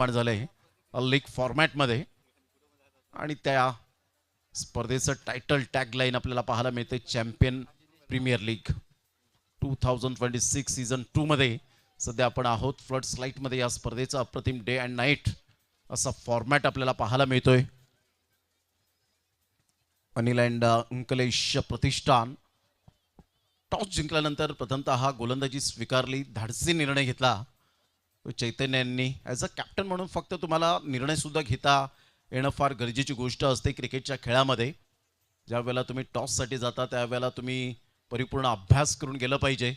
निर्माण झालंय लीग फॉर्मॅटमध्ये आणि त्या स्पर्धेचं टायटल टॅगलाईन आपल्याला पाहायला मिळते चॅम्पियन प्रीमियर लीग 2026 सीझन 2 मध्ये सध्या आपण आहोत फ्लड मध्ये या स्पर्धेचा अप्रतिम डे अँड नाईट असा फॉर्मॅट आपल्याला पाहायला मिळतोय. अनिल अँड अंकलेश प्रतिष्ठान टॉस जिंकल्यानंतर प्रथमतः गोलंदाजी स्वीकारली, धाडसी निर्णय घेतला चैतन्य यांनी. ॲज अ कॅप्टन म्हणून फक्त तुम्हाला निर्णय सुद्धा घेता येणं फार गरजेची गोष्ट असते क्रिकेटच्या खेळामध्ये. ज्या वेळेला तुम्ही टॉससाठी जाता त्यावेळेला तुम्ही परिपूर्ण अभ्यास करून गेलं पाहिजे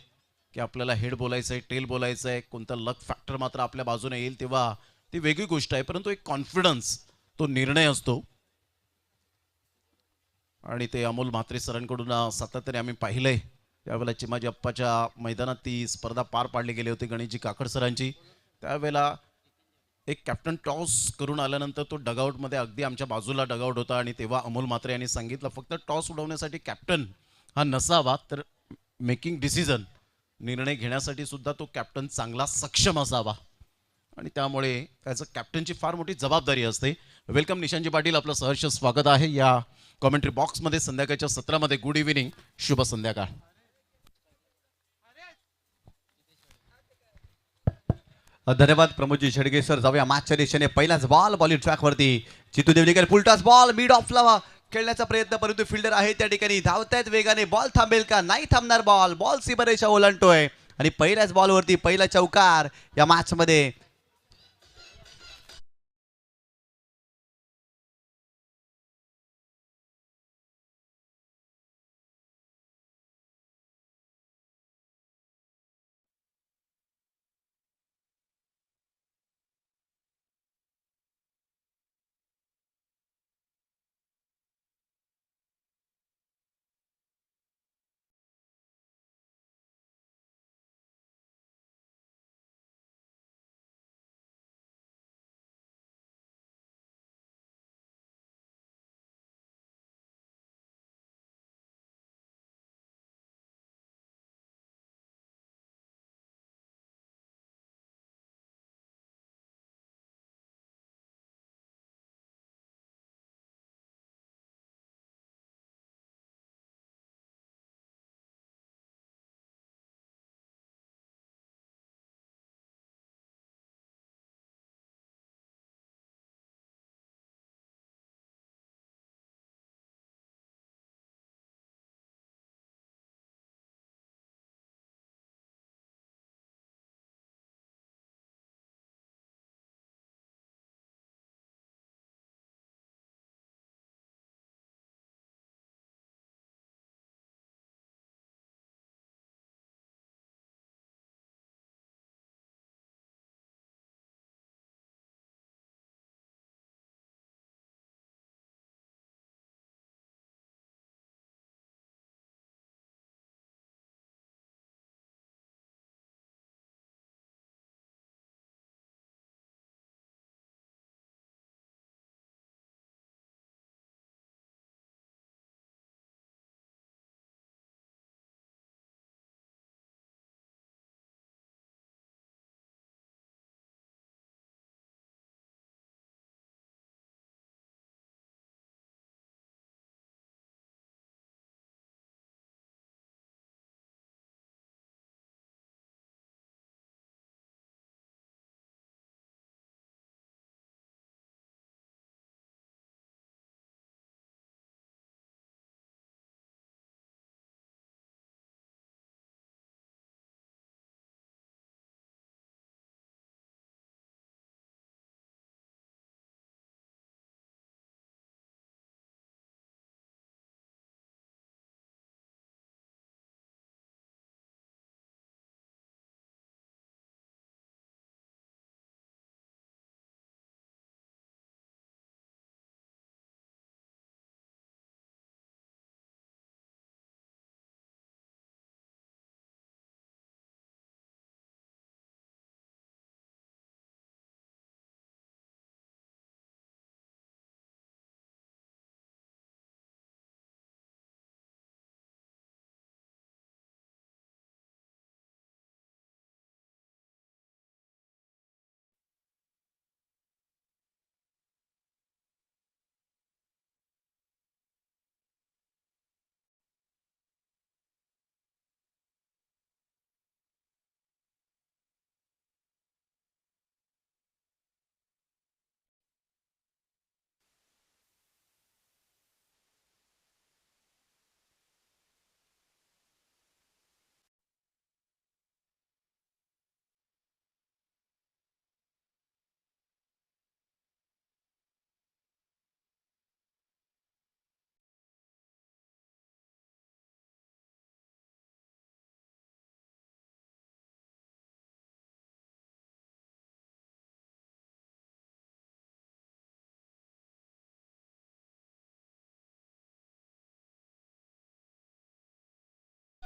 की आपल्याला हेड बोलायचं आहे, टेल बोलायचं आहे, कोणता लक फॅक्टर मात्र आपल्या बाजूने येईल तेव्हा ती वेगळी गोष्ट आहे, परंतु एक कॉन्फिडन्स तो निर्णय असतो. आणि ते अमोल म्हात्रे सरांकडून सातत्याने आम्ही पाहिलंय. त्यावेळेला चिमाजी अप्पाच्या मैदानात ती स्पर्धा पार पाडली गेली होती गणेशजी काकड सरांची. त्यावेळेला एक कॅप्टन टॉस करून आल्यानंतर तो डगआउटमध्ये अगदी आमच्या बाजूला डगआउट होता आणि तेव्हा अमोल म्हात्रे यांनी सांगितलं फक्त टॉस उडवण्यासाठी कॅप्टन हा नसावा तर मेकिंग डिसिजन निर्णय घेण्यासाठी सुद्धा तो कॅप्टन चांगला सक्षम असावा आणि त्यामुळे त्याचं कॅप्टनची फार मोठी जबाबदारी असते. वेलकम निशांतजी पाटील, आपलं सहर्ष स्वागत आहे या कॉमेंट्री बॉक्समध्ये संध्याकाळच्या सत्रामध्ये. गुड इव्हिनिंग, शुभ संध्याकाळ. धन्यवाद प्रमोदजी शेडगे सर. जाऊया मॅचच्या दिशेने. पहिलाच बॉल बॉलिंग ट्रॅकवरती Chitu Devlikar full toss ball mid ऑफला खेळण्याचा प्रयत्न, परंतु फिल्डर आहे त्या ठिकाणी धावतायत वेगाने. बॉल थांबेल का? नाही थांबणार. बॉल सीमारेषा ओलांडतोय आणि पहिल्याच बॉलवरती पहिला चौकार या मॅचमध्ये.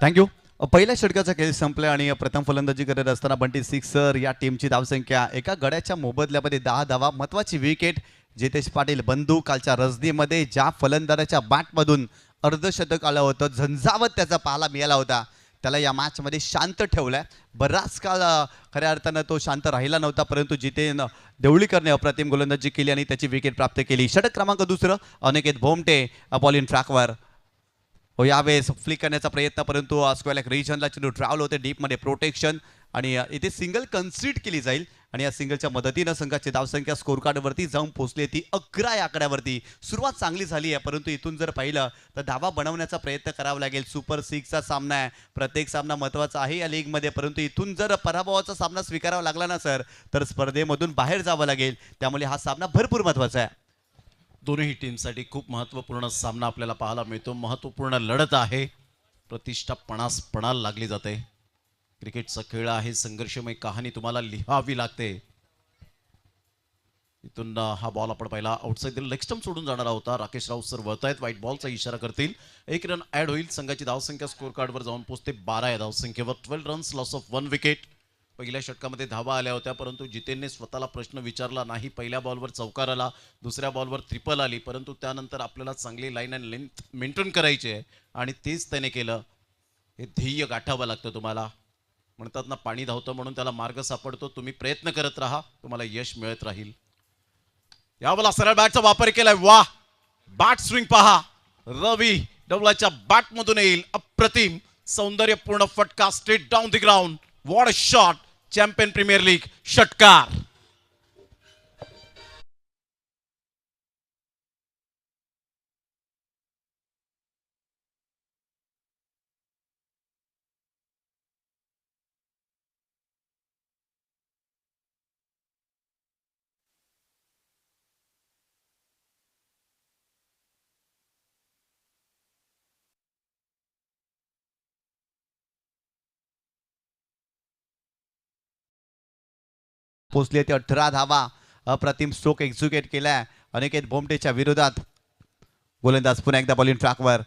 थँक्यू. पहिल्या षटकाचा खेळ संपला आणि प्रथम फलंदाजी करत असताना बंटी सिक्सर या टीमची धावसंख्या एका गड्याच्या मोबदल्यामध्ये 10 धावा. महत्वाची विकेट जितेश पाटील बंधू कालच्या रजनीमध्ये ज्या फलंदाजाच्या बॅटमधून अर्धशतक आलं होतं, झंझावत त्याचा पाहायला मिळाला होता, त्याला या मॅचमध्ये शांत ठेवलाय. बराच काळ खऱ्या अर्थानं तो शांत राहिला नव्हता, परंतु जितेन देवळीकरने अप्रतिम गोलंदाजी केली आणि त्याची विकेट प्राप्त केली. षटक क्रमांक दुसरं अनिकेत भोमटे बॉल इन ट्रॅकवर. हो, यावेळेस फ्लिक करण्याचा प्रयत्न, परंतु स्क्वेअर रिजनला चेंडू ट्रॅव्हल होते डीपमध्ये प्रोटेक्शन आणि इथे सिंगल कन्सीड केली जाईल आणि या सिंगलच्या मदतीनं संघाची धावसंख्या स्कोर कार्डवरती जाऊन पोहोचली ती 11 या आकड्यावरती. सुरुवात चांगली झाली आहे, परंतु इथून जर पाहिलं तर धावा बनवण्याचा प्रयत्न करावा लागेल. सुपर 6चा सामना आहे, प्रत्येक सामना महत्त्वाचा आहे या लीगमध्ये, परंतु इथून जर पराभवाचा सामना स्वीकारावा लागला ना सर, तर स्पर्धेमधून बाहेर जावं लागेल. त्यामुळे हा सामना भरपूर महत्त्वाचा आहे. दोन्ही टीमसाठी खूप महत्त्वपूर्ण सामना आपल्याला पाहायला मिळतो. महत्त्वपूर्ण लढत आहे, प्रतिष्ठा पणाला लागली जाते. क्रिकेटचा खेळ आहे, संघर्षमय कहाणी तुम्हाला लिहावी लागते. इथून हा बॉल आपण पहिला आउटसाइड लेग स्टंप सोडून जाणारा होता. राकेश राऊत सर वळतायत, व्हाईट बॉलचा इशारा करतील. 1 रन ऍड होईल. संघाची धावसंख्या स्कोर कार्डवर जाऊन पोहोचते 12 या धावसंख्येवर. 12 रन्स, लॉस ऑफ 1 विकेट. पहिल्या षटकामध्ये धावा आल्या होत्या, परंतु जितेनने स्वतःला प्रश्न विचारला नाही. पहिल्या बॉलवर चौकार आला, दुसऱ्या बॉलवर ट्रिपल आली, परंतु त्यानंतर आपल्याला चांगली लाईन अँड लेंथ मेंटेन करायची आहे आणि तेच त्याने केलं. हे ध्येय गाठावं लागतं तुम्हाला. म्हणतात ना, पाणी धावतं म्हणून त्याला मार्ग सापडतो. तुम्ही प्रयत्न करत राहा, तुम्हाला यश मिळत राहील. यावेळेला सरळ बॅटचा वापर केलाय. वाह, बॅट स्विंग पहा. रवी डबलाच्या बॅटमधून येईल अप्रतिम सौंदर्यपूर्ण फटका straight down the ground. What a shot. Champion premier league षटकार. पोचले ते 18 धावा. अप्रतिम स्ट्रोक एक्झिक्यूट केलाय अनिकेत भोमटेच्या विरोधात. गोलंदाज पुन्हा एकदा बॉलिंग ट्रॅकवर.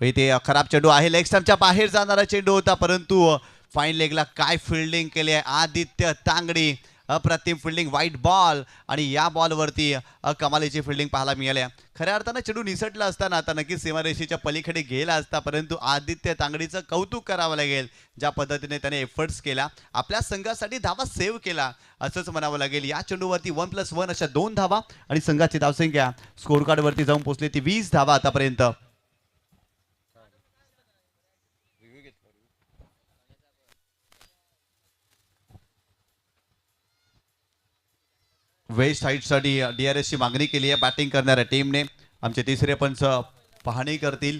इथे खराब चेंडू आहे, लेग स्टंपच्या बाहेर जाणारा चेंडू होता, परंतु फाईन लेगला काय फिल्डिंग केली आहे आदित्य तांगडी. अप्रतिम फिल्डिंग, व्हाईट बॉल आणि या बॉलवरती कमालीची फिल्डिंग पाहायला मिळाली. खऱ्या अर्थानं चेंडू निसटला असताना आता नक्कीच सीमारेषेच्या पलीकडे गेला असता, परंतु आदित्य तांगडीचं कौतुक करावं लागेल. ज्या पद्धतीने त्याने एफर्ट्स केला, आपल्या संघासाठी धावा सेव्ह केला असंच म्हणावं लागेल. या चेंडूवरती 1+1 अशा 2 धावा आणि संघाची धावसंख्या स्कोर कार्डवरती जाऊन पोहोचली ती 20 धावा आतापर्यंत. वेस्ट साईडसाठी DRSची मागणी केली आहे बॅटिंग करणाऱ्या टीमने. आमचे तिसरे पंच पाहणी करतील.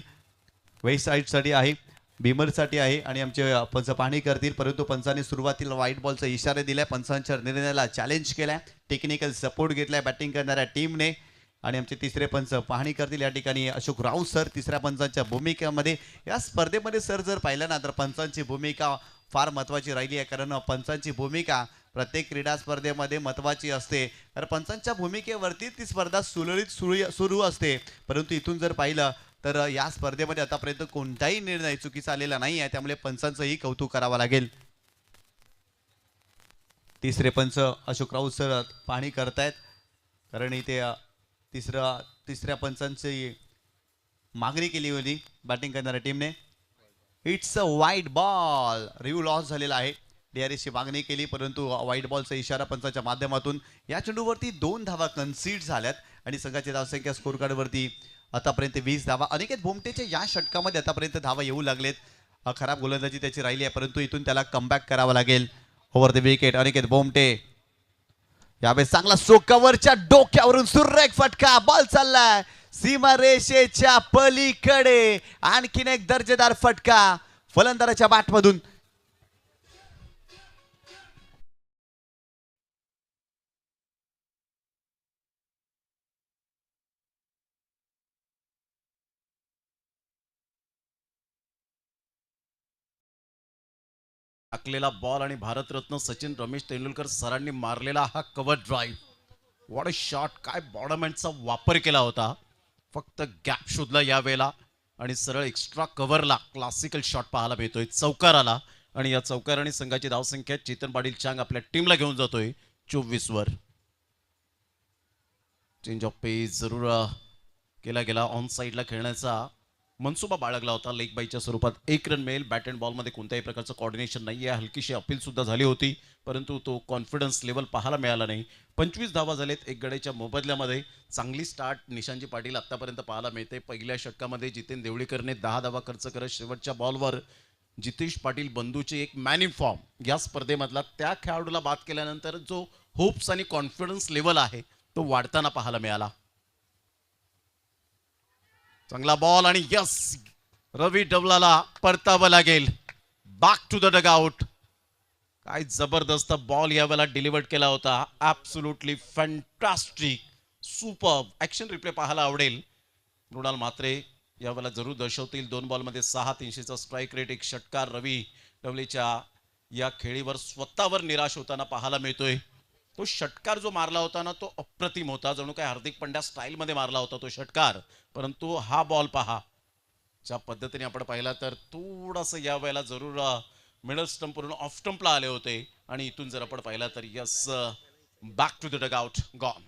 वेस्ट साईडसाठी आहे, भीमरसाठी आहे आणि आमचे पंच पाहणी करतील, परंतु पंचांनी सुरुवातीला व्हाईट बॉलचा इशारा दिलाय. पंचांच्या निर्णयाला चॅलेंज केलाय, टेक्निकल सपोर्ट घेतलाय बॅटिंग करणाऱ्या टीमने आणि आमचे तिसरे पंच पाहणी करतील. या ठिकाणी अशोक राऊत सर तिसऱ्या पंचांच्या भूमिकेमध्ये. या स्पर्धेमध्ये सर जर पाहिलं ना तर पंचांची भूमिका फार महत्त्वाची राहिली आहे, कारण पंचांची भूमिका प्रत्येक क्रीडा स्पर्धेमध्ये महत्त्वाची असते. तर पंचांच्या भूमिकेवरती ती स्पर्धा सुरळीत सुरू असते, परंतु इथून जर पाहिलं तर या स्पर्धेमध्ये आतापर्यंत कोणताही निर्णय चुकीचा आलेला नाही आहे, त्यामुळे पंचांचंही कौतुक करावं लागेल. तिसरे पंच अशोक राऊत सर पाहणी करतायत, कारण इथे तिसऱ्या पंचांची मागणी केली होती बॅटिंग करणाऱ्या टीमने. It's a white ball. Review loss झालेला आहे. DRSची मागणी केली, परंतु व्हाईट बॉलचा इशारा पंचाच्या माध्यमातून. या चेंडूवरती 2 धावा कन्सीड झाल्यात आणि संघाची धावसंख्या स्कोर कार्डवरती आतापर्यंत 20 धावा. अनिकेत भोमटेच्या या षटकामध्ये आतापर्यंत धावा येऊ लागलेत. खराब गोलंदाजी त्याची राहिली आहे, परंतु इथून त्याला कमबॅक करावा लागेल. Over the wicket Aniket Bhomte. यावेळेस चांगला स्ट्रोक, कव्हरच्या डोक्यावरून सुरेख फटका. बॉल चाललाय सीमारेषेच्या पलीकडे. आणखीन एक दर्जेदार फटका फलंदाजाच्या बॅटमधून. टाकलेला बॉल आणि भारतरत्न सचिन रमेश तेंडुलकर सरांनी मारलेला हा cover drive. What a shot. काय बॉडमॅनचा वापर केला होता, फक्त गॅप शोधला यावेळेला. आणि सरळ एक्स्ट्रा कव्हरला क्लासिकल शॉट पाहायला मिळतोय चौकाराला. आणि या चौकाराने संघाची धावसंख्या चेतन पाटील चांग आपल्या टीमला घेऊन जातोय 24 वर. चेंज ऑफ पेस जरूर केला गेला. ऑन साईडला खेळण्याचा मनसुबा बाळगला होता. लेग बाईच्या स्वरूपात 1 रन मिळेल. बॅट अँड बॉलमध्ये कोणत्याही प्रकारचं कॉर्डिनेशन नाही आहे. हलकीशी अपील सुद्धा झाली होती, परंतु तो कॉन्फिडन्स लेवल पाहायला मिळाला नाही. 25 धावा झालेत 1 गड्याच्या मोबदल्यामध्ये. चांगली स्टार्ट निशांजी पाटील आतापर्यंत पाहायला मिळते. पहिल्या षटकामध्ये जितेन देवळीकरने 10 धावा खर्च करत शेवटच्या बॉलवर जितेश पाटील बंधूचे एक मॅन इन फॉर्म या स्पर्धेमधला त्या खेळाडूला बाद केल्यानंतर जो होप्स आणि कॉन्फिडन्स लेवल आहे तो वाढताना पाहायला मिळाला. चांगला बॉल आणि यस, रवी डबलाला परतावं लागेल. Back to the dugout. काय जबरदस्त बॉल यावेळेला डिलिव्हर्ड केला होता. Absolutely fantastic super. Action replay पाहायला आवडेल. मृणाल म्हात्रे यावेळेला जरूर दर्शवतील. 2 बॉलमध्ये 6, 300चा स्ट्राईक रेट. एक षटकार रवी डबलेच्या या खेळीवर स्वतःवर निराश होताना पाहायला मिळतोय. तो षटकार जो मारला होता ना तो अप्रतिम होता. जणू काय हार्दिक पंड्या स्टाईलमध्ये मारला होता तो षटकार. परंतु हा बॉल पहा ज्या पद्धतीने आपण पाहिला तर थोडंसं यावेळेला जरूर मिडल स्टंप वरून ऑफ स्टंपला आले होते. आणि इथून जर आपण पाहिला तर yes, back to the dugout gone.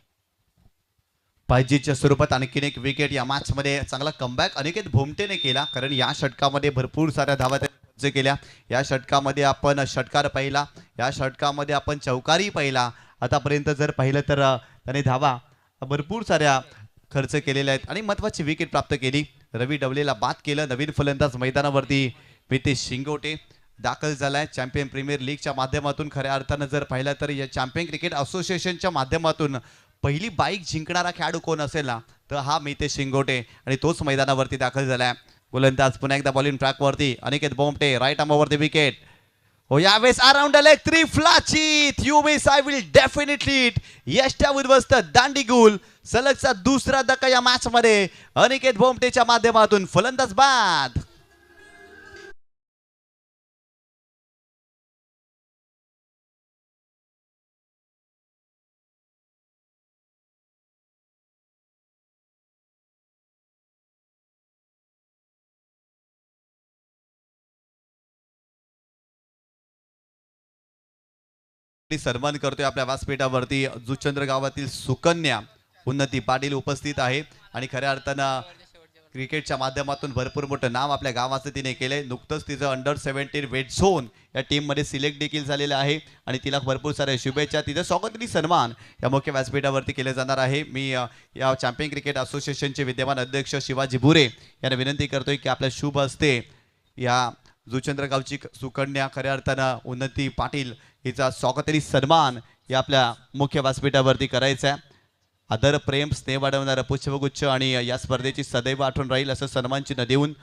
पाहिजेच्या स्वरूपात आणखीन एक विकेट या मॅचमध्ये. चांगला कमबॅक अनिकेत भोमटेने केला, कारण या षटकामध्ये भरपूर साऱ्या धावा त्याने केल्या. या षटकामध्ये आपण षटकार पाहिला, या षटकामध्ये आपण चौकारी पाहिला. आतापर्यंत जर पाहिलं तर त्याने धावा भरपूर साऱ्या खर्च केलेल्या आहेत आणि महत्त्वाची विकेट प्राप्त केली. रवी डबलेला बाद केलं. नवीन फलंदाज मैदानावरती मितेश शिंगोटे दाखल झालाय. चॅम्पियन प्रीमियर लीगच्या माध्यमातून खऱ्या अर्थानं जर पाहिलं तर या चॅम्पियन क्रिकेट असोसिएशनच्या माध्यमातून पहिली बाईक जिंकणारा खेळाडू कोण असेल ना तर हा मितेश शिंगोटे, आणि तोच मैदानावरती दाखल झालाय. गोलंदाज पुन्हा एकदा बॉलिंग ट्रॅकवरती अनिकेत भोमटे राईट आर्मवरती विकेट. हो, यावेळेस अराउंड लेग 3 फ्लाचित. You miss I will definitely it. यष्टा उद्ध्वस्त दांडीगुल. सलगचा दुसरा धक्का या मॅच मध्ये. अनिकेत भोमटेच्या माध्यमातून फलंदाज बाद. सन्मान करतोय आपल्या व्यासपीठावरती जुचंद्र गावातील सुकन्या उन्नती पाटील उपस्थित आहे. आणि खऱ्या अर्थानं क्रिकेटच्या माध्यमातून भरपूर मोठं नाव आपल्या गावाचं तिने केलंय. नुकतंच तिचं अंडर 17 वेट झोन या टीममध्ये सिलेक्ट देखील झालेलं आहे आणि तिला भरपूर साऱ्या शुभेच्छा. तिचं स्वागत आणि सन्मान या मुख्य व्यासपीठावरती केले जाणार आहे. मी या चॅम्पियन क्रिकेट असोसिएशनचे विद्यमान अध्यक्ष शिवाजी भुरे यांना विनंती करतोय की आपल्या शुभ हस्ते या जुचंद्र गावची सुकन्या खऱ्या अर्थानं उन्नती पाटील हिचा स्वागत आणि सन्मान या आपल्या मुख्य व्यासपीठावरती करायचा आहे. आदर, प्रेम, स्नेह वाढवणारं पुष्पगुच्छ आणि या स्पर्धेची सदैव आठवण राहील असं सन्मान चिन्ह देऊन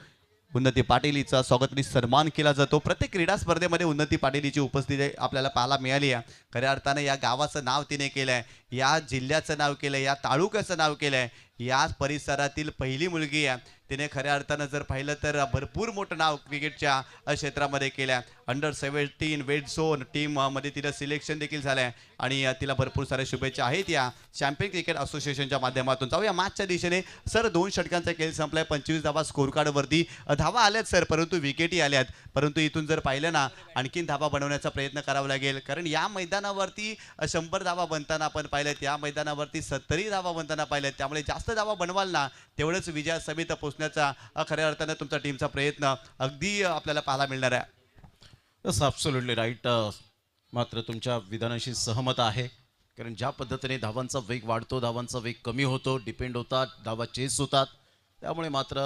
उन्नती पाटील हिचा स्वागत आणि सन्मान केला जातो. प्रत्येक क्रीडा स्पर्धेमध्ये उन्नती पाटील हिची उपस्थिती आपल्याला पाहायला मिळाली आहे. खऱ्या अर्थानं या गावाचं नाव तिने केलं आहे, या जिल्ह्याचं नाव केलं आहे, या तालुक्याचं नाव केलं आहे. या परिसरातील पहिली मुलगी आहे. तिने खऱ्या अर्थानं जर पाहिलं तर भरपूर मोठं नाव क्रिकेटच्या क्षेत्रामध्ये केलं आहे. अंडर 17 वेट झोन टीममध्ये तिला सिलेक्शन देखील झालं आहे आणि तिला भरपूर साऱ्या शुभेच्छा आहेत या चॅम्पियन क्रिकेट असोसिएशनच्या माध्यमातून. जाऊया मॅचच्या दिशेने. सर, 2 षटकांचा खेळ संपलाय. 25 धावा स्कोर कार्डवरती. धावा आल्यात सर, परंतु विकेटही आल्यात. परंतु इथून जर पाहिलं ना आणखीन धावा बनवण्याचा प्रयत्न करावा लागेल, कारण या मैदानावरती 100 धावा बनताना आपण पाहिल्यात, या मैदानावरती 70 धावा बनताना पाहिल्यात. त्यामुळे जास्त धावा बनवाल ना तेवढंच विजयासमीत पोहोचण्याचा खऱ्या अर्थानं तुमचा टीमचा प्रयत्न अगदी आपल्याला पाहायला मिळणार आहे. Yes, absolutely right. मात्र तुमच्या विधानाशी सहमत आहे, कारण ज्या पद्धतीने धावांचा वेग वाढतो, धावांचा वेग कमी होतो, डिपेंड होतात, धावा चेस होतात. त्यामुळे मात्र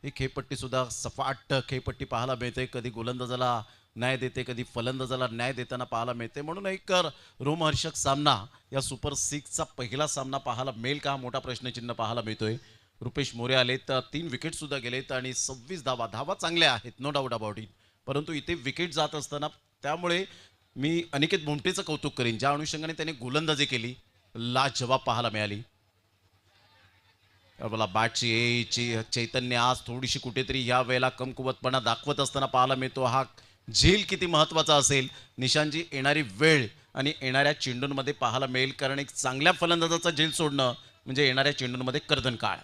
ही खेळपट्टीसुद्धा सपाट खेळपट्टी पाहायला मिळते. कधी गोलंदाजाला न्याय देते, कधी फलंदाजाला न्याय देताना पाहायला मिळते. म्हणून एक रोमहर्षक सामना या सुपर 6चा पहिला सामना पाहायला मिळेल का, मोठा प्रश्नचिन्ह पाहायला मिळतोय. रुपेश मोरे आलेत, 3 विकेटसुद्धा गेलेत आणि 26 धावा चांगल्या आहेत, नो डाऊट अबाउट इट. परंतु इथे विकेट जात असताना त्यामुळे मी अनिकेत भोमटेचं कौतुक करीन, ज्या अनुषंगाने त्याने गोलंदाजी केली, लाजवाब पाहायला मिळाली. मला बॅटची यायची चैतन्य आज थोडीशी कुठेतरी या वेळेला कमकुवतपणा दाखवत असताना पाहायला मिळतो. हा झेल किती महत्त्वाचा असेल, निशांची येणारी वेळ आणि येणाऱ्या चेंडूंमध्ये पाहायला मिळेल, कारण एक चांगल्या फलंदाजाचा झेल सोडणं म्हणजे येणाऱ्या चेंडूंमध्ये कर्दन काळ.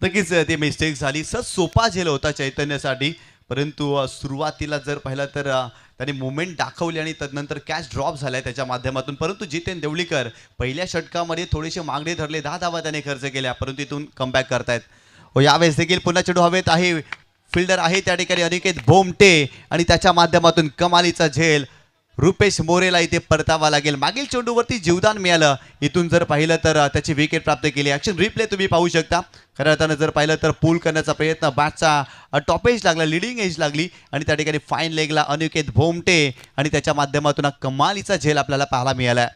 नक्कीच ती मिस्टेक झाली. सोपा झेल होता चैतन्यसाठी, परंतु सुरुवातीला जर पाहिलं तर त्याने मुवमेंट दाखवली आणि तदनंतर कॅच ड्रॉप झालाय त्याच्या माध्यमातून. परंतु जितेन देवळीकर पहिल्या षटकामध्ये थोडेसे मागणे धरले, 10 धावा त्याने खर्च केल्या, परंतु इथून कमबॅक करतायत. यावेळेस देखील पुन्हा चेंडू हवेत आहे. फिल्डर आहे त्या ठिकाणी अनिकेत भोमटे आणि त्याच्या माध्यमातून कमालीचा झेल रुपेश मोरेला इथे परतावा लागेल. मागील चेंडूवरती जीवदान मिळालं. इथून जर पाहिलं तर त्याची विकेट प्राप्त केली. ॲक्शन रिप्ले तुम्ही पाहू शकता. खऱ्या अर्थानं जर पाहिलं तर पूल करण्याचा प्रयत्न, बॅटचा टॉप एज लागला, लिडिंग एज लागली आणि त्या ठिकाणी फाईन लेगला अनिकेत भोमटे आणि त्याच्या माध्यमातून कमालीचा झेल आपल्याला पाहायला मिळाला.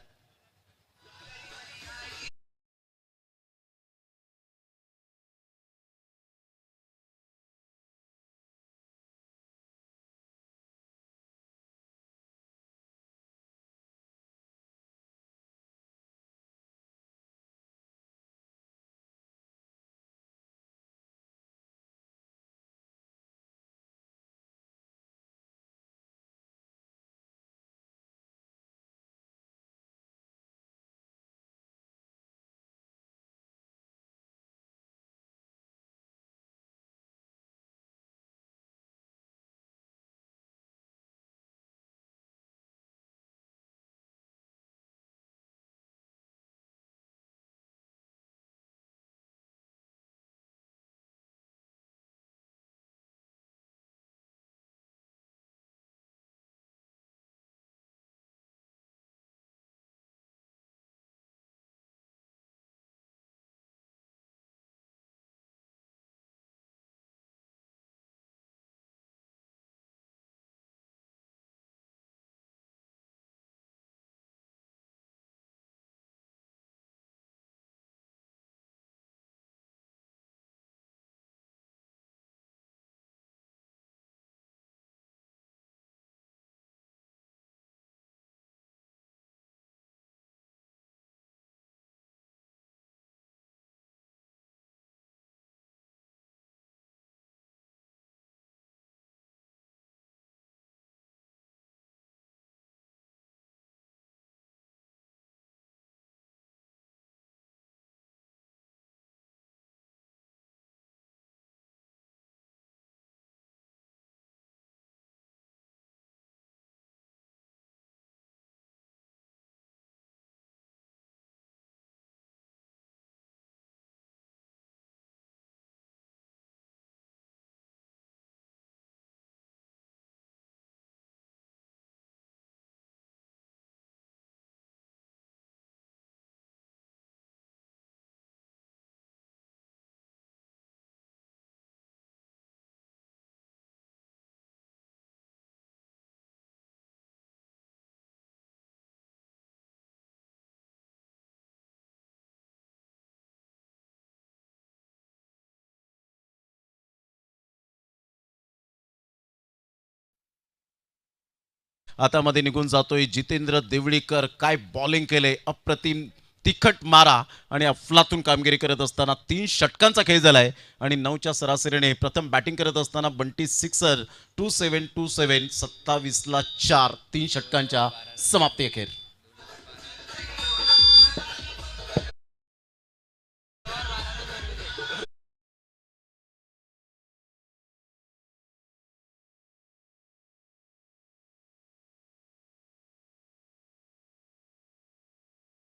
आता मध्ये निघून जातोय जितेंद्र देवळीकर. काय बॉलिंग केले, अप्रतिम तिखट मारा आणि अफलातून कामगिरी करत असताना 3 षटकांचा खेळ झालाय आणि 9च्या सरासरीने प्रथम बॅटिंग करत असताना बंटी सिक्सर 27 27 ला 4 3 षटकांच्या समाप्ती अखेर.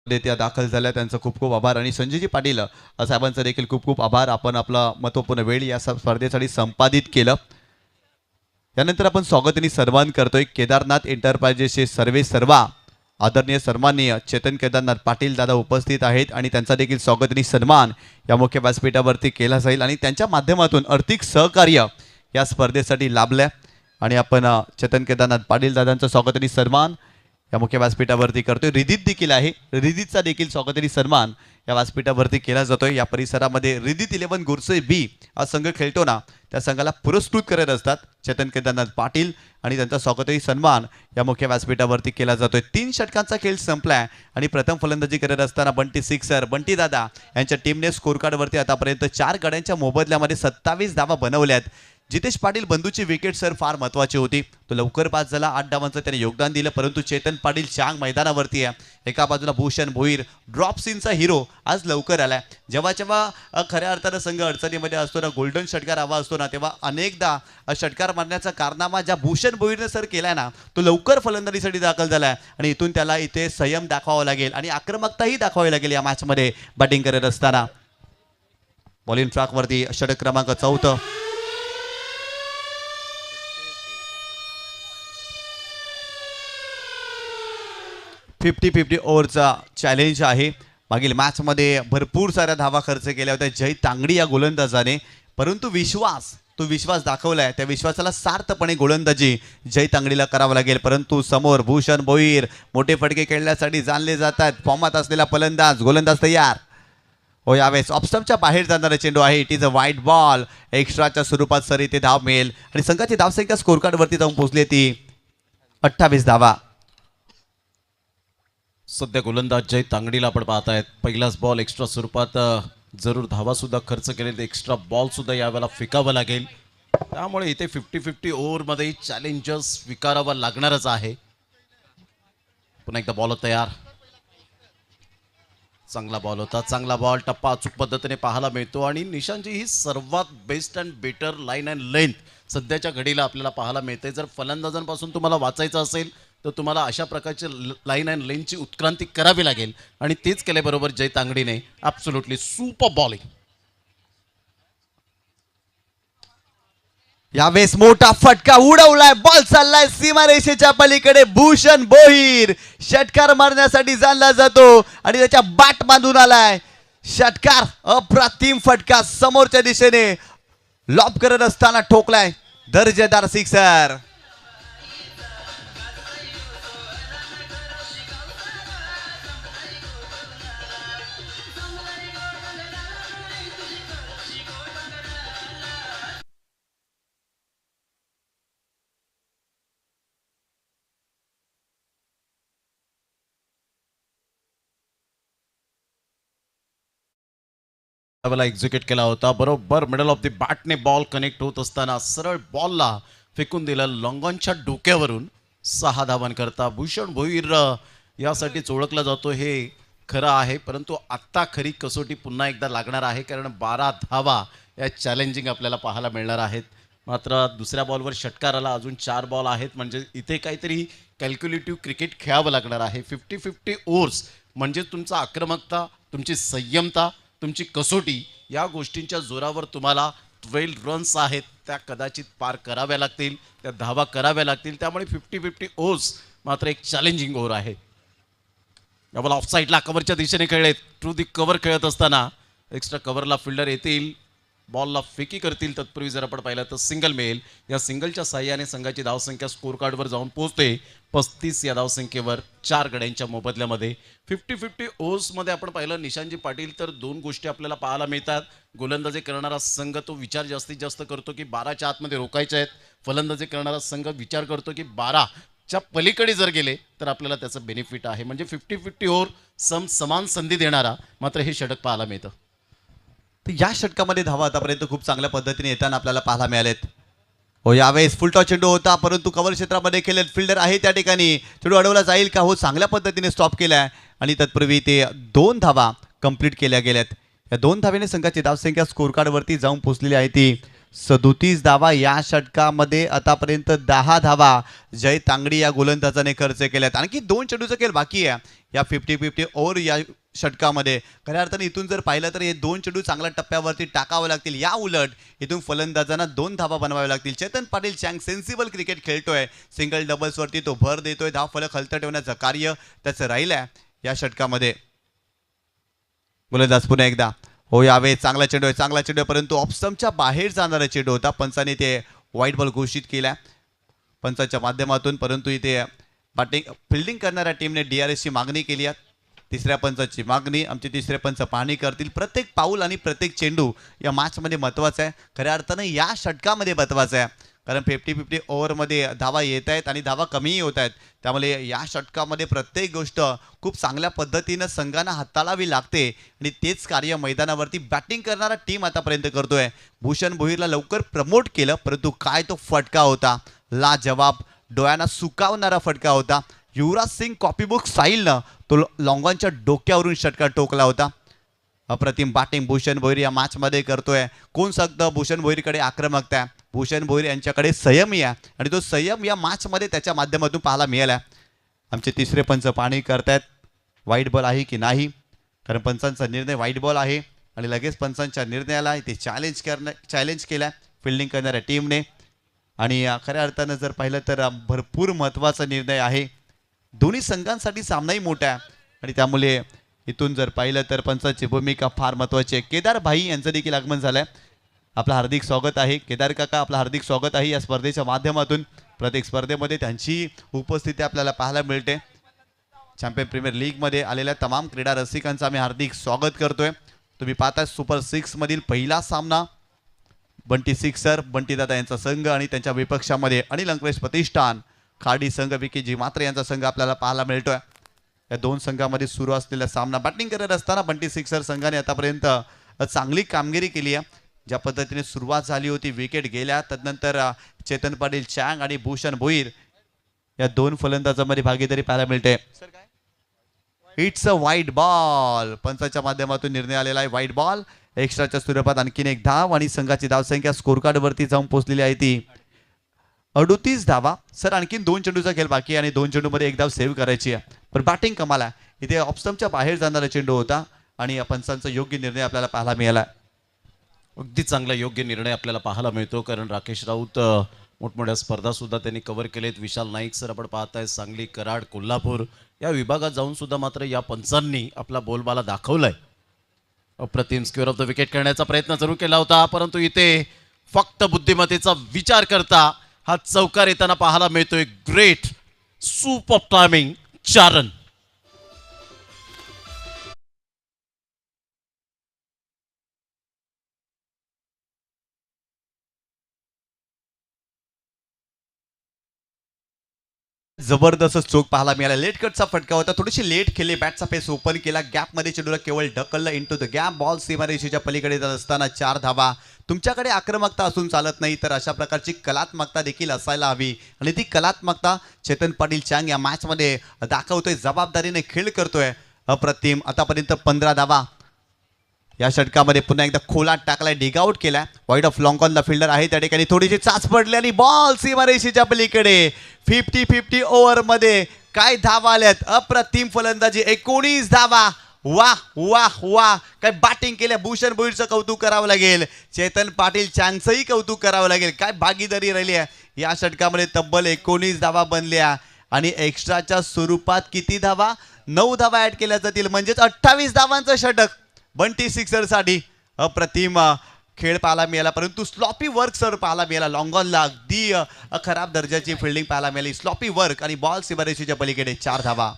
त्या दाखल झाल्या, त्यांचं खूप खूप आभार. आणि संजयजी पाटील साहेबांचा देखील खूप खूप आभार. आपण आपला महत्त्वपूर्ण वेळ या स्पर्धेसाठी संपादित केलं. यानंतर आपण स्वागत आणि सन्मान करतोय केदारनाथ एंटरप्राइजेसचे सर्वा आदरणीय सन्माननीय चेतन केदारनाथ पाटील दादा उपस्थित आहेत आणि त्यांचा देखील स्वागत आणि सन्मान या मुख्य व्यासपीठावरती केला जाईल आणि त्यांच्या माध्यमातून आर्थिक सहकार्य या स्पर्धेसाठी लाभलंय. आणि आपण चेतन केदारनाथ पाटील दादांचं स्वागत आणि सन्मान या मुख्य व्यासपीठावरती करतोय. रिदित देखील आहे, रिदितचा देखील स्वागत आणि सन्मान या व्यासपीठावरती केला जातोय. या परिसरामध्ये रिदित 11 गुरसे बी हा संघ खेळतो ना, त्या संघाला पुरस्कृत करत असतात चेतन केदारनाथ पाटील आणि त्यांचा स्वागतही सन्मान या मुख्य व्यासपीठावरती केला जातोय. 3 षटकांचा खेळ संपलाय आणि प्रथम फलंदाजी करत असताना बंटी सिक्सर बंटी दादा यांच्या टीमने स्कोर कार्डवरती आतापर्यंत 4 गड्यांच्या मोबदल्यामध्ये 27 धावा बनवल्यात. जितेश पाटील बंधूची विकेट सर फार महत्त्वाची होती. तो लवकर बाद झाला, 8 धावांचं त्याने योगदान दिलं. परंतु चेतन पाटील चांग मैदानावरती आहे. एका बाजूला भूषण भोईर ड्रॉप सीनचा हिरो आज लवकर आलाय. जेव्हा जेव्हा खऱ्या अर्थानं संघ अडचणीमध्ये असतो ना, गोल्डन षटकार हवा असतो ना, तेव्हा अनेकदा षटकार मारण्याचा कारनामा ज्या भूषण भोईरने सर केलाय ना, तो लवकर फलंदाजीसाठी दाखल झालाय आणि इथून त्याला इथे संयम दाखवावा लागेल आणि आक्रमकताही दाखवावी लागेल या मॅचमध्ये बॅटिंग करत असताना. बॉलिंग ट्रॅकवरती षटक क्रमांक 4. फिफ्टी ओव्हरचा चॅलेंज आहे. मागील मॅचमध्ये भरपूर साऱ्या धावा खर्च केल्या होत्या जय तांगडी या गोलंदाजाने, परंतु तो विश्वास दाखवलाय. त्या विश्वासाला सार्थपणे गोलंदाजी जय तांगडीला करावं लागेल. परंतु समोर भूषण भोईर मोठे फटके खेळण्यासाठी जाणले जातात. फॉर्मात असलेला गोलंदाज तयार. हो, यावेळेस ऑफस्टंपच्या बाहेर जाणारा चेंडू आहे. इट इज अ वाईट बॉल. एक्स्ट्राच्या स्वरूपात सर इथे धाव मिळेल आणि संघाची धावसंख्या स्कोर कार्डवरती जाऊन पोहोचली ती 28 धावा. सध्या गोलंदाज जय तांगडीला आपण पाहतायत. पहिलाच बॉल एक्स्ट्रा स्वरूपात जरूर धावा सुद्धा खर्च केलेत. एक्स्ट्रा बॉल सुद्धा यावेळेला फेकावं लागेल. त्यामुळे इथे 50-50 ओव्हरमध्ये चॅलेंजर्स स्वीकारावा लागणारच आहे. पुन्हा एकदा बॉल तयार. चांगला बॉल होता. चांगला बॉल टप्पा अचूक पद्धतीने पाहायला मिळतो आणि निशांची ही सर्वात best and better line and length सध्याच्या घडीला आपल्याला पाहायला मिळते. जर फलंदाजांपासून तुम्हाला वाचायचं असेल तर तुम्हाला अशा प्रकारचे लाईन अँड लेनची उत्क्रांती करावी लागेल आणि तेच केल्याबरोबर जय तांगडीने ॲब्सोल्युटली सुपर बॉलिंग. यावेळेस मोठा फटका उडवलाय. बॉल चाललाय सीमारेषेच्या पलीकडे. भूषण भोईर षटकार मारण्यासाठी जाणला जातो आणि त्याच्या बाट बांधून आलाय. षटकार अप्रतिम फटका समोरच्या दिशेने लॉब करत असताना ठोकलाय. दर्जेदार सिक्सर. त्यावेळेला एक्झिक्यूट केला होता. बरोबर मिडल ऑफ द बॅटने बॉल कनेक्ट होत असताना सरळ बॉलला फेकून दिला लॉंगॉनच्या डोक्यावरून. 6 धावां करता भूषण भोईर यासाठीच ओळखला जातो हे खरं आहे. परंतु आत्ता खरी कसोटी पुन्हा एकदा लागणार आहे कारण 12 धावा या चॅलेंजिंग आपल्याला पाहायला मिळणार आहेत. मात्र दुसऱ्या बॉलवर षटकार आला. अजून 4 बॉल आहेत म्हणजे इथे काहीतरी कॅल्क्युलेटिव्ह क्रिकेट खेळावं लागणार आहे. 50-50 ओव्हर्स म्हणजे तुमचा आक्रमकता, तुमची संयमता, तुमची कसोटी या गोष्टींच्या जोरावर तुम्हाला 12 रन्स आहेत त्या कदाचित पार कराव्या लागतील, त्या धावा कराव्या लागतील. त्यामुळे 50-50 ओव्हर्स मात्र एक चॅलेंजिंग ओव्हर आहे. यावेळेला ऑफ साईडला कव्हरच्या दिशेने खेळलेत. थ्रू दी कव्हर खेळत असताना एक्स्ट्रा कव्हरला फिल्डर येतील, बॉलला फेकी करतील. तत्पूर्वी जर आपण पाहिलं तर सिंगल मिळेल. या सिंगलच्या साह्याने संघाची धावसंख्या स्कोर कार्डवर जाऊन पोहोचते 35 या धावसंख्येवर 4 गड्यांच्या मोबदल्यामध्ये. 50-50 ओव्हर्समध्ये आपण पाहिलं निशांजी पाटील तर 2 गोष्टी आपल्याला पाहायला मिळतात. गोलंदाजी करणारा संघ तो विचार जास्तीत जास्त करतो की 12च्या आतमध्ये रोखायचे आहेत. फलंदाजी करणारा संघ विचार करतो की 12च्या पलीकडे जर गेले तर आपल्याला त्याचं बेनिफिट आहे. म्हणजे 50-50 ओव्हर समान संधी देणारा मात्र हे षटक पाहायला मिळतं. तर या षटकामध्ये धावा आतापर्यंत खूप चांगल्या पद्धतीने येताना आपल्याला पाहायला मिळालेत. हो, यावेळेस फुलटॉस चेंडू होता परंतु कव्हर क्षेत्रामध्ये खेळलेत. फिल्डर आहे त्या ठिकाणी. चेंडू अडवला जाईल का? हो, चांगल्या पद्धतीने स्टॉप केलाय आणि तत्पूर्वी ते 2 धावा कंप्लीट केल्या गेल्यात. या 2 धावेने संघाची धावसंख्या स्कोर कार्डवरती जाऊन पोहोचलेली आहे ती 37 धावा. या षटकामध्ये आतापर्यंत 10 धावा जय तांगडी या गोलंदाजाने खर्च केल्यात. आणखी 2 चेंडूचा खेळ बाकी आहे या 50-50 ओव्हर या षटकामध्ये. खऱ्या अर्थाने इथून जर पाहिलं तर हे 2 चेंडू चांगल्या टप्प्यावरती टाकावे लागतील. या उलट इथून फलंदाजांना 2 धावा बनवाव्या लागतील. चेतन पाटील चांग सेन्सिबल क्रिकेट खेळतोय. सिंगल डबल्सवरती तो भर देतोय. धाव फलक हलत ठेवण्याचं कार्य त्याचं राहिलंय या षटकामध्ये. गोलंदाज पुन्हा एकदा. हो, यावेळेस चांगला चेंडू आहे परंतु ऑफस्टंपच्या बाहेर जाणारा चेंडू होता. पंचाने ते व्हाईट बॉल घोषित केला पंचाच्या माध्यमातून. परंतु इथे फिल्डिंग करणाऱ्या टीमने DRSची मागणी केली आहे. तिसऱ्या पंचाची मागणी. आमचे तिसरे पंच पाहणी करतील. प्रत्येक पाऊल आणि प्रत्येक चेंडू या मॅचमध्ये महत्त्वाचा आहे. खऱ्या अर्थानं या षटकामध्ये महत्त्वाचा आहे. कारण 50-50 ओव्हरमध्ये धावा येत आहेत आणि धावा कमीही होत आहेत. त्यामुळे या षटकामध्ये प्रत्येक गोष्ट खूप चांगल्या पद्धतीनं संघांना हाताळावी लागते आणि तेच कार्य मैदानावरती बॅटिंग करणारा टीम आतापर्यंत करतोय. भूषण भोईरला लवकर प्रमोट केलं, परंतु काय तो फटका होता, लाजवाब, डोळ्यांना सुकावणारा फटका होता. युवराज सिंग कॉपीबुक स्टाईलनं तो लॉंगॉनच्या डोक्यावरून षटका टोकला होता. अप्रतिम बॅटिंग भूषण भोईर या मॅचमध्ये करतोय. कोण सांगतं भूषण भोईरकडे आक्रमकता आहे, भूषण भोईर यांच्याकडे संयमी आहे आणि तो संयम या मॅचमध्ये त्याच्या माध्यमातून पाहायला मिळाला. आमचे तिसरे पंच पाहणी करतायत वाईट बॉल आहे की नाही, कारण पंचांचा निर्णय वाईट बॉल आहे आणि लगेच पंचांच्या निर्णयाला इथे चॅलेंज केला फिल्डिंग करणाऱ्या टीमने. आणि खऱ्या अर्थानं जर पाहिलं तर भरपूर महत्त्वाचा निर्णय आहे. दोन्ही संघांसाठी सामनाही मोठा आहे आणि त्यामुळे इथून जर पाहिलं तर पंचांची भूमिका फार महत्त्वाची आहे. केदार भाई यांचं देखील आगमन झालंय. आपलं हार्दिक स्वागत आहे केदार काका, आपलं हार्दिक स्वागत आहे या स्पर्धेच्या माध्यमातून. प्रत्येक स्पर्धेमध्ये त्यांची उपस्थिती आपल्याला पाहायला मिळते. चॅम्पियन प्रीमियर लीगमध्ये आलेल्या तमाम क्रीडा रसिकांचं आम्ही हार्दिक स्वागत करतोय. तुम्ही पाहता सुपर 6 मधील पहिला सामना बंटी सिक्सर बंटी दादा यांचा संघ आणि त्यांच्या विपक्षामध्ये अनिल अंकलेश प्रतिष्ठान खाडी संघ विकीजी मात्र यांचा संघ आपल्याला पाहायला मिळतोय. या दोन संघामध्ये सुरू असलेला सामना बॅटिंग करत असताना बंटी सिक्सर संघाने आतापर्यंत चांगली कामगिरी केली आहे. ज्या पद्धतीने सुरुवात झाली होती, विकेट गेल्या, तदनंतर चेतन पाटील चँग आणि भूषण भोईर या दोन फलंदाजांमध्ये भागीदारी पाहायला मिळते. इट्स अ वाईट बॉल, पंचाच्या माध्यमातून निर्णय आलेला आहे वाईट बॉल. एक्स्ट्राच्या स्वरूपात आणखीन एक धाव आणि संघाची धावसंख्या स्कोर कार्ड वरती जाऊन पोहोचलेली आहे ती 38 धावा. सर आणखीन 2 चेंडूचा खेळ बाकी आणि 2 चेंडूमध्ये एक धाव सेव्ह करायची आहे. पण बॅटिंग कमाल आहे. इथे ऑफस्टम्पच्या बाहेर जाणारा चेंडू होता आणि या पंचांचा योग्य निर्णय आपल्याला पाहायला मिळाला. अगदी चांगला योग्य निर्णय आपल्याला पाहायला मिळतो, कारण राकेश राऊत मोठमोठ्या स्पर्धा सुद्धा त्यांनी कव्हर केलेत. विशाल नाईक सर आपण पाहताय सांगली, कराड, कोल्हापूर या विभागात जाऊन सुद्धा मात्र या पंचांनी आपला बोलबाला दाखवलाय. अप्रतिम स्क्वेअर ऑफ द विकेट करण्याचा प्रयत्न जरूर केला होता, परंतु इथे फक्त बुद्धिमत्तेचा विचार करता हा चौकार येताना पाहायला मिळतोय. Great super timing 4 run. जबरदस्त स्ट्रोक पाहायला मिळाला. लेट कटचा फटका होता, थोडीशी लेट केली, बॅटचा पेस ओपन केला, गॅपमध्ये चेंडूला केवळ ढकललं इनटू द गॅप. बॉल सीमारेषेच्या पलीकडे जात असताना 4 धावा. तुमच्याकडे आक्रमकता असून चालत नाही, तर अशा प्रकारची कलात्मकता देखील असायला हवी आणि ती कलात्मकता चेतन पाटील चँग या मॅचमध्ये दाखवतोय. जबाबदारीने खेळ करतोय. अप्रतिम, आतापर्यंत 15 धावा. या षटकामध्ये पुन्हा एकदा खोलात टाकलाय, डिग आउट केलाय. Wide of long on the fielder आहे त्या ठिकाणी थोडीशी चाच पडली आणि बॉल सीमारेषेच्या पलीकडे. 50-50 ओव्हरमध्ये काय धावा आल्यात. अप्रतिम फलंदाजी, 19 धावा. वाह वाह वाह, काय बॅटिंग केल्या. भूषण भोईरचं कौतुक करावं लागेल, चेतन पाटील चँगचंही कौतुक करावं लागेल. काय भागीदारी राहिली आहे या षटकामध्ये. तब्बल 19 धावा बनल्या आणि एक्स्ट्राच्या स्वरूपात किती धावा, 9 धावा ऍड केल्या जातील, म्हणजेच 28 धावांचं षटक बंटी सिक्सरसाठी. अप्रतिम खेळ पाहायला मिळाला, परंतु स्लॉपी वर्क सर पाहायला मिळाला. लॉंगॉनला अगदी खराब दर्जाची फिल्डिंग पाहायला मिळाली. स्लॉपी वर्क आणि बॉल सीमारेषेच्या पलीकडे 4 धावा.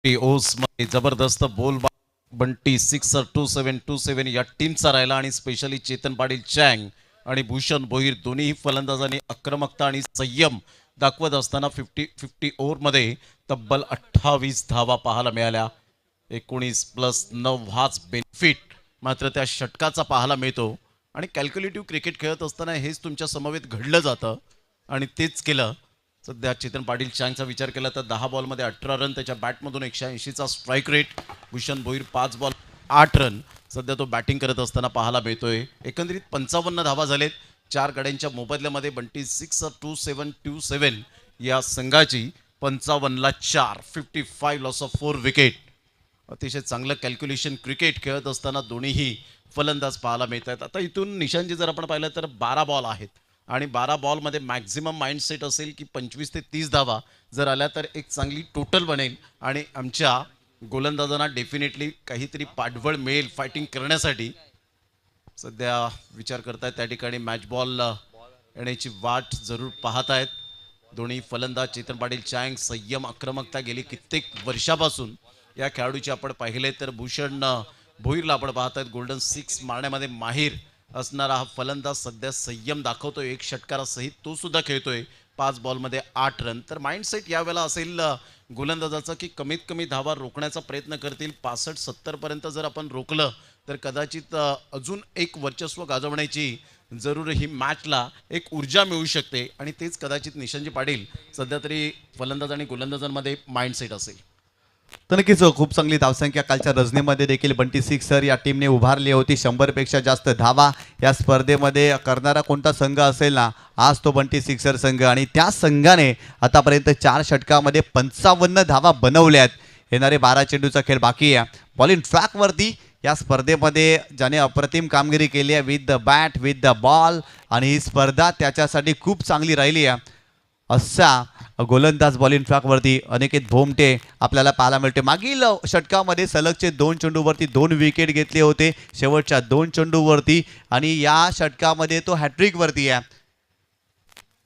ओसमध्ये जबरदस्त बोल बंटी सिक्सर 2727 या टीमचा राहिला आणि स्पेशली चेतन पाटील चँग आणि भूषण भोईर दोन्ही फलंदाजांनी आक्रमकता आणि संयम दाखवत असताना 50-50 ओव्हरमध्ये तब्बल 28 धावा पाहायला मिळाल्या. 19+9 हाच बेनिफिट मात्र त्या षटकाचा पाहायला मिळतो. आणि कॅल्क्युलेटिव्ह क्रिकेट खेळत असताना हेच तुमच्या समवेत घडलं जातं आणि तेच केलं. सध्या चेतन पाटील चँगचा विचार केला तर 10 बॉलमध्ये 18 रन, त्याच्या बॅटमधून 180चा strike rate. Bhushan Bhoir 5 ball 8 run सध्या तो बॅटिंग करत असताना पाहायला मिळतोय. एकंदरीत 55 धावा झालेत 4 गड्यांच्या मोबदल्यामध्ये. बंटी 6-2727 या संघाची 55ला 4, 55 लॉस ऑफ 4 विकेट. अतिशय चांगलं कॅल्क्युलेशन क्रिकेट खेळत असताना दोन्हीही फलंदाज पाहायला मिळत आहेत. आता इथून निशांची जर आपण पाहिलं तर 12 बॉल आहेत आणि 12 बॉलमध्ये मॅक्झिमम माइंडसेट असेल की 25 ते 30 धावा जर आल्या तर एक चांगली टोटल बनेल आणि आमच्या गोलंदाजांना डेफिनेटली काहीतरी पाठबळ मिळेल फायटिंग करण्यासाठी. सध्या विचार करतायत त्या ठिकाणी मॅच बॉल येण्याची वाट जरूर पाहत आहेत दोन्ही फलंदाज. चेतन पाटील चँग संयम आक्रमकता गेली कित्येक वर्षापासून या खेळाडूची आपण पाहिले तर भूषण भोईरला आपण पाहत आहेत गोल्डन सिक्स मारण्यामध्ये माहीर असणारा हा फलंदाज सध्या संयम दाखवतोय. एक षटकारासहित तो सुद्धा खेळतोय 5 बॉलमध्ये 8 रन. तर माइंडसेट यावेळेला असेल गोलंदाजाचं की कमीत कमी धावा रोखण्याचा प्रयत्न करतील. 65-70 पर्यंत जर आपण रोखलं तर कदाचित अजून एक वर्चस्व गाजवण्याची जरूर ही मॅचला एक ऊर्जा मिळू शकते आणि तेच कदाचित निशांजी पाटील सध्या तरी फलंदाज आणि गोलंदाजांमध्ये माइंडसेट असेल. तर नक्कीच खूप चांगली धावसंख्या कालच्या रजनीमध्ये देखील बंटी सिक्सर या टीमने उभारली होती. 100 पेक्षा जास्त धावा या स्पर्धेमध्ये करणारा कोणता संघ असेल ना आज तो बंटी सिक्सर संघ आणि त्या संघाने आतापर्यंत 4 षटकामध्ये 55 धावा बनवल्यात. येणारे 12 चेंडूचा खेळ बाकी आहे. बॉलिंग ट्रॅकवरती या स्पर्धेमध्ये ज्याने अप्रतिम कामगिरी केली आहे with the bat with the ball आणि ही स्पर्धा त्याच्यासाठी खूप चांगली राहिली आहे असा गोलंदाज बॉलिंग ट्रॅकवरती अनिकेत भोमटे आपल्याला पाहायला मिळते. मागील षटकामध्ये सलगचे 2 चेंडूवरती 2 विकेट घेतले होते शेवटच्या 2 चेंडूवरती आणि या षटकामध्ये तो हॅट्रिकवरती आहे.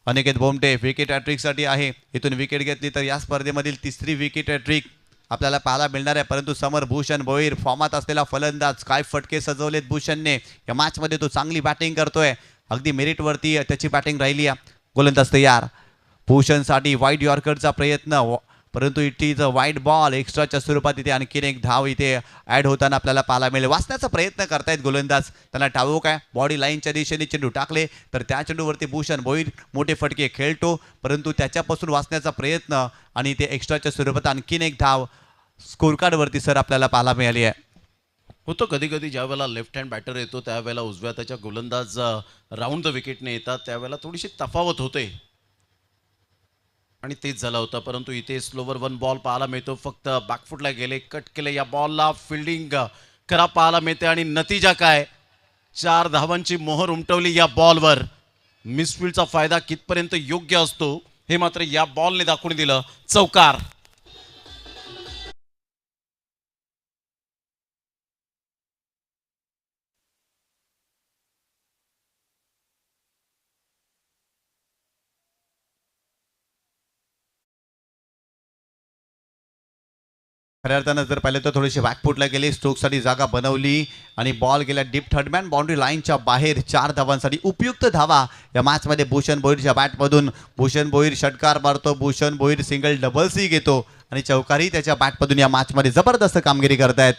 अनिकेत भोमटे विकेट हॅट्रिकसाठी आहे. इथून विकेट घेतली तर या स्पर्धेमधील तिसरी विकेट हॅट्रिक आपल्याला पाहायला मिळणार आहे. परंतु समर भूषण भोईर फॉर्मात असलेला फलंदाज काय फटके सजवलेत भूषणने. या मॅचमध्ये तो चांगली बॅटिंग करतोय. अगदी मेरिटवरती त्याची बॅटिंग राहिली आहे. गोलंदाज तयार. भूषणसाठी वाईड यॉर्करचा प्रयत्न परंतु it is a wide ball. एक्स्ट्राच्या स्वरूपात इथे आणखीन एक धाव इथे ॲड होताना आपल्याला पाहायला मिळेल. वाचण्याचा प्रयत्न करतायत गोलंदाज. त्यांना ठाऊक आहे बॉडी लाईनच्या दिशेने चेंडू टाकले तर त्या चेंडूवरती भूषण भोईर मोठे फटके खेळतो परंतु त्याच्यापासून वाचण्याचा प्रयत्न आणि ते एक्स्ट्राच्या स्वरूपात आणखीन एक धाव स्कोर कार्डवरती सर आपल्याला पाहायला मिळाली आहे. होतो कधी कधी ज्या वेळेला लेफ्ट हँड बॅटर येतो त्यावेळेला उजव्या त्याच्या गोलंदाज राऊंड द विकेटने येतात त्यावेळेला थोडीशी तफावत होते आणि तेच झालं होतं. परंतु इथे स्लोवर 1 बॉल पाहायला मिळतो. फक्त बॅकफुटला गेले कट केले. या बॉलला फिल्डिंग खराब पाहायला मिळते आणि नतीजा काय 4 धावांची मोहर उमटवली या बॉलवर. मिसफिल्डचा फायदा कितपर्यंत योग्य असतो हे मात्र या बॉलने दाखवून दिलं. चौकार. खऱ्या अर्थानं जर पाहिलं तर थोडीशी बॅकफुटला गेली स्ट्रोकसाठी जागा बनवली आणि बॉल गेला डीप थर्डमॅन बाउंड्री लाईनच्या बाहेर. 4 धावांसाठी उपयुक्त धावा या मॅचमध्ये भूषण भोईरच्या बॅटमधून. भूषण भोईर षटकार मारतो. भूषण भोईर सिंगल डबल्सही घेतो आणि चौकारही त्याच्या बॅटमधून या मॅचमध्ये जबरदस्त कामगिरी करतायत.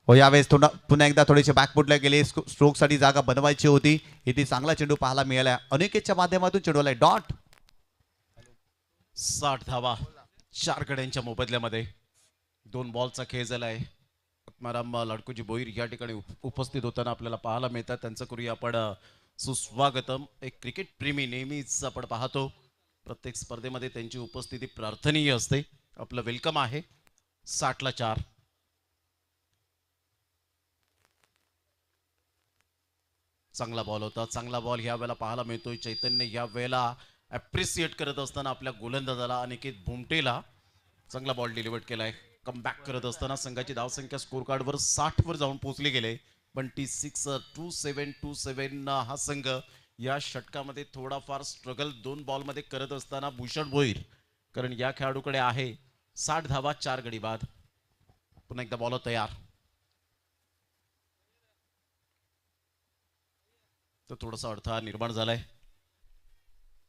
हो यावेळेस पुन्हा एकदा थोडीशी बॅकफुटला गेले स्ट्रोकसाठी जागा बनवायची होती. इथे चांगला चेंडू पाहायला मिळाला. अनिकेतच्या माध्यमातून चेंडूला डॉट. 60 धावा 4 गड्यांच्या मोबदल्यामध्ये 2 बॉलचा खेळ झाला आहे. आत्माराम लाडकोजी भोईर या ठिकाणी उपस्थित होताना आपल्याला पाहायला मिळतात. त्यांचं करूया आपण सुस्वागतम. एक क्रिकेट प्रेमी नेहमीच आपण पाहतो प्रत्येक स्पर्धेमध्ये त्यांची उपस्थिती प्रार्थनीय असते. आपलं वेलकम आहे. 60ला 4. चांगला बॉल होता. चांगला बॉल ह्या वेळेला पाहायला मिळतोय. चैतन्य या वेळेला ॲप्रिसिएट करत असताना आपल्या गोलंदाजाला अनिकेत भोमटेला चांगला बॉल डिलिव्हर केलाय. कमबॅक करत असताना संघाची धावसंख्या स्कोर कार्डवर 60 वर जाऊन पोहोचली गेले. पण T6 2727 हा संघ या षटकामध्ये थोडाफार स्ट्रगल 2 बॉलमध्ये करत असताना भूषण भोईर कारण या खेळाडूकडे आहे 60 धावा 4 गडी बाद. पुन्हा एकदा बॉल तयार. तर थोडासा अडथळा निर्माण झालाय.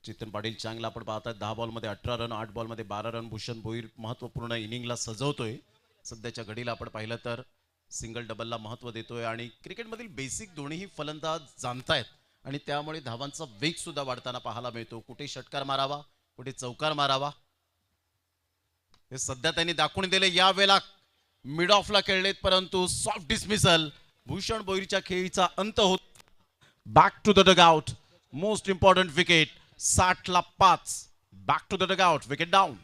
चेतन पाटील चांगला आपण पाहतात 10 बॉलमध्ये 18 रन 8 बॉलमध्ये 12 रन. भूषण भोईर महत्वपूर्ण इनिंगला सजवतोय. सध्याच्या घडीला आपण पाहिलं तर सिंगल डबलला महत्व देतोय आणि क्रिकेटमधील बेसिक दोन्हीही फलंदाज जाणतायत आणि त्यामुळे धावांचा वेग सुद्धा वाढताना पाहायला मिळतो. कुठे षटकार मारावा कुठे चौकार मारावा हे सध्या त्यांनी दाखवून दिले. या वेळेला मिड ऑफला खेळलेत परंतु सॉफ्ट डिसमिसल. भूषण भोईरच्या खेळीचा अंत होत. Back to the dugout. Most important wicket. 60ला 5. Back to the dugout. Wicket down.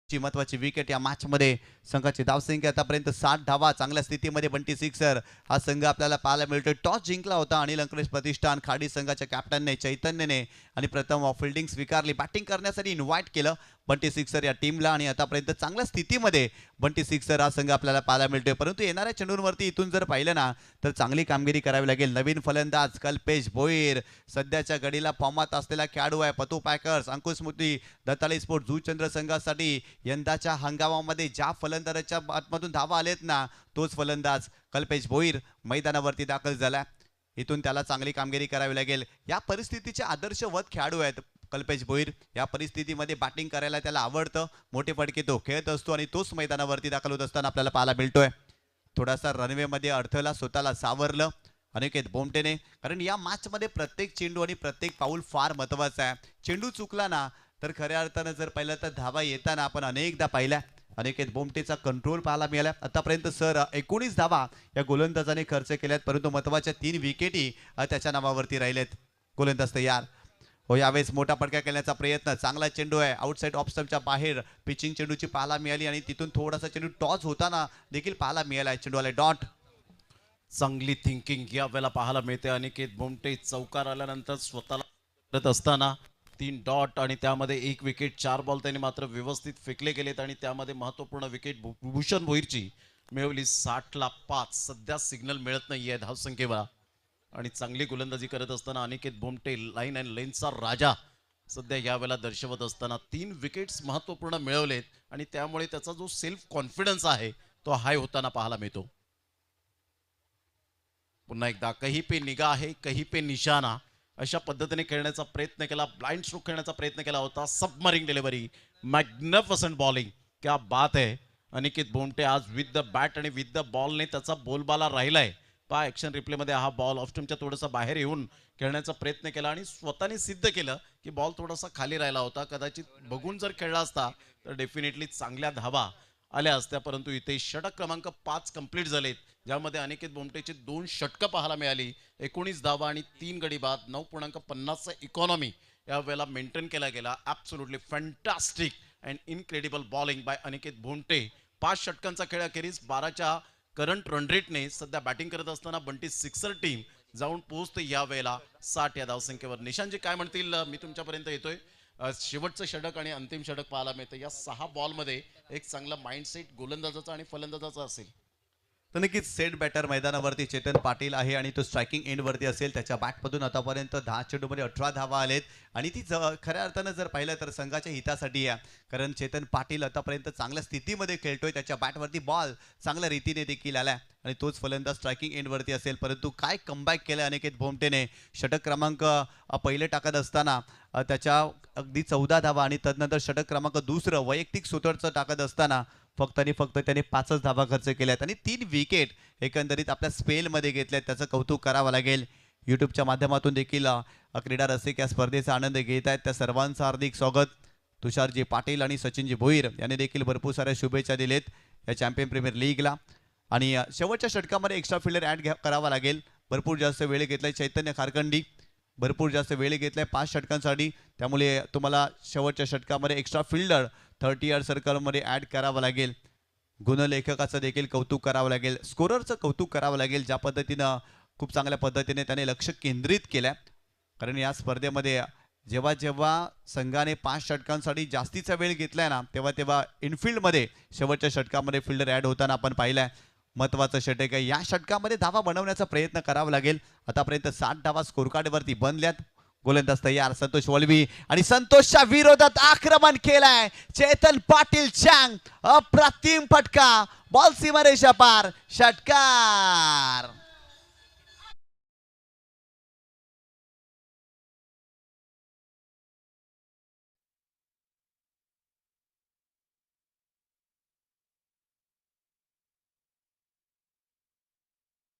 ची महत्वाची विकेट या मॅच मध्ये. संघाची धावसंख्या आतापर्यंत 60 धावा. चांगल्या स्थितीमध्ये बंटी सिक्सर हा संघ आपल्याला पाहायला मिळतोय. टॉस जिंकला होता अनिल अंकलेश प्रतिष्ठान खाडी संघाच्या कॅप्टनने चैतन्यने आणि प्रथम फिल्डिंग स्वीकारली. बॅटिंग करण्यासाठी इन्व्हाइट केलं बंटी सिक्सर या टीमला आणि आतापर्यंत चांगल्या स्थितीमध्ये बंटी सिक्सर हा संघ आपल्याला पाहायला मिळतोय. परंतु येणाऱ्या चेंडूंवरती इथून जर पाहिलं ना तर चांगली कामगिरी करावी लागेल. नवीन फलंदाज कल्पेश भोईर सध्याच्या घडीला फॉर्मात असलेला खेळाडू आहे. पतू पॅकर्स, अंकुश स्मृती, दत्ताली स्पोर्ट जुचंद्र संघासाठी यंदाच्या हंगामामध्ये ज्या फलंदाजाच्या आतमधून धावा आलेत ना तोच फलंदाज कल्पेश भोईर मैदानावरती दाखल झाला. इथून त्याला चांगली कामगिरी करावी लागेल. या परिस्थितीचे आदर्शवत खेळाडू आहेत कल्पेश भोईर. या परिस्थितीमध्ये बॅटिंग करायला त्याला आवडतं. मोठे फटके तो खेळत असतो आणि तोच मैदानावरती दाखल होत असताना आपल्याला पाहायला मिळतोय. थोडासा रनवेमध्ये अडथळा स्वतःला सावरलं अनिकेत बोमटेने, कारण या मॅचमध्ये प्रत्येक चेंडू आणि प्रत्येक पाऊल फार महत्वाचा आहे. चेंडू चुकला ना तर खऱ्या अर्थानं जर पाहिलं तर धावा येताना आपण अनेकदा पाहिल्या. अनिकेत बोमटेचा कंट्रोल पाहायला मिळाला. आतापर्यंत सर 19 धावा या गोलंदाजाने खर्च केल्यात, परंतु महत्वाच्या 3 विकेटी त्याच्या नावावरती राहिलेत. गोलंदाज तयार हो. यावेळेस मोठा फटका खेळण्याचा प्रयत्न. चांगला चेंडू आहे. आउटसाइड ऑफ स्टंपच्या बाहेर पिचिंग चेंडूची पाहायला मिळाली आणि तिथून थोडासा चेंडू टॉस होताना देखील पाहायला मिळाला. चेंडूवाले डॉट. चांगली थिंकिंग या वेळेला पाहायला मिळते. अनिकेत बोमटे चौकार आल्यानंतर स्वतःला करत असताना 3 डॉट आणि त्यामध्ये 1 विकेट. 4 बॉल त्यांनी मात्र व्यवस्थित फेकले गेलेत आणि त्यामध्ये महत्त्वपूर्ण विकेट भूषण भोईरची मिळवली. 60ला 5. सध्या सिग्नल मिळत नाहीये धावसंख्येवर आणि चांगली गोलंदाजी करत असताना अनिकेत बोमटे लाईन अँड लेनचा राजा सध्या यावेळेला दर्शवत असताना 3 विकेट्स महत्त्वपूर्ण मिळवलेत आणि त्यामुळे त्याचा जो सेल्फ कॉन्फिडन्स आहे तो हाय होताना पाहायला मिळतो. पुन्हा एकदा कहीं पे निगाह है कहीं पे निशाना अशा पद्धतीने खेळण्याचा प्रयत्न केला. ब्लाइंड स्ट्रोक खेळण्याचा प्रयत्न केला होता. सबमरिंग डिलिव्हरी, मॅग्निफिसंट बॉलिंग, क्या बात है. अनिकेत बोमटे आज विथ द बॅट आणि विथ द बॉलने त्याचा बोलबाला राहिलाय. पहा ॲक्शन रिप्लेमध्ये हा बॉल ऑफस्टमच्या थोडासा बाहेर येऊन खेळण्याचा प्रयत्न केला आणि स्वतःने सिद्ध केलं की बॉल थोडासा खाली राहिला होता. कदाचित बघून जर खेळला असता तर डेफिनेटली चांगल्या धावा आल्या असत्या, परंतु इथे षटक क्रमांक 5 कंप्लीट झालेत, ज्यामध्ये अनिकेत बोमटेचे 2 षटकं पाहायला मिळाली. 19 धावा आणि 3 गडी बाद. 9.50चा इकॉनॉमी या वेळेला मेंटेन केला गेला. Absolutely fantastic and incredible bowling by Aniket Bomte. 5 षटकांचा खेळ अखेरीस 12च्या करंट रन रेटने सध्या बॅटिंग करत असताना बंटी सिक्सर टीम जाऊन पोहोचते या वेळेला 60 या धावसंख्येवर. निशांतजी काय म्हणतील मी तुमच्यापर्यंत येतोय. शेवटचं षटक आणि अंतिम षटक पाहायला मिळतं. या 6 बॉलमध्ये एक चांगला माइंडसेट गोलंदाजाचा आणि फलंदाजाचा असेल. तर नक्कीच सेट बॅटर मैदानावरती चेतन पाटील आहे आणि तो स्ट्रायकिंग एंडवरती असेल. त्याच्या बॅटमधून आतापर्यंत 10 चेंडूमध्ये 18 धावा आलेत आणि ती खऱ्या अर्थानं जर पाहिलं तर संघाच्या हितासाठी आहे, कारण चेतन पाटील आतापर्यंत चांगल्या स्थितीमध्ये खेळतोय. त्याच्या बॅटवरती बॉल चांगल्या रीतीने देखील आला आणि तोच फलंदाज स्ट्रायकिंग एंडवरती असेल. परंतु काय कमबॅक केलं अनिकेत बोमटेने. षटक क्रमांक पहिले टाकत असताना त्याच्या अगदी 14 धावा आणि तदनंतर षटक क्रमांक 2 वैयक्तिक सुतरचं टाकत असताना फक्त आणि फक्त त्याने 5च धावा खर्च केल्यात आणि 3 विकेट एकंदरीत आपल्या स्पेलमध्ये घेतल्यात. त्याचं कौतुक करावं लागेल. यूट्यूबच्या माध्यमातून देखील क्रीडा रसिक या स्पर्धेचा आनंद घेत आहेत. त्या सर्वांचं हार्दिक स्वागत. तुषारजी पाटील आणि सचिनजी भोईर यांनी देखील भरपूर साऱ्या शुभेच्छा दिलेत या चॅम्पियन प्रीमियर लीगला. आणि शेवटच्या षटकामध्ये एक्स्ट्रा फिल्डर ॲड करावा लागेल. भरपूर जास्त वेळ घेतलाय चैतन्य खारकंडी. भरपूर जास्त वेळ घेतलाय 5 षटकांसाठी, त्यामुळे तुम्हाला शेवटच्या षटकामध्ये एक्स्ट्रा फिल्डर 30 यार्ड सर्कलमध्ये ॲड करावं लागेल. गुणलेखकाचं देखील कौतुक करावं लागेल. स्कोररचं कौतुक करावं लागेल. ज्या पद्धतीनं खूप चांगल्या पद्धतीने त्याने लक्ष केंद्रित केलं, कारण या स्पर्धेमध्ये जेव्हा जेव्हा संघाने 5 षटकांसाठी जास्तीचा वेळ घेतलाय ना तेव्हा तेव्हा इनफिल्डमध्ये शेवटच्या षटकामध्ये फिल्डर ॲड होताना आपण पाहिलंय. महत्वाचं षटक आहे. या षटकामध्ये धावा बनवण्याचा प्रयत्न करावा लागेल. आतापर्यंत 60 धावा स्कोर कार्डवरती बनल्यात. गोलंदाज तयार संतोष वळवी आणि संतोषच्या विरोधात आक्रमण केलाय चेतन पाटील. चांग अप्रतिम फटका. बॉल सीमारेषा पार. षटकार.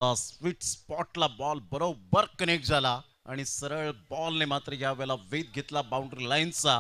स्वीट स्पॉटला बॉल बरोबर कनेक्ट झाला आणि सरळ बॉलने मात्र या वेळेला वेध घेतला बाउंड्री लाईनचा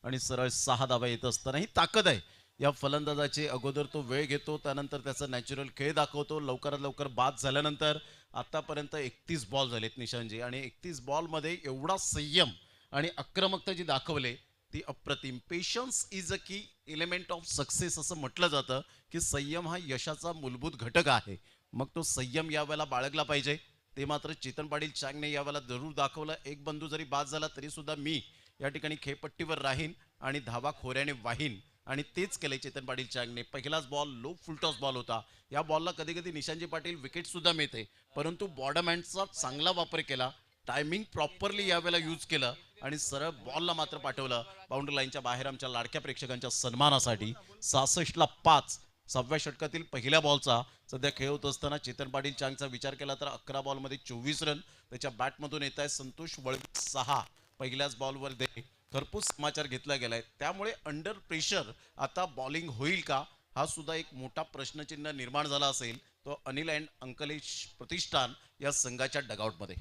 आणि सरळ 6 धावा येत असताना ही ताकद आहे या फलंदाजाची. अगोदर तो वेळ घेतो, त्यानंतर त्याचा नॅचरल खेळ दाखवतो. लवकरात लवकर बाद झाल्यानंतर आतापर्यंत 31 बॉल झालेत निशांतजी आणि 31 बॉलमध्ये एवढा संयम आणि आक्रमकता जी दाखवले ती अप्रतिम. पेशन्स इज अ की एलिमेंट ऑफ सक्सेस असं म्हटलं जातं की संयम हा यशाचा मूलभूत घटक आहे. मग तो संयम यावेळेला बाळगला पाहिजे. ते मात्र चेतन पाटील चांगने यावेळेला जरूर दाखवलं. एक बंधू जरी बाद झाला तरी सुद्धा मी या ठिकाणी खेळपट्टीवर राहीन आणि धावा खोऱ्याने वाहीन आणि तेच केले चेतन पाटील चांगने. पहिलाच बॉल लो फुलटॉस बॉल होता. या बॉलला कधी कधी निशांजी पाटील विकेट सुद्धा मिळते, परंतु बॉर्डर हँडचा चांगला वापर केला. टायमिंग प्रॉपरली यावेळेला यूज केलं आणि सरळ बॉलला मात्र पाठवलं बाउंड्री लाईनच्या बाहेर आमच्या लाडक्या प्रेक्षकांच्या सन्मानासाठी. 66ला 5 6व्या षटकातील पहिल्या बॉलचा सध्या खेळ होत असताना चेतन पाटील चांगचा विचार केला तर 11 बॉलमध्ये 24 रन त्याच्या बॅटमधून येत आहे. संतोष वळवी 6 पहिल्याच बॉलवर दे खरपूस समाचार घेतला गेलाय. त्यामुळे अंडर प्रेशर आता बॉलिंग होईल का हा सुद्धा एक मोठा प्रश्नचिन्ह निर्माण झाला असेल तो अनिल अँड अंकलेश प्रतिष्ठान या संघाच्या डगआउटमध्ये.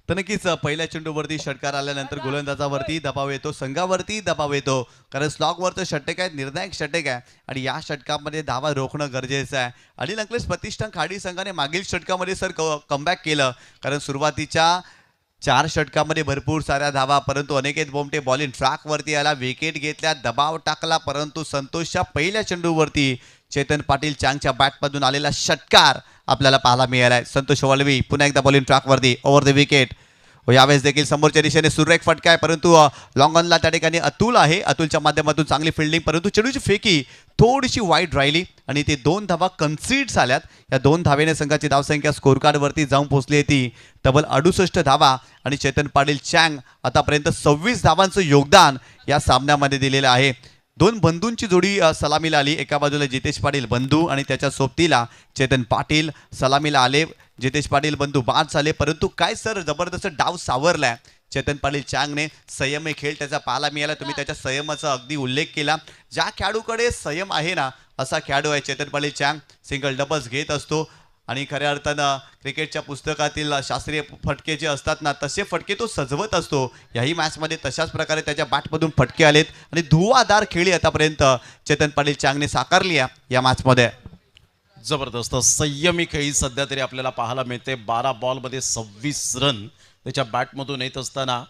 तर नक्कीच पहिल्या चेंडूवरती षटकार आल्यानंतर गोलंदाजावरती दबाव येतो, संघावरती दबाव येतो, कारण स्लॉगवरचं षटक आहे, निर्णायक षटक आहे आणि या षटकामध्ये धावा रोखणं गरजेचं आहे. अनिल अंकलेश प्रतिष्ठान खाडी संघाने मागील षटकामध्ये सर कमबॅक केलं, कारण सुरुवातीच्या 4 षटकामध्ये भरपूर साऱ्या धावा, परंतु अनिकेत बोमटे बॉलिंग ट्रॅकवरती आला, विकेट घेतल्या, दबाव टाकला, परंतु संतोषच्या पहिल्या चेंडूवरती चेतन पाटील चांगच्या बॅटमधून आलेला षटकार आपल्याला पाहायला मिळालाय. संतोष वळवी पुन्हा एकदा बॉलिंग ट्रॅकवरती ओव्हर द विकेट. यावेळेस देखील समोरच्या दिशेने सुरेख फटका आहे, परंतु लॉंग ऑनला त्या ठिकाणी अतुल आहे, अतुलच्या माध्यमातून चांगली फिल्डिंग, परंतु चेंडूची फेकी थोडीशी वाईट राहिली आणि ते 2 धावा कन्सीड झाल्यात. या 2 धावेने संघाची धावसंख्या स्कोर कार्डवरती जाऊन पोहोचली होती तब्बल 68 धावा आणि चेतन पाटील चांग आतापर्यंत 26 धावांचं योगदान या सामन्यामध्ये दिलेलं आहे. 2 बंधूंची जोडी सलामीला आली. एका बाजूला जितेश पाटील बंधू आणि त्याच्या सोबतीला चेतन पाटील सलामीला आले. जितेश पाटील बंधू बाद झाले, परंतु काय सर जबरदस्त डाव सावरलाय चेतन पाटील चांगने. संयमी खेळ त्याचा पाहायला मिळाला. तुम्ही त्याच्या संयमाचा अगदी उल्लेख केला. ज्या खेळाडूकडे संयम आहे ना असा खेळाडू आहे चेतन पाटील चांग. सिंगल डबल्स घेत असतो आणि खऱ्या अर्थानं क्रिकेटच्या पुस्तकातील शास्त्रीय फटके जे असतात ना तसे फटके तो सजवत असतो. याही मॅचमध्ये तशाच प्रकारे त्याच्या बॅटमधून फटके आलेत आणि धुवाधार खेळी आतापर्यंत चेतन पाटील चांगने साकारली आहे या मॅचमध्ये. जबरदस्त संयमी खेळी सध्या तरी आपल्याला पाहायला मिळते. 12 बॉलमध्ये 26 रन त्याच्या बॅटमधून येत असताना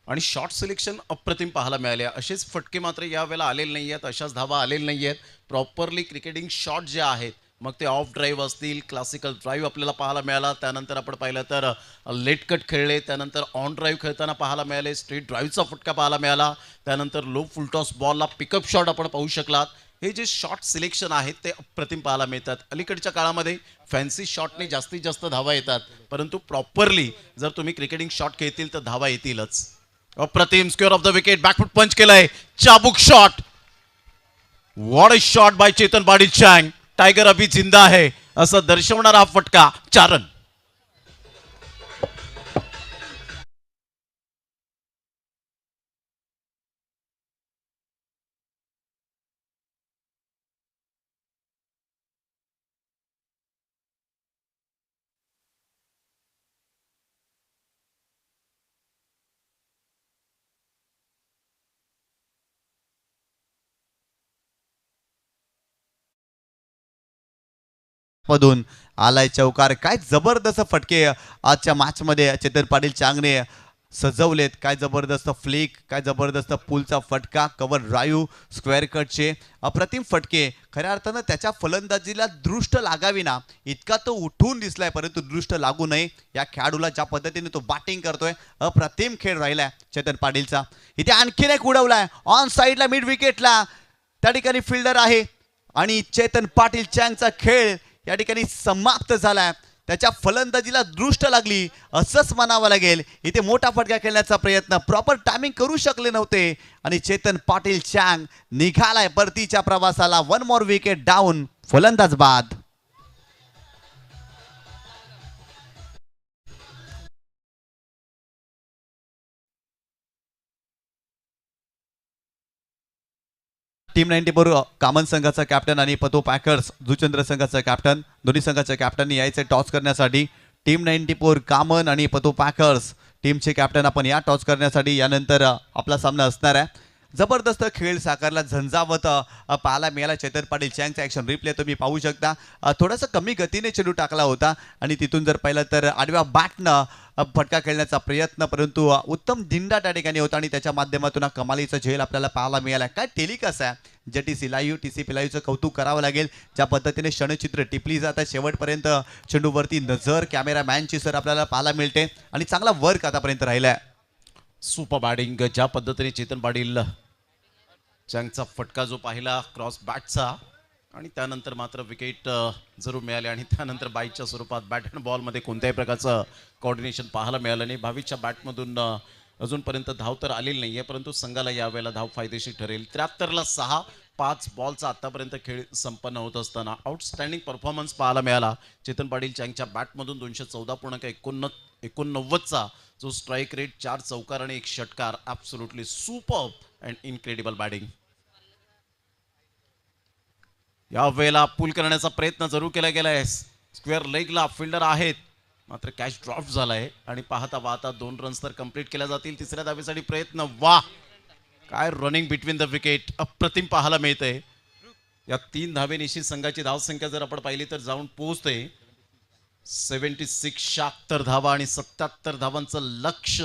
आणि शॉर्ट सिलेक्शन अप्रतिम पाहायला मिळाले. असेच फटके मात्र यावेळेला आलेले नाही आहेत, अशाच धावा आलेल्या नाही आहेत. प्रॉपरली क्रिकेटिंग शॉट जे आहेत मग ते ऑफ ड्राईव्ह असतील, क्लासिकल ड्राईव्ह आपल्याला पाहायला मिळाला. त्यानंतर आपण पाहिलं तर लेट कट खेळले, त्यानंतर ऑन ड्राईव्ह खेळताना पाहायला मिळाले, स्ट्रेट ड्राईव्हचा फटका पाहायला मिळाला, त्यानंतर लो फुलटॉस बॉलला पिकअप शॉट आपण पाहू शकलात. हे जे शॉट सिलेक्शन आहेत ते अप्रतिम पाहायला मिळतात. अलीकडच्या काळामध्ये फॅन्सी शॉटने जास्तीत जास्त धावा येतात, परंतु प्रॉपरली जर तुम्ही क्रिकेटिंग शॉट खेळतील तर धावा येतीलच. अप्रतिम square off the wicket, back foot punch केलाय, चाबुक shot. What a shot by Chetan Patil चांग. टायगर अभी जिंदा आहे असं दर्शवणारा हा फटका. 4 रन. मधून आलाय चौकार. काय जबरदस्त फटके आजच्या मॅचमध्ये चेतन पाटील चांगने सजवलेत. काय जबरदस्त फ्लिक, काय जबरदस्त पुलचा फटका, कव्हर ड्राईव्ह, स्क्वेअर कटचे अप्रतिम फटके. खऱ्या अर्थानं त्याच्या फलंदाजीला दृष्ट लागावी ना इतका तो उठून दिसलाय, परंतु दृष्ट लागू नये या खेळाडूला ज्या पद्धतीने तो बॅटिंग करतोय अप्रतिम खेळ राहिलाय चेतन पाटीलचा. इथे आणखीन एक उडवलाय ऑन साईडला मिड विकेटला, त्या ठिकाणी फिल्डर आहे आणि चेतन पाटील चांगचा खेळ या ठिकाणी समाप्त झालाय. त्याच्या फलंदाजीला दृष्ट लागली असंच म्हणावं लागेल. इथे मोठा फटका खेळण्याचा प्रयत्न, प्रॉपर टायमिंग करू शकले नव्हते आणि चेतन पाटील चांग निघालाय परतीच्या प्रवासाला. 1 मोर विकेट डाऊन, फलंदाज बाद. टीम 94 कामन संघाचा कॅप्टन आणि पतो पॅकर्स जुचंद्र संघाचा कॅप्टन, दोन्ही संघाच्या कॅप्टननी यायचे टॉस करण्यासाठी. टीम 94 कामन आणि पतो पॅकर्स टीमचे कॅप्टन आपण या टॉस करण्यासाठी. यानंतर आपला सामना असणार आहे. जबरदस्त खेळ साकारला, झंझावत पाहायला मिळाला. चेतन पाटील चांगचा ॲक्शन रिप्ले तुम्ही पाहू शकता. थोडासा कमी गतीने चेंडू टाकला होता आणि तिथून जर पाहिलं तर आडव्या बॅटनं फटका खेळण्याचा प्रयत्न, परंतु उत्तम दिंडा त्या ठिकाणी होता आणि त्याच्या माध्यमातून हा कमालीचा झेल आपल्याला पाहायला मिळाला. काय टेलिकास्ट आहे जे TC लाईव्ह, TCP लाईव्हचं कौतुक करावं लागेल. ज्या पद्धतीने क्षणचित्र टिपली जातात शेवटपर्यंत चेंडूवरती नजर कॅमेरामॅनची सर आपल्याला पाहायला मिळते आणि चांगला वर्क आतापर्यंत राहिला आहे. सुपर बॅटिंग ज्या पद्धतीने चेतन पाटील चँगचा फटका जो पाहिला क्रॉस बॅटचा आणि त्यानंतर मात्र विकेट जरूर मिळाले आणि त्यानंतर बाईकच्या स्वरूपात बॅट अँड बॉलमध्ये कोणत्याही प्रकारचं कोऑर्डिनेशन पाहायला मिळालं नाही. भावीच्या बॅटमधून अजूनपर्यंत धाव तर आलेली नाही आहे, परंतु संघाला यावेळेला धाव फायदेशीर ठरेल. 73ला 6, 5 बॉलचा आतापर्यंत खेळ संपन्न होत असताना आउटस्टँडिंग परफॉर्मन्स पाहायला मिळाला चेतन पाटील चँगच्या बॅटमधून. 214.89चा जो स्ट्राईक रेट, 4 चौकार आणि 1 षटकार. Absolutely super and incredible batting. यावेळेला पूल करण्याचा प्रयत्न जरूर केला गेलाय. स्क्वेअर लेगला फिल्डर आहेत, मात्र कॅच ड्रॉप झालाय आणि पाहता 2 रन्स तर कंप्लीट केल्या जातील. तिसऱ्या धावेसाठी प्रयत्न. वा, काय रनिंग बिटवीन द विकेट अप्रतिम पाहायला मिळतंय. या 3 धावेनिशी संघाची धावसंख्या जर आपण पाहिली तर जाऊन पोहोचते 76. 76 धावा आणि 77 धावांचं लक्ष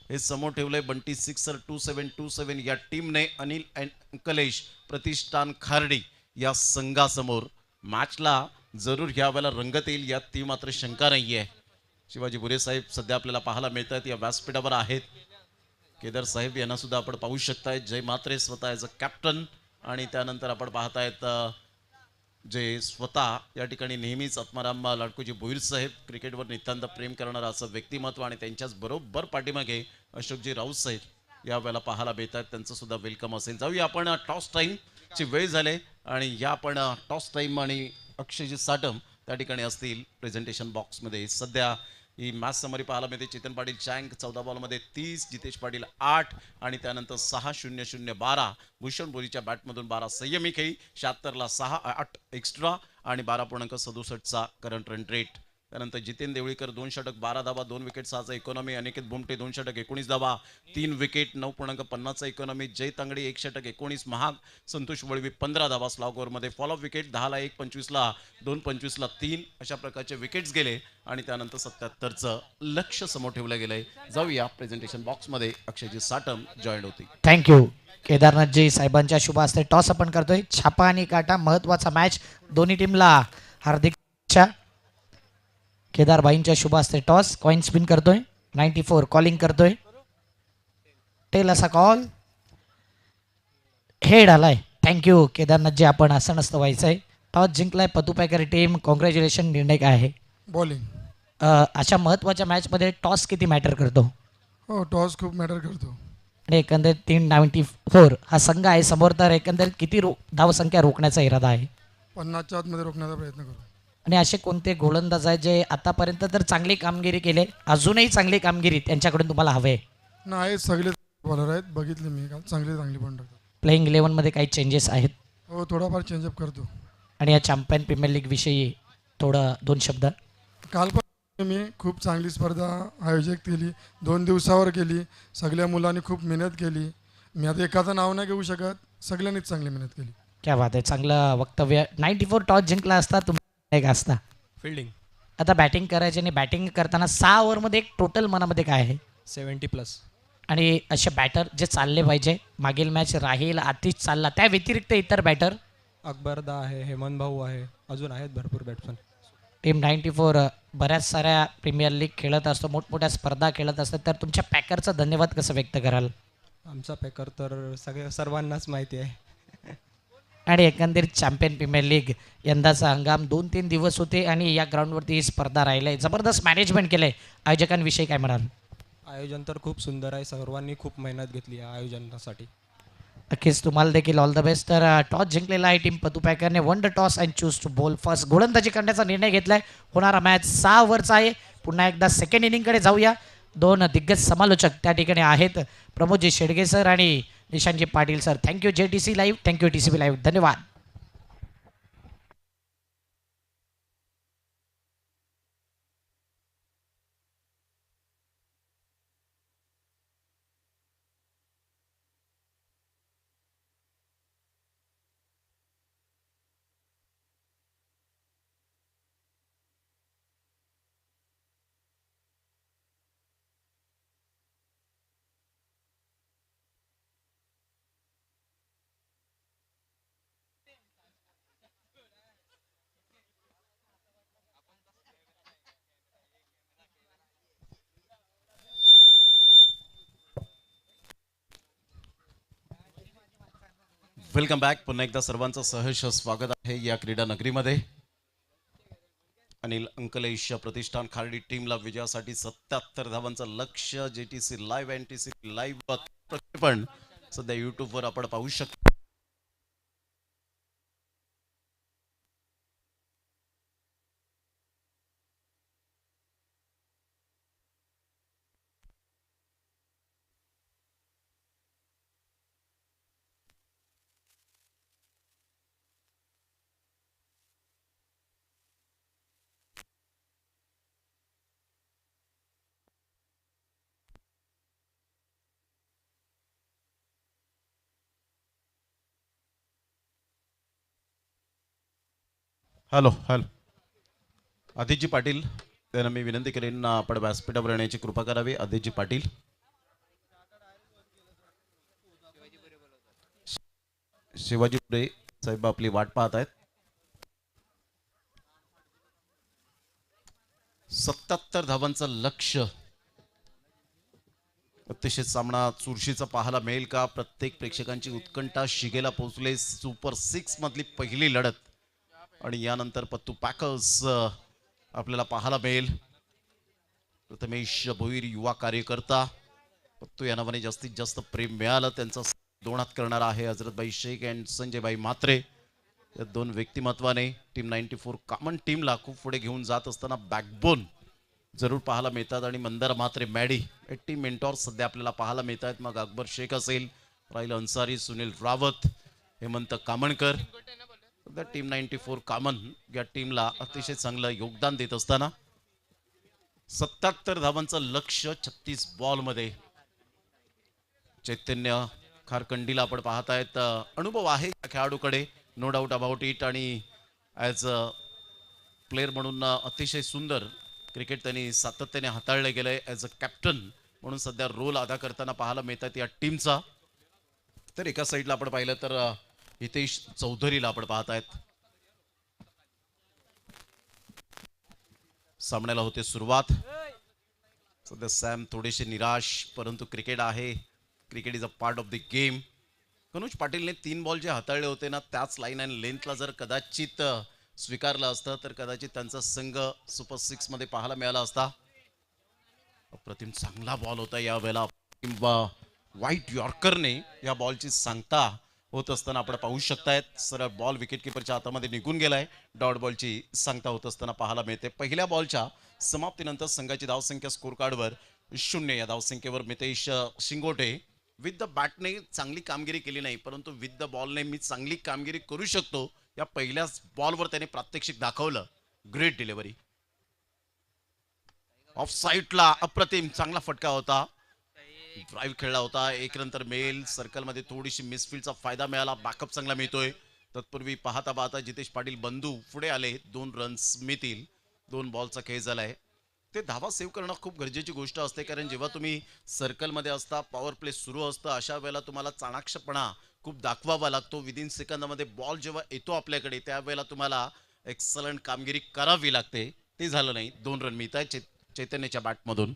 हे समोर ठेवलंय बंटी सिक्सर 2727 या टीमने. अनिल अंकलेश, प्रतिष्ठान खार्डी या संघासमोर मॅचला जरूर यावेळेला रंगत येईल यात ती मात्र शंका नाहीये. शिवाजी बुरे साहेब सध्या आपल्याला पाहायला मिळतात या व्यासपीठावर आहेत. केदार साहेब यांना सुद्धा आपण पाहू शकताय. जय मात्रे स्वतः ॲज अ कॅप्टन आणि त्यानंतर आपण पाहतायत जे स्वतः या ठिकाणी नेहमीच आत्माराम लाडकोजी भोईर साहेब क्रिकेटवर नितांत प्रेम करणारं असं व्यक्तिमत्व आणि त्यांच्याच बरोबर पाठीमागे अशोकजी राऊत साहेब यावेळेला पाहायला मिळतात. त्यांचं सुद्धा वेलकम असेल. जाऊया आपण टॉस टाईमची वेळ झाले आणि या आपण टॉस टाईम आणि अक्षयजी साटम त्या ठिकाणी असतील प्रेझेंटेशन बॉक्समध्ये. सध्या ही मॅच समरी पाहायला मिळते. चेतन पाटील चँग 14 बॉलमध्ये 30, जितेश पाटील 8 आणि त्यानंतर 6-0-0-12. भूषण बोरीच्या बॅटमधून 12 संयमी खेळी. 76ला 6, 8 एक्स्ट्रा आणि 12.67चा करंट रन रेट. त्यानंतर जितेन देवळीकर 2 षटक 12 धावा 2 विकेट 6चा इकॉनॉमी. अनिकेत भोमटे 2 षटक 19 धावा 3 विकेट 9.50चा इकॉनॉमी. जय तांगडी 1 षटक 19 महाग. संतोष वळवी 15 धावा स्लॉग ओव्हरमध्ये. फॉलोअप विकेट 10ला 1, 25ला 2, 25ला 3 अशा प्रकारचे विकेट्स गेले आणि त्यानंतर 77चं लक्ष समोर ठेवलं गेलंय. जाऊया प्रेझेंटेशन बॉक्समध्ये. अक्षयजी साटम जॉईन होती. थँक्यू केदारनाथजी साहेबांच्या शुभ हस्ते टॉस आपण करतोय. छापा आणि काटा महत्वाचा मॅच. दोन्ही टीमला हार्दिक शुभेच्छा. केदारबाईंच्या शुभ हस्ते टॉस. कॉइन स्पिन करतोय. 94 कॉलिंग करतोय. टेल असा कॉल हेड आलाय. थँक्यू केदारनाथजी, आपण असं नसतं व्हायचंय. टॉस जिंकलाय पतुपैकर टीम. कॉंग्रॅच्युलेशन. निर्णय काय आहे? बॉलिंग. अशा महत्वाच्या मॅचमध्ये टॉस किती मॅटर करतो? हो, टॉस खूप मॅटर करतो. आणि एकंदरीत 394 हा संघ आहे समोर, तर एकंदरीत किती धावसंख्या रोखण्याचा इरादा आहे? 50च्या आतमध्ये रोखण्याचा प्रयत्न करू. आणि असे कोणते गोलंदाज आहेत जे आतापर्यंत तर चांगली कामगिरी केली, अजूनही चांगली कामगिरी त्यांच्याकडून तुम्हाला हवे? नाही, सगळे बॉलर आहेत, बघितले मी काल. चांगली बॉल टाकतात. प्लेइंग 11मध्ये काही चेंजेस आहेत? हो, थोडाफार चेंजअप करतो. आणि या चॅम्पियन प्रीमियर लीग विषयी थोडं 2 शब्द. काल पण मी खूप चांगली स्पर्धा आयोजित केली. 2 दिवसावर केली. सगळ्या मुलांनी खूप मेहनत केली. मी आता एखादं नाव नाही घेऊ शकत. सगळ्यांनीच चांगली मेहनत केली. क्या बात आहे, चांगलं वक्तव्य. 94 टॉस जिंकला असता तुम्ही एक असता फिल्डिंग. आता बॅटिंग करायची आणि बॅटिंग करताना 6 ओव्हरमध्ये एक टोटल मनामध्ये काय आहे? 70+. आणि असे बॅटर जे चालले पाहिजे. मागील मॅच राहील आतिश चालला, त्या व्यतिरिक्त इतर बॅटर? अकबरदा आहे, हेमंत भाऊ आहे, अजून आहेत भरपूर बॅट्समन. टीम 94 बऱ्याच साऱ्या प्रीमियर लीग खेळत असतो, मोठमोठ्या स्पर्धा खेळत असतात, तर तुमच्या पॅकरचा धन्यवाद कसं व्यक्त कराल? आमचा पॅकर तर सर्वांनाच माहिती आहे. आणि एकंदरीत चॅम्पियन प्रीमियर लीग यंदाचा हंगाम 2-3 दिवस होते आणि या ग्राउंडवरती ही स्पर्धा राहिली आहे. जबरदस्त मॅनेजमेंट केलं आहे. आयोजकांविषयी काय म्हणाल? आयोजन तर खूप सुंदर आहे. सर्वांनी खूप मेहनत घेतली या आयोजनासाठी. नक्कीच तुम्हाला देखील ऑल द बेस्ट. तर टॉस जिंकलेला आहे टीम पतुपैकरने. Won the toss and choose to bowl first. गोलंदाजी करण्याचा निर्णय घेतलाय. होणारा मॅच 6 ओव्हरचा आहे. पुन्हा एकदा सेकंड इनिंगकडे जाऊया. 2 दिग्गज समालोचक त्या ठिकाणी आहेत, प्रमोदजी शेडगे सर आणि Nishantji Patil sir. Thank you JTC live, thank you TCP live. धन्यवाद. Welcome back. पुन्हा एकदा सर्वांचं सहर्ष स्वागत आहे या क्रीडा नगरीमध्ये. अनिल अंकलेश प्रतिष्ठान खार्डी टीमला विजयासाठी 77 धावांचं लक्ष्य. JTC लाईव्ह NTC लाईव्ह प्रक्षेपण सध्या यूट्यूबवर आपण पाहू शकतो. हॅलो हॅलो आदितजी पाटील, त्यांना मी विनंती करेन आपण व्यासपीठावर येण्याची कृपा करावी. आदितजी पाटील. शिवाजी पुरे साहेब आपली वाट पाहत आहेत. 77 धावांचं लक्ष्य. अतिशय सामना चुरशीचा पाहायला मिळेल का? प्रत्येक प्रेक्षकांची उत्कंठा शिगेला पोहोचले. सुपर 6 मधली पहिली लढत आणि यानंतर पत्तू पॅकर्स आपल्याला पाहायला मिळेल. प्रथमेश भोईर युवा कार्यकर्ता, पत्तू या नावाने जास्तीत जास्त प्रेम मिळालं. त्यांचा दोनात करणारा आहे हजरतभाई शेख अँड संजयभाई म्हात्रे. या दोन व्यक्तिमत्वाने टीम 94 कॉमन टीमला खूप पुढे घेऊन जात असताना बॅकबोन जरूर पाहायला मिळतात. आणि मंदार म्हात्रे मॅडी हे टीम मेंटॉर सध्या आपल्याला पाहायला मिळत आहेत. मग अकबर शेख असेल, राहिल अन्सारी, सुनील रावत, हेमंत कामणकर, सध्या टीम 94 कॉमन या टीमला अतिशय चांगलं योगदान देत असताना 77 धावांचं लक्ष्य 36 बॉलमध्ये. चैतन्य खारकंडीला आपण पाहतायत. अनुभव आहे या खेळाडूकडे, नो डाऊट अबाउट इट. आणि ॲज अ प्लेअर म्हणून अतिशय सुंदर क्रिकेट त्यांनी सातत्याने हाताळले गेलंय. ॲज अ कॅप्टन म्हणून सध्या रोल अदा करताना पाहायला मिळतात या टीमचा. तर एका साईडला आपण पाहिलं तर हितेश चौधरीला आपण पाहतायत. सामन्याला होते सुरुवात. सध्या सॅम थोडेसे निराश, परंतु क्रिकेट आहे. Cricket is a part of the game. Kanuj पाटीलने 3 बॉल जे हाताळले होते ना, त्याच लाईन आणि लेंथला जर कदाचित स्वीकारलं असतं तर कदाचित त्यांचा संघ सुपर 6 मध्ये पाहायला मिळाला असता. अप्रतिम चांगला बॉल होता यावेळेला. व्हाईट यॉर्करने या बॉलची सांगता होत असताना आपण पाहू शकतायत. सरळ बॉल विकेटकीपरच्या हातामध्ये निघून गेलाय. डॉट बॉलची सांगता होत असताना पाहायला मिळते. पहिल्या बॉलच्या समाप्तीनंतर संघाची धावसंख्या स्कोर कार्डवर 0. या धावसंख्येवर मितेश शिंगोटे विथ द बॅटने चांगली कामगिरी केली नाही, परंतु विथ द बॉलने मी चांगली कामगिरी करू शकतो या पहिल्याच बॉलवर त्याने प्रात्यक्षिक दाखवलं. Great delivery. ऑफ साईडला अप्रतिम चांगला फटका होता. ड्राईव्ह खेळला होता. एक नंतर मेल सर्कलमध्ये थोडीशी मिसफील्डचा फायदा मिळाला. बॅकअप चांगला मिळतोय. तत्पूर्वी पाहता पाहता जितेश पाटील बंधू पुढे आले. 2 रन्स मिळतील. 2 बॉलचा खेळ झालाय. ते धावा सेव्ह करणं खूप गरजेची गोष्ट असते, कारण जेव्हा तुम्ही सर्कलमध्ये असता, पॉवर प्ले सुरू असतं, अशा वेळेला तुम्हाला चाणाक्षपणा खूप दाखवावा लागतो. विदिन सेकंदामध्ये बॉल जेव्हा येतो आपल्याकडे त्यावेळेला तुम्हाला एक्सलंट कामगिरी करावी लागते. ते झालं नाही. 2 रन मिळत आहेत चैतन्याच्या बॅटमधून.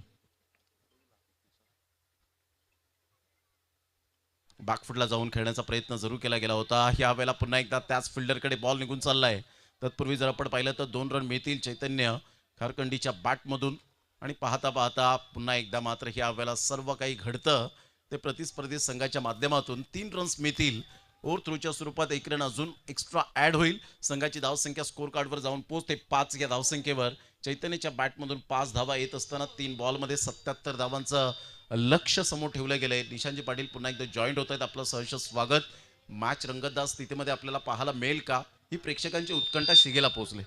बॅकफुटला जाऊन खेळण्याचा प्रयत्न जरूर केला गेला होता. यावेळेला पुन्हा एकदा त्याच फिल्डरकडे बॉल निघून चाललाय. तत्पूर्वी जर आपण पाहिलं तर 2 रन मिळतील चैतन्य खारकंडीच्या बॅटमधून. आणि पाहता पाहता पुन्हा एकदा मात्र यावेळेला सर्व काही घडतं ते प्रतिस्पर्धी संघाच्या माध्यमातून. 3 रन्स मिळतील. ओव्हर थ्रूच्या स्वरूपात 1 रन अजून एक्स्ट्रा ॲड होईल. संघाची धावसंख्या स्कोर कार्डवर जाऊन पोहोचते 5. या धावसंख्येवर चैतन्याच्या बॅटमधून 5 धावा येत असताना 3 बॉलमध्ये 77 धावांचं लक्ष्य समोर ठेवलं गेलंय. निशांतजी पाटील पुन्हा एकदा जॉईंट होत आहेत. आपलं सहर्ष स्वागत. मॅच रंगतदार स्थितीमध्ये आपल्याला पाहायला मिळेल का, ही प्रेक्षकांची उत्कंठा शिगेला पोहोचले.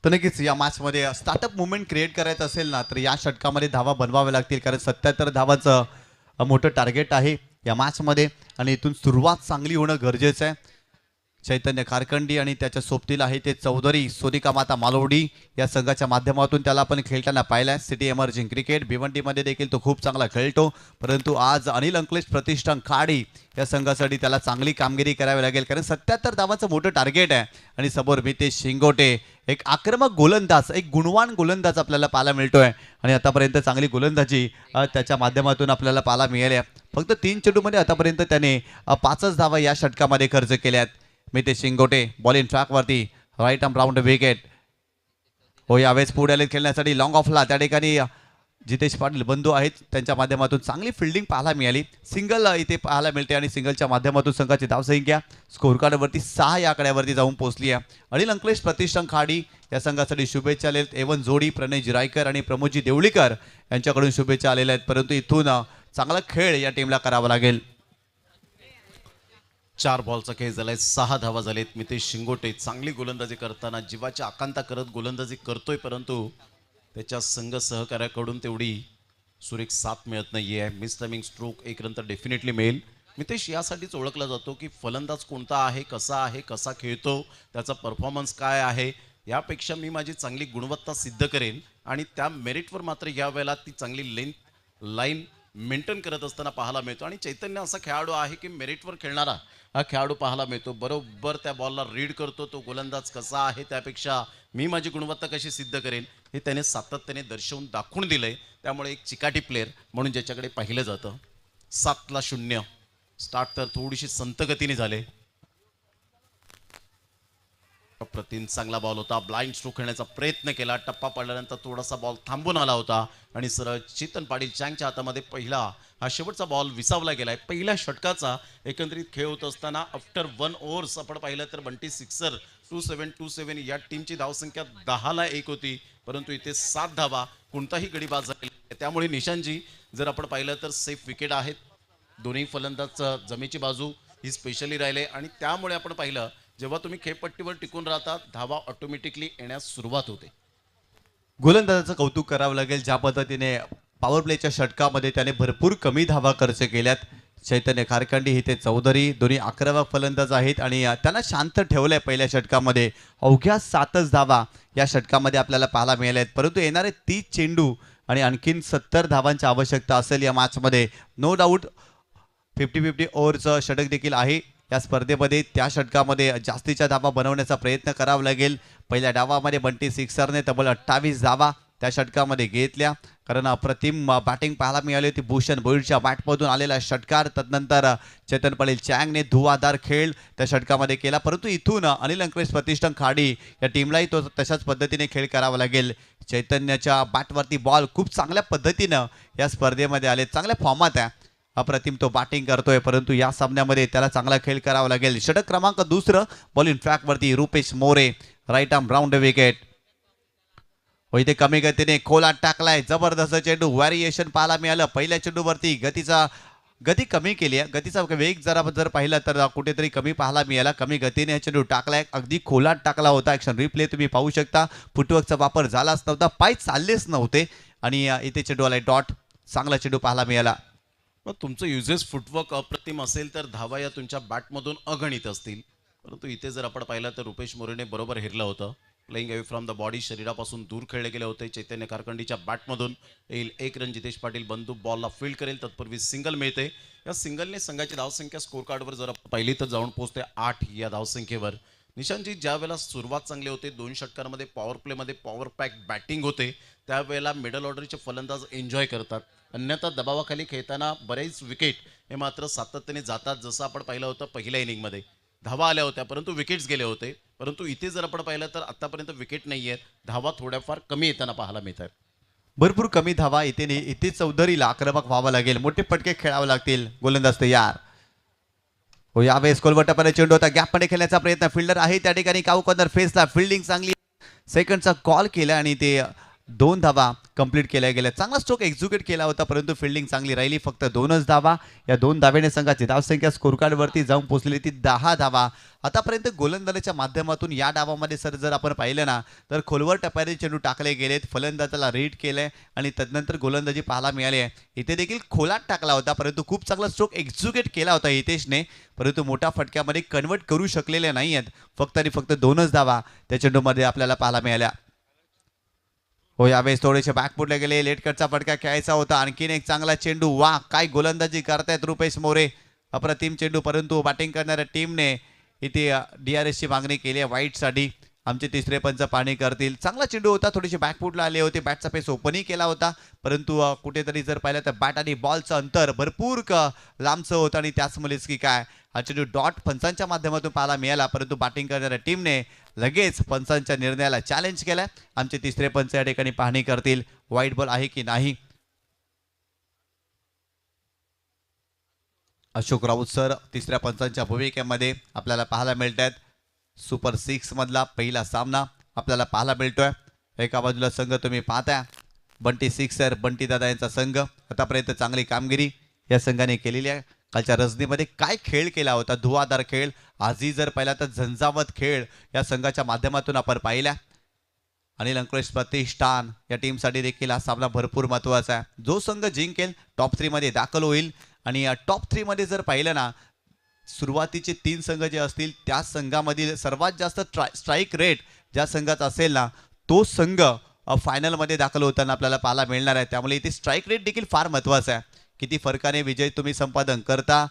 तर नक्कीच या मॅचमध्ये स्टार्टअप मुवमेंट क्रिएट करायचं असेल ना, तर या षटकामध्ये धावा बनवाव्या लागतील, कारण 77 धावाचं मोठं टार्गेट आहे या मॅचमध्ये आणि इथून सुरुवात चांगली होणं गरजेचं आहे. चैतन्य खारकंडी आणि त्याच्या सोबतीला आहे ते चौधरी सोनिका माता मालवडी या संघाच्या माध्यमातून त्याला आपण खेळताना पाहिलं. सिटी एमर्जिंग क्रिकेट भिवंडीमध्ये देखील तो खूप चांगला खेळतो, परंतु आज अनिल अंकलेश प्रतिष्ठान खाडी या संघासाठी त्याला चांगली कामगिरी करावी लागेल, कारण 77 धावांचं मोठं टार्गेट आहे. आणि समोर मितेश शिंगोटे एक आक्रमक गोलंदाज, एक गुणवान गोलंदाज आपल्याला पाहायला मिळतोय आणि आतापर्यंत चांगली गोलंदाजी त्याच्या माध्यमातून आपल्याला पाहायला मिळाली. फक्त 3 चेंडूमध्ये आतापर्यंत त्याने 5च धावा या षटकामध्ये खर्च केल्यात. मितेश शिंगोटे बॉलिंग ट्रॅकवरती राईट आर्म राऊंड विकेट. हो, यावेळेस पुढे आले खेळण्यासाठी लॉंग ऑफला त्या ठिकाणी जितेश पाटील बंधू आहेत, त्यांच्या माध्यमातून चांगली फिल्डिंग पाहायला मिळाली. सिंगल इथे पाहायला मिळते आणि सिंगलच्या माध्यमातून संघाची धावसंख्या स्कोर कार्डवरती 6 या आकड्यावरती जाऊन पोहोचली आहे. अनिल अंकलेश प्रतिष्ठान खाडी या संघासाठी शुभेच्छा आलेल्या आहेत. एवन जोडी प्रणय जिरायकर आणि प्रमोदजी देवळीकर यांच्याकडून शुभेच्छा आलेल्या आहेत, परंतु इथून चांगला खेळ या टीमला करावा लागेल. 4 बॉलचा खेळ झालाय, 6 धावा झालेत. मितेश शिंगोटे चांगली गोलंदाजी करताना जीवाची आकांता करत गोलंदाजी करतोय, परंतु त्याच्या संघ सहकार्याकडून तेवढी सुरेख साथ मिळत नाहीये. मिस टायमिंग स्ट्रोक 1 रन तर डेफिनेटली मिळेल. मितेश यासाठीच ओळखला जातो की फलंदाज कोणता आहे, कसा खेळतो, त्याचा परफॉर्मन्स काय आहे, यापेक्षा मी माझी चांगली गुणवत्ता सिद्ध करेन आणि त्या मेरिटवर मात्र यावेळेला ती चांगली लाईन मेंटेन करत असताना पाहायला मिळतो. आणि चैतन्य असा खेळाडू आहे की मेरिटवर खेळणारा हा खेळाडू पाहायला मिळतो. बरोबर त्या बॉलला रीड करतो, तो गोलंदाज कसा आहे त्यापेक्षा मी माझी गुणवत्ता कशी सिद्ध करेन हे त्याने सातत्याने दर्शवून दाखवून दिलंय. त्यामुळे एक चिकाटी प्लेअर म्हणून ज्याच्याकडे पाहिलं जातं. 7-0 स्टार्ट तर थोडीशी संत गतीने झाले. अप्रतिम चांगला बॉल होता, ब्लाइंड स्ट्रोक खेळण्याचा प्रयत्न केला, टप्पा पडल्यानंतर थोडासा बॉल थांबून आला होता आणि सरळ चेतन पाटील चँगच्या हातामध्ये पहिला हा शेवटचा बॉल विसावला गेलाय. पहिल्या षटकाचा एकंदरीत खेळ होत असताना आफ्टर 1 ओव्हर्स आपण पाहिलं तर बंटी सिक्सर 2-7 या टीमची धावसंख्या 10ला 1 होती, परंतु इथे 7 धावा कोणताही गडी बाद झालेला. त्यामुळे निशांतजी जर आपण पाहिलं तर सेफ विकेट आहेत. दोन्ही फलंदाज जमेची बाजू ही स्पेशली राहिले आणि त्यामुळे आपण पाहिलं जेव्हा तुम्ही खेळपट्टीवर टिकून राहता धावा ऑटोमॅटिकली येण्यास सुरुवात होते. गोलंदाजाचं कौतुक करावं लागेल, ज्या पद्धतीने पॉवर प्लेच्या षटकामध्ये त्याने भरपूर कमी धावा खर्च केल्यात. चैतन्य खारकंडी हे ते चौधरी दोन्ही आक्रमक फलंदाज आहेत आणि त्यांना शांत ठेवलंय पहिल्या षटकामध्ये. अवघ्या 7च धावा या षटकामध्ये आपल्याला पाहायला मिळाल्या आहेत, परंतु येणारे 30 चेंडू आणि आणखीन 70 धावांची आवश्यकता असेल या मॅचमध्ये. नो डाऊट 50-50 ओव्हरचं षटक देखील आहे या स्पर्धेमध्ये. त्या षटकामध्ये जास्तीच्या धावा बनवण्याचा प्रयत्न करावा लागेल. पहिल्या डावामध्ये बंटी सिक्सरने तब्बल 28 धावा त्या षटकामध्ये घेतल्या, कारण अप्रतिम बॅटिंग पाहायला मिळाली होती भूषण भोईरच्या बॅटमधून आलेला षटकार. तदनंतर चेतन पाटील चँगने धुवाधार खेळ त्या षटकामध्ये केला, परंतु इथून अनिल अंकलेश प्रतिष्ठान खाडी या टीमलाही तो तशाच पद्धतीने खेळ करावा लागेल. चैतन्याच्या बॅटवरती बॉल खूप चांगल्या पद्धतीनं या स्पर्धेमध्ये आले, चांगल्या फॉर्मात आहे. अप्रतिम तो बॅटिंग करतोय, परंतु या सामन्यामध्ये त्याला चांगला खेळ करावा लागेल. षटक क्रमांक 2 बॉलिंग ट्रॅकवरती Rupesh More right arm round wicket. हो, इथे कमी गतीने खोलात टाकलाय, जबरदस्त चेंडू, व्हॅरिएशन पाहायला मिळालं. पहिल्या चेंडूवरती गती कमी केली आहे, गतीचा वेग जर पाहिला तर कुठेतरी कमी पाहायला मिळाला. कमी गतीने हा चेंडू टाकलाय, अगदी खोलात टाकला होता. ॲक्शन रिप्ले तुम्ही पाहू शकता. फुटवर्कचा वापर झालाच नव्हता, पाय चाललेच नव्हते आणि इथे चेंडू आलाय डॉट. चांगला चेंडू पाहायला मिळाला. मग तुमचं युजेस फुटवर्क अप्रतिम असेल तर धावा या तुमच्या बॅटमधून अगणित असतील, परंतु इथे जर आपण पाहिलं तर रुपेश मोरेने बरोबर हेरलं होतं. Playing away from the body, शरीरापासून दूर खेळले गेले होते. चैतन्य कारकंडीच्या बॅटमधून येईल 1 रन. जितेश पाटील बंधू बॉलला फील्ड करेल, तत्पूर्वी सिंगल मिळते. या सिंगलने संघाची धावसंख्या स्कोर कार्डवर जर आपण पाहिली तर जाऊन पोहोचते 8 या धावसंख्येवर. निशांतजी ज्या वेळेला सुरुवात चांगली होते, 2 षटकांमध्ये पॉवर प्लेमध्ये पॉवर पॅक बॅटिंग होते, त्यावेळेला मिडल ऑर्डरचे फलंदाज एन्जॉय करतात. अन्यथा दबावाखाली खेळताना बरेच विकेट हे मात्र सातत्याने जातात. जसं आपण पाहिलं होतं पहिल्या इनिंगमध्ये धावा आल्या होत्या परंतु विकेट्स गेले होते, परंतु इथे जर आपण पाहिलं तर आतापर्यंत विकेट नाही आहेत, धावा थोड्याफार कमी येताना पाहायला मिळतात. भरपूर कमी धावा इथे चौधरीला आक्रमक व्हावं लागेल, मोठे फटके खेळावे लागतील. गोलंदाज तयार हो. यावेळेस कोलवटापणे चेंडू होता, गॅपमध्ये खेळण्याचा प्रयत्न, फिल्डर आहे त्या ठिकाणी काऊ कॉर्नर फेसला, फिल्डिंग चांगली, सेकंडचा कॉल केला आणि ते 2 धावा कंप्लीट केल्या गेल्या. चांगला स्ट्रोक एक्झिक्यूट केला होता परंतु फिल्डिंग चांगली राहिली. फक्त 2च धावा. या 2 धावेने संघाची धावसंख्या स्कोर कार्डवरती जाऊन पोहोचलेली ती 10 धावा. आतापर्यंत गोलंदाजीच्या माध्यमातून या डावामध्ये सर जर आपण पाहिलं ना तर खोलवर टप्प्याने चेंडू टाकले गेलेत. फलंदाजाला रीड केलंय आणि तदनंतर गोलंदाजी पाहायला मिळाली आहे. इथे देखील खोलात टाकला होता परंतु खूप चांगला स्ट्रोक एक्झिक्यूट केला होता हितेशने परंतु मोठ्या फटक्यामध्ये कन्वर्ट करू शकलेले नाही आहेत. फक्त आणि फक्त 2च धावा त्या चेंडूमध्ये आपल्याला पाहायला मिळाल्या. हो यावेळेस थोडेसे बॅकफुटला गेले. लेट कटचा फटका खेळायचा होता. आणखीन एक चांगला चेंडू. वा काय गोलंदाजी करतायत रुपेश मोरे. अप्रतिम चेंडू परंतु बॅटिंग करणाऱ्या टीमने इथे DRSची मागणी केली आहे वाईटसाठी. आमचे तिसरे पंच पाणी करतील. चांगला चेंडू होता. थोडेसे बॅकफुटला आले होते. बॅटचा पेस ओपनही केला होता परंतु कुठेतरी जर पाहिलं तर बॅट आणि बॉलचं अंतर भरपूर लांबचं होतं आणि त्याचमुळेच की काय हा चेंडू डॉट पंचांच्या माध्यमातून पाहायला मिळाला परंतु बॅटिंग करणाऱ्या टीमने लगेच पंचांच्या निर्णयाला चॅलेंज केलं. आमचे तिसरे पंच या ठिकाणी पाहणी करतील वाईट बॉल आहे की नाही. अशोक राऊत सर तिसऱ्या पंचांच्या भूमिकेमध्ये आपल्याला पाहायला मिळत आहेत. सुपर 6 मधला पहिला सामना आपल्याला पाहायला मिळतोय. एका बाजूला संघ तुम्ही पाहताय बंटी सिक्सर बंटी दादा यांचा संघ. आतापर्यंत चांगली कामगिरी या संघाने केलेली आहे. कालच्या रजनीमध्ये काय खेळ केला होता. धुवाधार खेळ. आजही जर पाहिला तर झंझावत खेळ या संघाच्या माध्यमातून आपण पाहिला. अनिल अंकुश प्रतिष्ठान या टीमसाठी देखील हा सामना भरपूर महत्त्वाचा आहे. जो संघ जिंकेल टॉप 3 मध्ये दाखल होईल आणि टॉप 3 मध्ये जर पाहिलं ना सुरुवातीचे 3 संघ जे असतील त्या संघामधील सर्वात जास्त स्ट्राईक रेट ज्या संघाचा असेल ना तो संघ फायनलमध्ये दाखल होताना आपल्याला पाहायला मिळणार आहे. त्यामुळे इथे स्ट्राईक रेट देखील फार महत्त्वाचा आहे. किती फरकाने विजय तुम्ही संपादन करता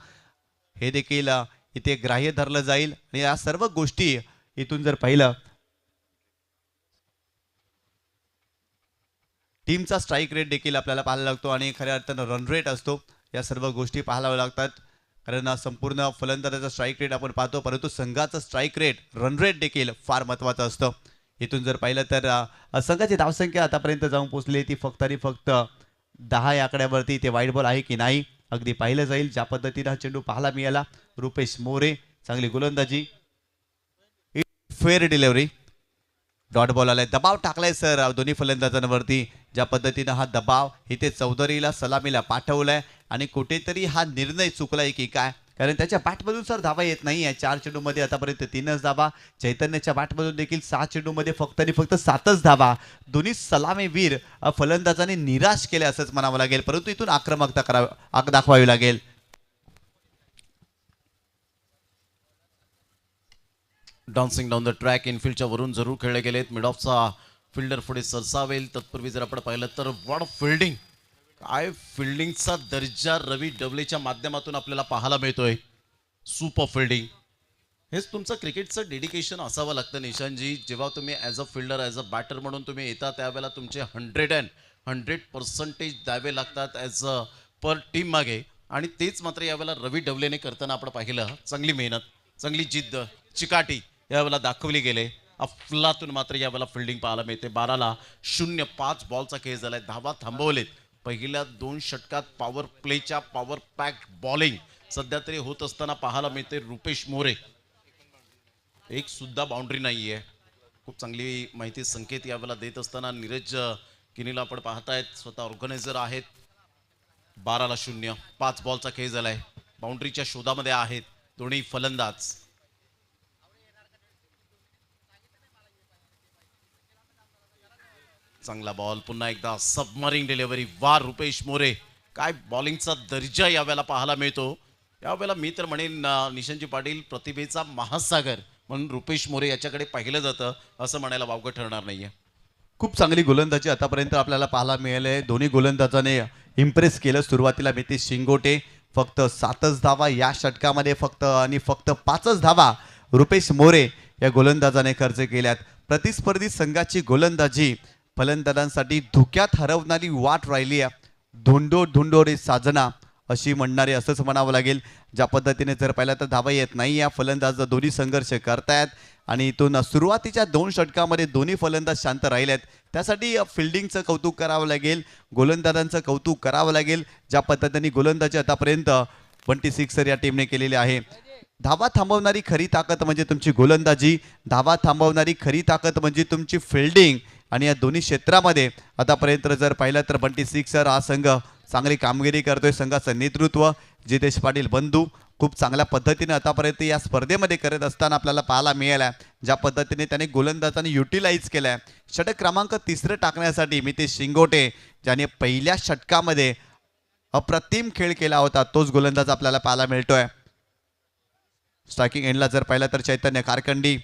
हे देखील इथे ग्राह्य धरलं जाईल. आणि या सर्व गोष्टी इथून जर पाहिलं टीमचा स्ट्राईक रेट देखील आपल्याला पाहायला लागतो आणि खऱ्या अर्थानं रन रेट असतो. या सर्व गोष्टी पाहायला लागतात कारण संपूर्ण फलंदाजाचा स्ट्राईक रेट आपण पाहतो परंतु संघाचं स्ट्राईक रेट रन रेट देखील फार महत्त्वाचं असतं. इथून जर पाहिलं तर संघाची धावसंख्या आतापर्यंत जाऊन पोहोचली ती फक्त आणि फक्त 10 या आकड्यावरती. इथे वाईट बॉल आहे की नाही अगदी पाहिलं जाईल. ज्या पद्धतीने हा चेंडू पाहायला मिळाला. रुपेश मोरे चांगली गोलंदाजी. Fair delivery. डॉट बॉल आलाय. दबाव टाकलाय सर दोन्ही फलंदाजांवरती. ज्या पद्धतीनं हा दबाव इथे चौधरीला सलामीला पाठवलाय आणि कुठेतरी हा निर्णय चुकलाय की काय कारण त्याच्या बॅटमधून सर धावा येत नाही आहे. 4 चेंडूमध्ये आतापर्यंत 3च धावा. चैतन्याच्या बॅटमधून देखील 6 चेंडूमध्ये फक्त आणि फक्त 7च धावा. दोन्ही सलामीवीर फलंदाजाने निराश केले असंच म्हणावं लागेल परंतु इथून आक्रमकता दाखवावी लागेल. डान्सिंग डाऊन द ट्रॅक इनफिल्डच्या वरून जरूर खेळले गेलेत. मिड ऑफचा फिल्डर पुढे सरसावेल. तत्पूर्वी जर आपण पाहिलं तर वॉट फिल्डिंग. काय फिल्डिंगचा दर्जा रवी डवलेच्या माध्यमातून आपल्याला पाहायला मिळतोय. Super fielding. हेच तुमचं क्रिकेटचं डेडिकेशन असावं लागतं निशांतजी. जेव्हा तुम्ही as a fielder as a batter म्हणून तुम्ही येता त्यावेळेला तुमचे 100% द्यावे लागतात ॲज अ पर टीम मागे आणि तेच मात्र यावेळेला रवी डवलेने करताना आपण पाहिलं. चांगली मेहनत चांगली जिद्द चिकाटी यावेळेला दाखवली गेले. अफलातून मात्र यावेळेला फिल्डिंग पाहायला मिळते. 12-0 5 बॉलचा खेळ झालाय. धावा थांबवलेत. पहिल्या 2 षटकात पॉवर प्लेच्या पॉवर पॅक बॉलिंग सध्या तरी होत असताना पाहायला मिळते. रुपेश मोरे एक सुद्धा बाउंड्री नाहीये. खूप चांगली माहिती संकेत यावेळेला देत असताना नीरज किनीला आपण पाहतायत स्वतः ऑर्गनायझर आहेत. 12-0 5 बॉलचा खेळ झालाय. बाउंड्रीच्या शोधामध्ये आहेत दोन्ही फलंदाज. चांगला बॉल. पुन्हा एकदा सबमरिंग डिलिव्हरी. वा रुपेश मोरे. काय बॉलिंगचा दर्जा यावेळेला पाहायला मिळतो. यावेळेला मी तर म्हणेन निशांतजी पाटील प्रतिभेचा महासागर म्हणून रुपेश मोरे याच्याकडे पाहिलं जातं असं म्हणायला वावगं ठरणार नाहीये. खूप चांगली गोलंदाजी आतापर्यंत आपल्याला पाहायला मिळाले. दोन्ही गोलंदाजाने इम्प्रेस केलं. सुरुवातीला नितीश शिंगोटे फक्त 7च धावा या षटकामध्ये फक्त आणि फक्त 5च धावा रुपेश मोरे या गोलंदाजाने खर्च केल्यात. प्रतिस्पर्धी संघाची गोलंदाजी फलंदाजांसाठी धुक्यात हरवणारी वाट राहिली आहे. धुंडो रे साजना अशी म्हणणारे असंच म्हणावं लागेल. ज्या पद्धतीने जर पाहिलं तर धावा येत नाही. या फलंदाज दोन्ही संघर्ष करतायत आणि इथून सुरुवातीच्या 2 षटकामध्ये दोन्ही फलंदाज शांत राहिलेत. त्यासाठी फिल्डिंगचं कौतुक करावं लागेल. गोलंदाजांचं कौतुक करावं लागेल. ज्या पद्धतीने गोलंदाजी आतापर्यंत बंटी सिक्सर या टीमने केलेली आहे. धावा थांबवणारी खरी ताकद म्हणजे तुमची गोलंदाजी. धावा थांबवणारी खरी ताकद म्हणजे तुमची फिल्डिंग आणि या दोन्ही क्षेत्रामध्ये आतापर्यंत जर पाहिलं तर बंटी सिक्सर हा संघ चांगली कामगिरी करतोय. संघाचं नेतृत्व जितेश पाटील बंधू खूप चांगल्या पद्धतीने आतापर्यंत या स्पर्धेमध्ये करत असताना आपल्याला पाहायला मिळालं. ज्या पद्धतीने त्याने गोलंदाजांनी युटिलाइज केलाय. षटक क्रमांक 3 टाकण्यासाठी मितेश शिंगोटे ज्याने पहिल्या षटकामध्ये अप्रतिम खेळ केला होता तोच गोलंदाज आपल्याला पाहायला मिळतोय. स्ट्रायकिंग एंडला जर पाहिलं तर चैतन्य कारखंडी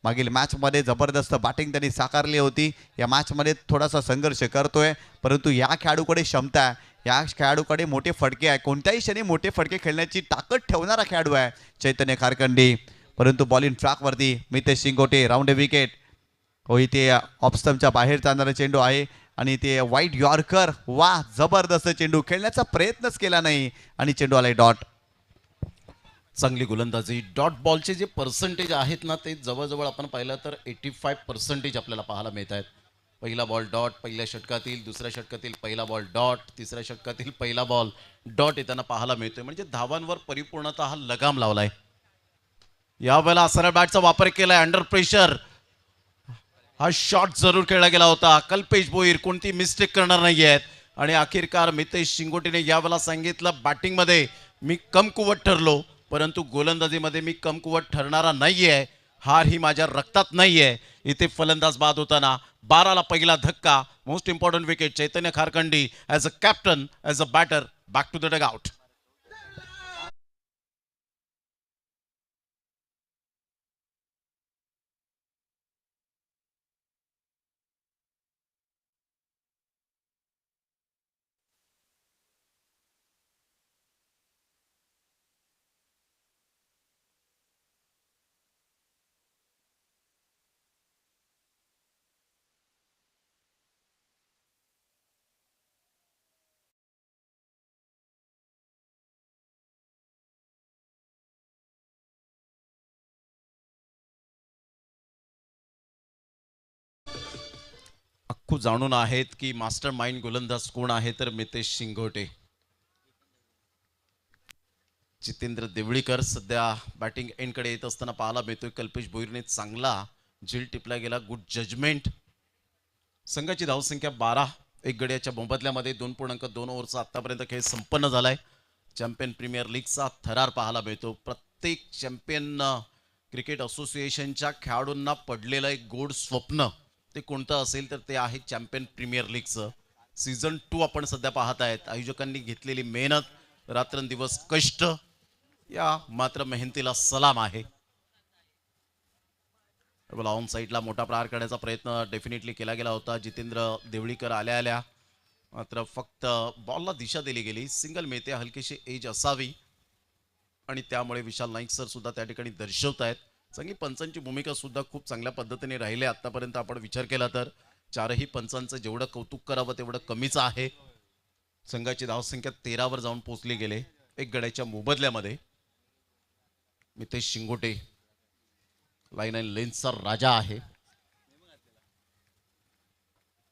मागील मॅचमध्ये जबरदस्त बॅटिंग त्यांनी साकारली होती. या मॅचमध्ये थोडासा संघर्ष करतोय परंतु या खेळाडूकडे क्षमता आहे. या खेळाडूकडे मोठे फटके आहे. कोणत्याही क्षणी मोठे फटके खेळण्याची ताकद ठेवणारा खेळाडू आहे चैतन्य कारखंडी. परंतु बॉलिंग ट्रॅकवरती मितेश शिंगोटे राऊंड विकेट. हो इथे ऑफस्टमच्या बाहेर जाणारा चेंडू आहे आणि ते वाईट यॉर्कर. वा जबरदस्त चेंडू खेळण्याचा प्रयत्नच केला नाही आणि चेंडू आलाय डॉट. चांगली गोलंदाजी. डॉट बॉलचे जे पर्सेंटेज आहेत ना ते जवळजवळ आपण पाहिलं तर 85% आपल्याला पाहायला मिळत आहेत. पहिला बॉल डॉट, पहिल्या षटकातील, दुसऱ्या षटकातील पहिला बॉल डॉट, तिसऱ्या षटकातील पहिला बॉल डॉट येताना पाहायला मिळतोय. म्हणजे धावांवर परिपूर्णतः हा लगाम लावलाय. यावेळेला सरळ बॅटचा वापर केलाय अंडर प्रेशर. हा शॉट जरूर खेळला गेला होता. कल्पेश भोईर कोणती मिस्टेक करणार नाही आहेत आणि अखेरकार मितेश शिंगोटेने यावेळेला सांगितलं बॅटिंगमध्ये मी कमकुवत ठरलो परंतु गोलंदाजीमध्ये मी कमकुवत ठरणारा नाहीये. हार ही माझ्या रक्तात नाहीये. इथे फलंदाज बाद होताना 12ला पहिला धक्का. Most important wicket Chaitanya Kharkhandi as a captain as a batter back to the dugout. अख्खू जाणून आहेत की मास्टर माइंड गोलंदाज कोण आहे तर मितेश शिंगोटे. जितेंद्र देवळीकर सध्या बॅटिंग एंडकडे येत असताना पाहायला मिळतोय. कल्पेश भोईरने चांगला झील टिपला गेला. Good judgement. संघाची धावसंख्या 12. एक गड्याच्या मोबदल्यामध्ये 2.2 ओव्हरचा आतापर्यंत खेळ संपन्न झालाय. चॅम्पियन प्रीमियर लीगचा थरार पाहायला मिळतो. प्रत्येक चॅम्पियन क्रिकेट असोसिएशनच्या खेळाडूंना पडलेलं एक गोड स्वप्न ते कोणतं असेल तर ते आहे चॅम्पियन प्रीमियर लीगचं. सीझन 2 आपण सध्या पाहत आहेत. आयोजकांनी घेतलेली मेहनत, रात्रंदिवस कष्ट, या मात्र मेहनतीला सलाम आहे. ऑन साईडला मोठा प्रहार करण्याचा प्रयत्न डेफिनेटली केला गेला होता. जितेंद्र देवळीकर आल्या आल्या मात्र फक्त बॉलला दिशा दिली गेली. सिंगल मिळते. हलकीशी एज असावी आणि त्यामुळे विशाल नाईक सर सुद्धा त्या ठिकाणी दर्शवत आहेत. चांगली पंचांची भूमिका सुद्धा खूप चांगल्या पद्धतीने राहिली. आतापर्यंत आपण विचार केला तर चारही पंचांचं जेवढं कौतुक करावं तेवढं कमीच आहे. संघाची धावसंख्या 13वर जाऊन पोहोचली गेले. एक गड्याच्या मोबदल्यामध्ये मितेश शिंगोटे लाईन अँड लेन्सचा राजा आहे.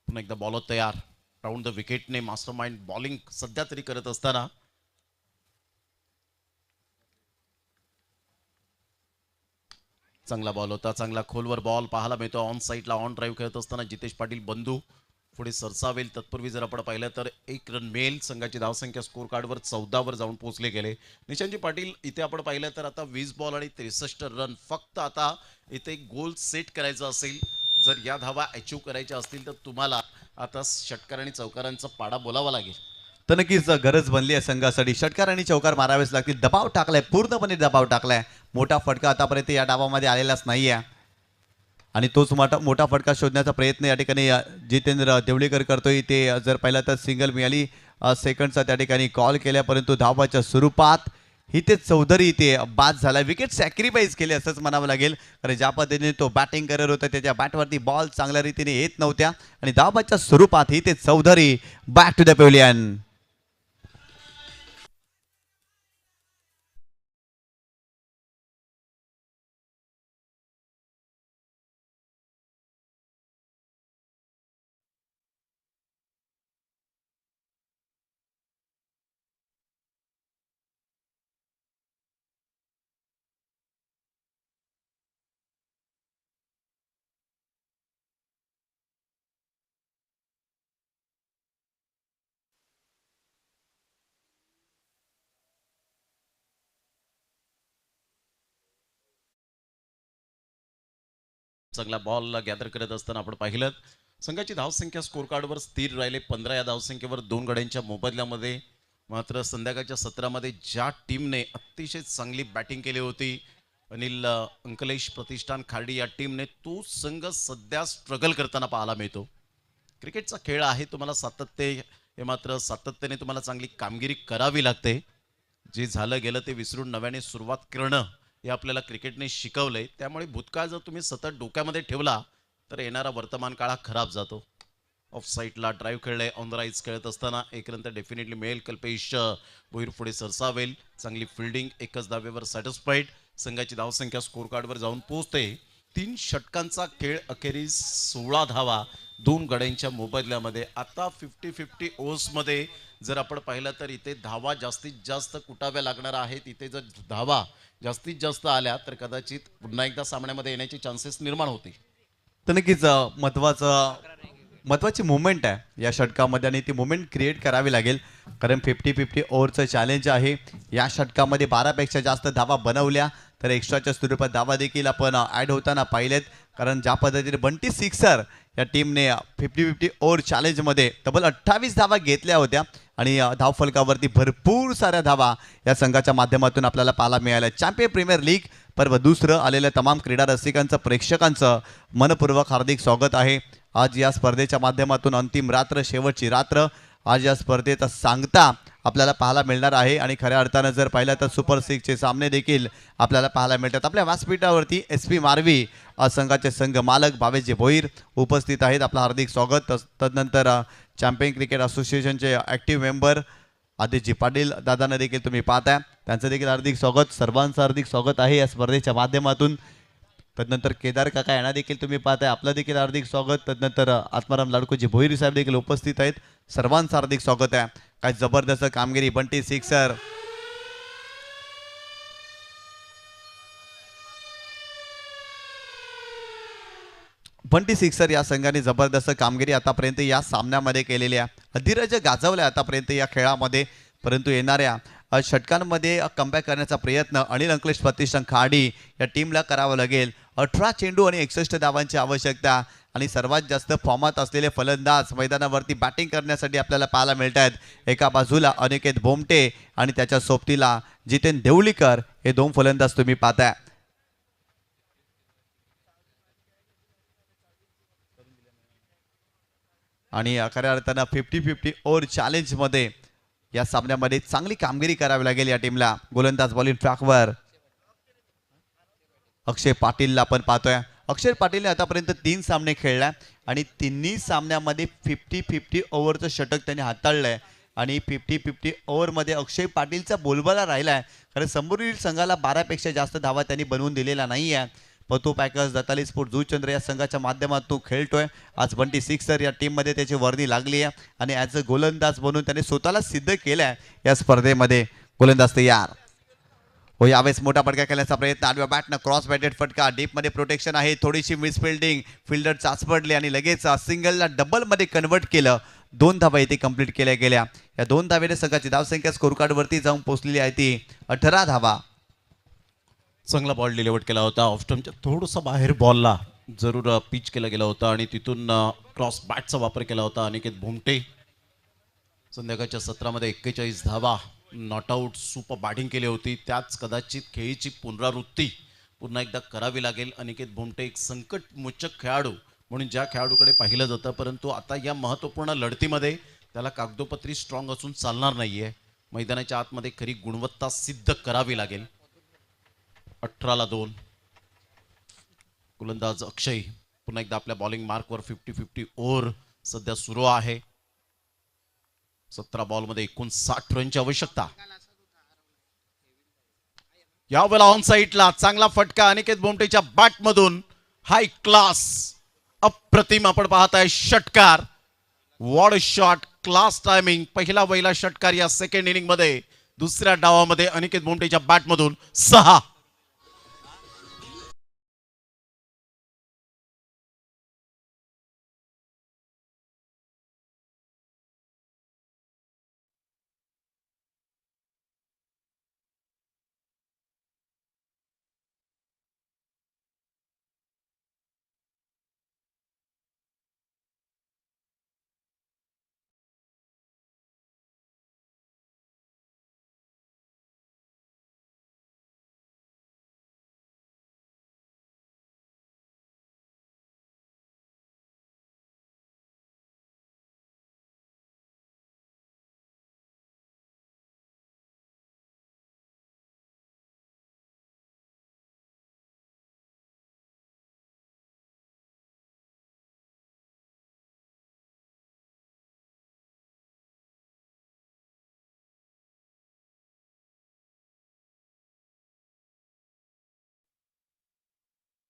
पुन्हा एकदा बॉलर तयार. राऊंड द विकेटने मास्टर माइंड बॉलिंग सध्या तरी करत असताना चांगला बॉल होता. चांगला खोलवर बॉल पाहायला मिळतो. ऑन साईडला ऑन ड्राईव्ह खेळत असताना जितेश पाटील बंधू पुढे सरसावेल. तत्पूर्वी जर आपण पाहिलं तर 1 रन मिळेल. संघाची धावसंख्या स्कोर कार्डवर 14वर जाऊन पोहोचले गेले. निशांतजी पाटील इथे आपण पाहिलं तर आता 20 बॉल आणि 63 रन. फक्त आता इथे गोल सेट करायचा असेल, जर या धावा अचीव करायच्या असतील तर तुम्हाला आता षटकार आणि चौकारांचा पाडा बोलावा लागेल. तर नक्कीच गरज बनली आहे संघासाठी. षटकार आणि चौकार मारावेच लागतील. दबाव टाकलाय, पूर्णपणे दबाव टाकलाय. मोठा फटका आतापर्यंत या डावामध्ये आलेलाच नाही आहे आणि तोच मोठा फटका शोधण्याचा प्रयत्न या ठिकाणी जितेंद्र देवळीकर करतोय. ते जर पाहिलं तर सिंगल मिळाली सेकंडचा त्या ठिकाणी कॉल केल्या परंतु धावाच्या स्वरूपात हिते चौधरी इथे बाद झाला. विकेट सॅक्रिफाईस केले असंच म्हणावं लागेल. कारण ज्या पद्धतीने तो बॅटिंग करत होता त्याच्या बॅटवरती बॉल चांगल्या रीतीने येत नव्हत्या आणि धावाच्या स्वरूपात हिते Chaudhary back to the pavilion. चांगला बॉल गॅदर करत असताना आपण पाहिलं संघाची धावसंख्या स्कोर कार्डवर स्थिर राहिले 15 या धावसंख्येवर 2 गड्यांच्या मोबदल्यामध्ये. मात्र संध्याकाळच्या सत्रामध्ये ज्या टीमने अतिशय चांगली बॅटिंग केली होती अनिल अंकलेश प्रतिष्ठान खार्डी या टीमने, तो संघ सध्या स्ट्रगल करताना पाहायला मिळतो. क्रिकेटचा खेळ आहे, तुम्हाला सातत्य हे मात्र सातत्याने तुम्हाला चांगली कामगिरी करावी लागते. जे झालं गेलं ते विसरून नव्याने सुरुवात करणं हे आपल्याला क्रिकेटने शिकवलंय. त्यामुळे भूतकाळ जर तुम्ही सतत डोक्यामध्ये ठेवला तर येणारा वर्तमान काळ हा खराब जातो. ऑफ साईडला ड्राईव्ह खेळले, ऑन द राईज खेळत असताना एक रन तर डेफिनेटली मिळेल. कल्पेश भोईर पुढे सरसावेल. चांगली फिल्डिंग, एकच धावेवर सॅटिस्फाईड. संघाची धावसंख्या स्कोर कार्डवर जाऊन पोहोचते. 3 षटकांचा खेळ, अखेरीस 16 धावा 2 गड्यांच्या मोबदल्यामध्ये. आता 50-50 ओव्हर्समध्ये जर आपण पाहिलं तर इथे धावा जास्तीत जास्त कुटाव्या लागणार आहेत. इथे जर धावा जास्तीत जास्त आल्या तर कदाचित पुन्हा एकदा सामन्यामध्ये येण्याचे चान्सेस निर्माण होतील. तर नक्कीच महत्वाची मुवमेंट आहे या षटकामध्ये आणि ती मुवमेंट क्रिएट करावी लागेल. कारण 50-50 ओव्हरचं चॅलेंज आहे. या षटकामध्ये 12पेक्षा जास्त धावा बनवल्या तर एक्स्ट्राच्या स्वरूपात धावा देखील आपण ॲड होताना पाहिलेत. कारण ज्या पद्धतीने बंटी सिक्सर या टीमने 50-50 ओव्हर चॅलेंजमध्ये तब्बल 28 धावा घेतल्या होत्या आणि धावफलकावरती भरपूर साऱ्या धावा या संघाच्या माध्यमातून आपल्याला पाहायला मिळाल्या. चॅम्पियन प्रीमियर लीग पर्व दुसरं आलेल्या तमाम क्रीडा रसिकांचं, प्रेक्षकांचं मनपूर्वक हार्दिक स्वागत आहे. आज या स्पर्धेच्या माध्यमातून अंतिम रात्र, शेवटची रात्र. आज या स्पर्धेचा सांगता आपल्याला पाहायला मिळणार आहे आणि खऱ्या अर्थानं जर पाहिलं तर सुपर 6चे सामने देखील आपल्याला पाहायला मिळतात. आपल्या व्यासपीठावरती SP मारवी संघाचे संघ मालक भावेशजी भोईर उपस्थित आहेत. आपलं हार्दिक स्वागत. तदनंतर चॅम्पियन क्रिकेट असोसिएशनचे ॲक्टिव्ह मेंबर आदितजी पाटील दादांना देखील तुम्ही पाहताय, त्यांचं देखील हार्दिक स्वागत. सर्वांचं हार्दिक स्वागत आहे या स्पर्धेच्या माध्यमातून. तदनंतर केदार काका यांना देखील तुम्ही पाहताय, आपलं देखील हार्दिक स्वागत. तदनंतर आत्माराम लाडकोजी भोईर साहेब देखील उपस्थित आहेत, सर्वांचं हार्दिक स्वागत आहे. काय जबरदस्त कामगिरी बंटी सिक्सर. बंटी सिक्सर या संघाने जबरदस्त कामगिरी आतापर्यंत या सामन्यामध्ये केलेली आहे. अधिराज्य गाजवलं आतापर्यंत या खेळामध्ये. परंतु येणाऱ्या षटकांमध्ये कमबॅक करण्याचा प्रयत्न अनिल अंकलेश प्रतिष्ठान खाडी या टीमला करावा लागेल. 18 चेंडू आणि 61 धावांची आवश्यकता आणि सर्वात जास्त फॉर्मात असलेले फलंदाज मैदानावरती बॅटिंग करण्यासाठी आपल्याला पाहायला मिळत आहेत. एका बाजूला अनिकेत भोमटे आणि त्याच्या सोबतीला जितेन देवलीकर हे 2 फलंदाज तुम्ही पाहताय. आणि खऱ्या अर्थानं 50-50 ओव्हर चॅलेंजमध्ये या सामन्यामध्ये चांगली कामगिरी करावी लागेल या टीमला. गोलंदाज बॉलिंग ट्रॅकवर अक्षय पाटीलला आपण पाहतोय. अक्षय पाटीलने आतापर्यंत 3 सामने खेळल्या आणि तिन्ही सामन्यामध्ये 50-50 ओव्हरचं षटक त्यांनी हाताळलंय आणि 50-50 ओव्हरमध्ये अक्षय पाटीलचा बोलबाला राहिला आहे. कारण संपूर्ण संघाला 12पेक्षा जास्त धावा त्यांनी बनवून दिलेला नाही आहे. पतू पॅकर्स, दत्ताली स्पोर्ट, जुचंद्र या संघाच्या माध्यमातून खेळतोय. आज बंटी सिक्सर या टीममध्ये त्याची वर्णी लागली आहे आणि ॲज अ गोलंदाज बनून त्याने स्वतःला सिद्ध केलं आहे या स्पर्धेमध्ये. गोलंदाज तयार हो. यावेळेस मोठा फटका खेळण्याचा प्रयत्न, आडव्या बॅटनं क्रॉस बॅटेड फटका, डीपमध्ये प्रोटेक्शन आहे, थोडीशी मिस फिल्डिंग, फिल्डर चाचपडले आणि लगेच सिंगलला डबलमध्ये कन्वर्ट केलं. 2 धावा इथे कंप्लीट केल्या गेल्या. या 2 धावेने संघाची धावसंख्या स्कोर कार्डवरती जाऊन पोहोचलेली आहे ती 18 धावा. चांगला बॉल डिलिव्हर केला होता. ऑफ स्टंपच्या थोडंसं बाहेर बॉलला जरूर पिच केला गेला होता आणि तिथून क्रॉस बॅटचा वापर केला होता अनिकेत भोमटे. संध्याकाळच्या सत्रामध्ये 41 धावा, नॉट आऊट, सुपर बॅटिंग केली होती. त्याच कदाचित खेळीची पुनरावृत्ती पुन्हा एकदा करावी लागेल. अनिकेत भोमटे एक संकटमोचक खेळाडू म्हणून ज्या खेळाडूकडे पाहिलं जातं, परंतु आता या महत्त्वपूर्ण लढतीमध्ये त्याला कागदोपत्री स्ट्रॉंग असून चालणार नाहीये. मैदानाच्या आतमध्ये खरी गुणवत्ता सिद्ध करावी लागेल. 18-2. गोलंदाज अक्षय पुन्हा एकदा आपल्या बॉलिंग मार्कवर. 50-50 ओव्हर सध्या सुरू आहे. 17 बॉलमध्ये 59 रनची आवश्यकता. यावेळेला ऑन साईडला चांगला फटका अनिकेत भोमटेच्या बॅटमधून. हाय क्लास, अप्रतिम आपण पाहताय षटकार. What a shot, class timing. पहिला षटकार या सेकंड इनिंग मध्ये. दुसऱ्या डावामध्ये अनिकेत भोमटेच्या बॅटमधून 6.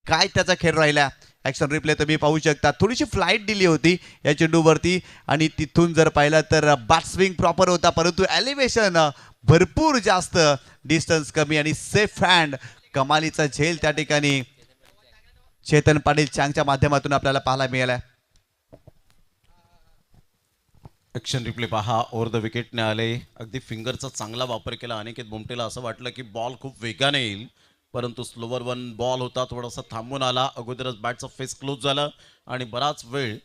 काय त्याचा खेळ राहिला. ॲक्शन रिप्ले तुम्ही पाहू शकता. थोडीशी फ्लाईट दिली होती या चेंडूवरती आणि तिथून जर पाहिलं तर बॅट स्विंग प्रॉपर होता, परंतु एलिव्हेशन भरपूर जास्त, डिस्टन्स कमी आणि सेफ हँड. कमालीचा झेल त्या ठिकाणी चेतन पाटील चांगच्या माध्यमातून आपल्याला पाहायला मिळाला. ॲक्शन रिप्ले पहा. ओव्हर द विकेटने आले. अगदी फिंगरचा चांगला वापर केला. अनिकेत बोमटेला असं वाटलं की बॉल खूप वेगाने येईल, परंतु स्लोवर वन बॉल होता, थोडासा थांबून आला. अगोदरच बॅटचा फेस क्लोज झाला आणि बराच वेळ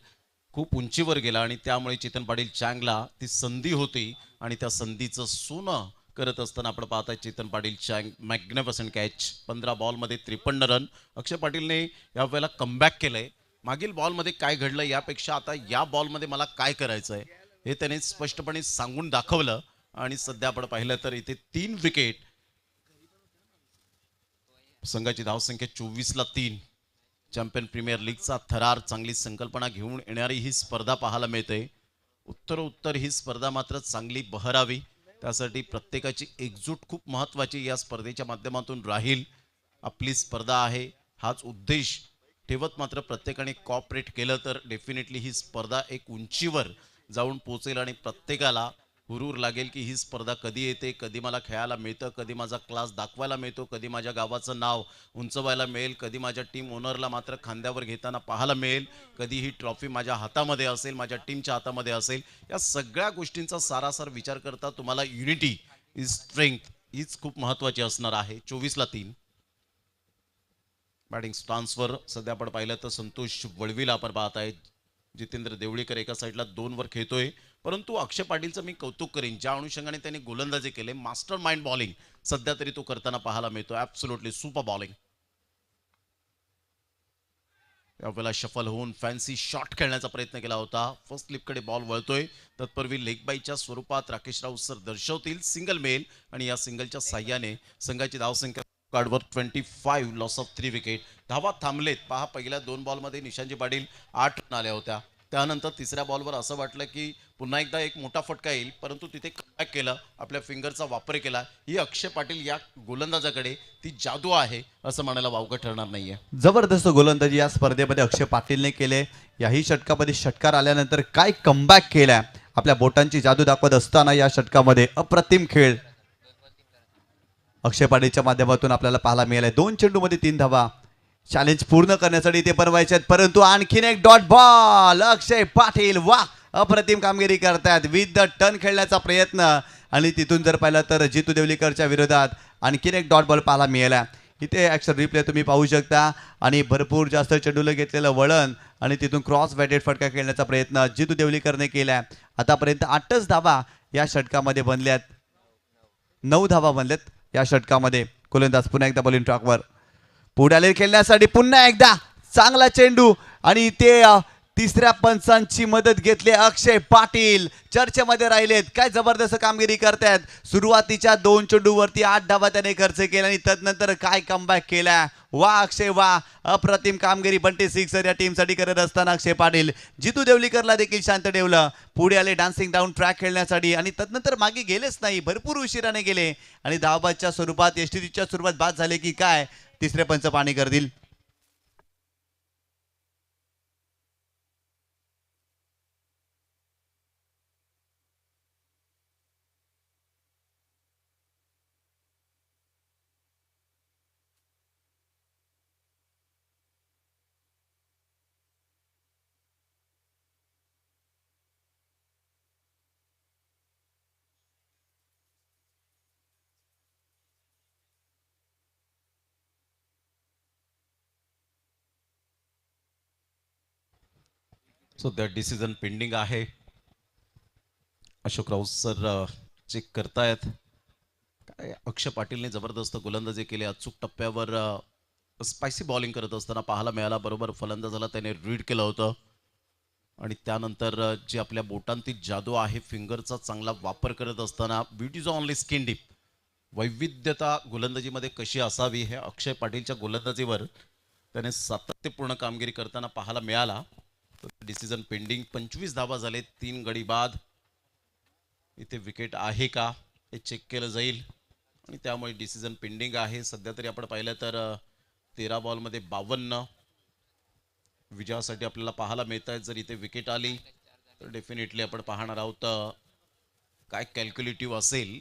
खूप उंचीवर गेला आणि त्यामुळे चेतन पाटील चांगला ती संधी होती आणि त्या संधीचं सोनं करत असताना आपण पाहताय चेतन पाटील चांग. Magnificent catch. 15 बॉलमध्ये 53 रन. अक्षय पाटीलने यावेळेला कमबॅक केलंय. मागील बॉलमध्ये काय घडलं यापेक्षा आता या बॉलमध्ये मला काय करायचं आहे हे त्याने स्पष्टपणे सांगून दाखवलं आणि सध्या आपण पाहिलं तर इथे 3 विकेट. संघाची धावसंख्या 24ला 3. चॅम्पियन प्रीमियर लीगचा थरार, चांगली संकल्पना घेऊन येणारी ही स्पर्धा पाहायला मिळते. उत्तरोत्तर ही स्पर्धा मात्र चांगली बहरावी, त्यासाठी प्रत्येकाची एकजूट खूप महत्त्वाची या स्पर्धेच्या माध्यमातून राहील. आपली स्पर्धा आहे हाच उद्देश ठेवत मात्र प्रत्येकाने कॉपरेट केलं तर डेफिनेटली ही स्पर्धा एक उंचीवर जाऊन पोचेल आणि प्रत्येकाला हुरूर लागेल की ही स्पर्धा कधी येते, कधी मला खेळायला मिळतं, कधी माझा क्लास दाखवायला मिळतो, कधी माझ्या गावाचं नाव उंचवायला मिळेल, कधी माझ्या टीम ओनरला मात्र खांद्यावर घेताना पाहायला मिळेल, कधी ही ट्रॉफी माझ्या हातामध्ये असेल, माझ्या टीमच्या हातामध्ये असेल. या सगळ्या गोष्टींचा सारासार विचार करता तुम्हाला युनिटी इज स्ट्रेंथ हीच खूप महत्त्वाची असणार आहे. 24ला 3. बॅटिंग स्टान्सवर सध्या आपण पाहिलं तर संतोष वळवीला आपण पाहत आहे. जितेंद्र देवळीकर एका साईडला 2 वर खेळतोय, परंतु अक्षय पाटीलचं मी कौतुक करेन ज्या अनुषंगाने त्यांनी गोलंदाजी केले. मास्टर माइंड बॉलिंग सध्या तरी तो करताना पाहायला मिळतो. Absolutely super bowling. यावेळेला शफल होऊन फॅन्सी शॉट खेळण्याचा प्रयत्न केला होता. फर्स्ट स्लिपकडे बॉल वळतोय. तत्पूर्वी लेग बाईच्या स्वरूपात राकेश राऊत सर दर्शवतील सिंगल मेल आणि या सिंगलच्या साह्याने संघाची धावसंख्या कार्डवर 25, लॉस ऑफ 3 विकेट. धावा थांबलेत पहा. पहिल्या 2 बॉलमध्ये निशांजी पाटील 8 रन आल्या होत्या. त्यानंतर तिसऱ्या बॉलवर असं वाटलं की पुन्हा एकदा एक मोठा फटका येईल, परंतु तिथे कमबॅक केलं, आपल्या फिंगरचा वापर केला. ही अक्षय पाटील या गोलंदाजाकडे ती जादू आहे असं म्हणायला वावगं ठरणार नाहीये. जबरदस्त गोलंदाजी या स्पर्धेमध्ये अक्षय पाटीलने केले. याही षटकामध्ये षटकार आल्यानंतर काय कमबॅक केलाय. आपल्या बोटांची जादू दाखवत असताना या षटकामध्ये अप्रतिम खेळ अक्षय पाटीलच्या माध्यमातून आपल्याला पाहायला मिळालाय. 2 चेंडूमध्ये 3 धावा. चॅलेंज पूर्ण करण्यासाठी ते बनवायचे आहेत, परंतु आणखीन एक डॉट बॉल. अक्षय पाटील वा अप्रतिम कामगिरी करतायत. विथ द टर्न खेळण्याचा प्रयत्न आणि तिथून जर पाहिलं तर जितू देवलीकरच्या विरोधात आणखीन एक डॉट बॉल पाहायला मिळाला. इथे ॲक्शन रिप्ले तुम्ही पाहू शकता आणि भरपूर जास्त चेंडूला घेतलेलं वळण आणि तिथून क्रॉस बॅटेड फटका खेळण्याचा प्रयत्न जितू देवलीकरने केला. आतापर्यंत 8च धावा या षटकामध्ये बनल्यात. 9 धावा बनल्यात या षटकामध्ये. गोलंदाज पुन्हा एकदा बॉलिंग ट्रॅकवर पुढे आले खेळण्यासाठी. पुन्हा एकदा चांगला चेंडू आणि ते तिसऱ्या पंचांची मदत घेतली. अक्षय पाटील चर्चेमध्ये राहिलेत. काय जबरदस्त कामगिरी करतायत. सुरुवातीच्या 2 चेंडूवरती 8 धावा त्याने खर्च केला आणि तदनंतर काय कमबॅक केला. वा अक्षय वा. अप्रतिम कामगिरी बंटी सिक्सर या टीमसाठी करत असताना अक्षय पाटील जितू देवलीकरला देखील शांत ठेवलं. पुढे आले डान्सिंग डाऊन ट्रॅक खेळण्यासाठी आणि तदनंतर मागे गेलेच नाही. भरपूर उशिराने गेले आणि धावबादच्या स्वरूपात एसटीच्या स्वरूपात बाद झाले की काय तिसरे पंच पाणी करतील. सो द डिसिजन पेंडिंग आहे. अशोक राऊत सर चेक करतायत. काय अक्षय पाटीलने जबरदस्त गोलंदाजी केली. अचूक टप्प्यावर स्पायसी बॉलिंग करत असताना पाहायला मिळाला. बरोबर फलंदाजाला त्याने रीड केलं होतं आणि त्यानंतर जी आपल्या बोटांतील जादू आहे, फिंगरचा चांगला वापर करत असताना beauty is only skin deep. वैविध्यता गोलंदाजीमध्ये कशी असावी हे अक्षय पाटीलच्या गोलंदाजीवर त्याने सातत्यपूर्ण कामगिरी करताना पाहायला मिळाला. Decision pending. 25 धावा झाले, 3 गडी बाद. इथे विकेट आहे का हे चेक केलं जाईल आणि त्यामुळे डिसिजन पेंडिंग आहे. सध्या तरी आपण पाहिलं तर 13 बॉलमध्ये 52 विजयासाठी आपल्याला पाहायला मिळत आहेत. जर इथे विकेट आली तर डेफिनेटली आपण पाहणार आहोत काय कॅल्क्युलेटिव्ह असेल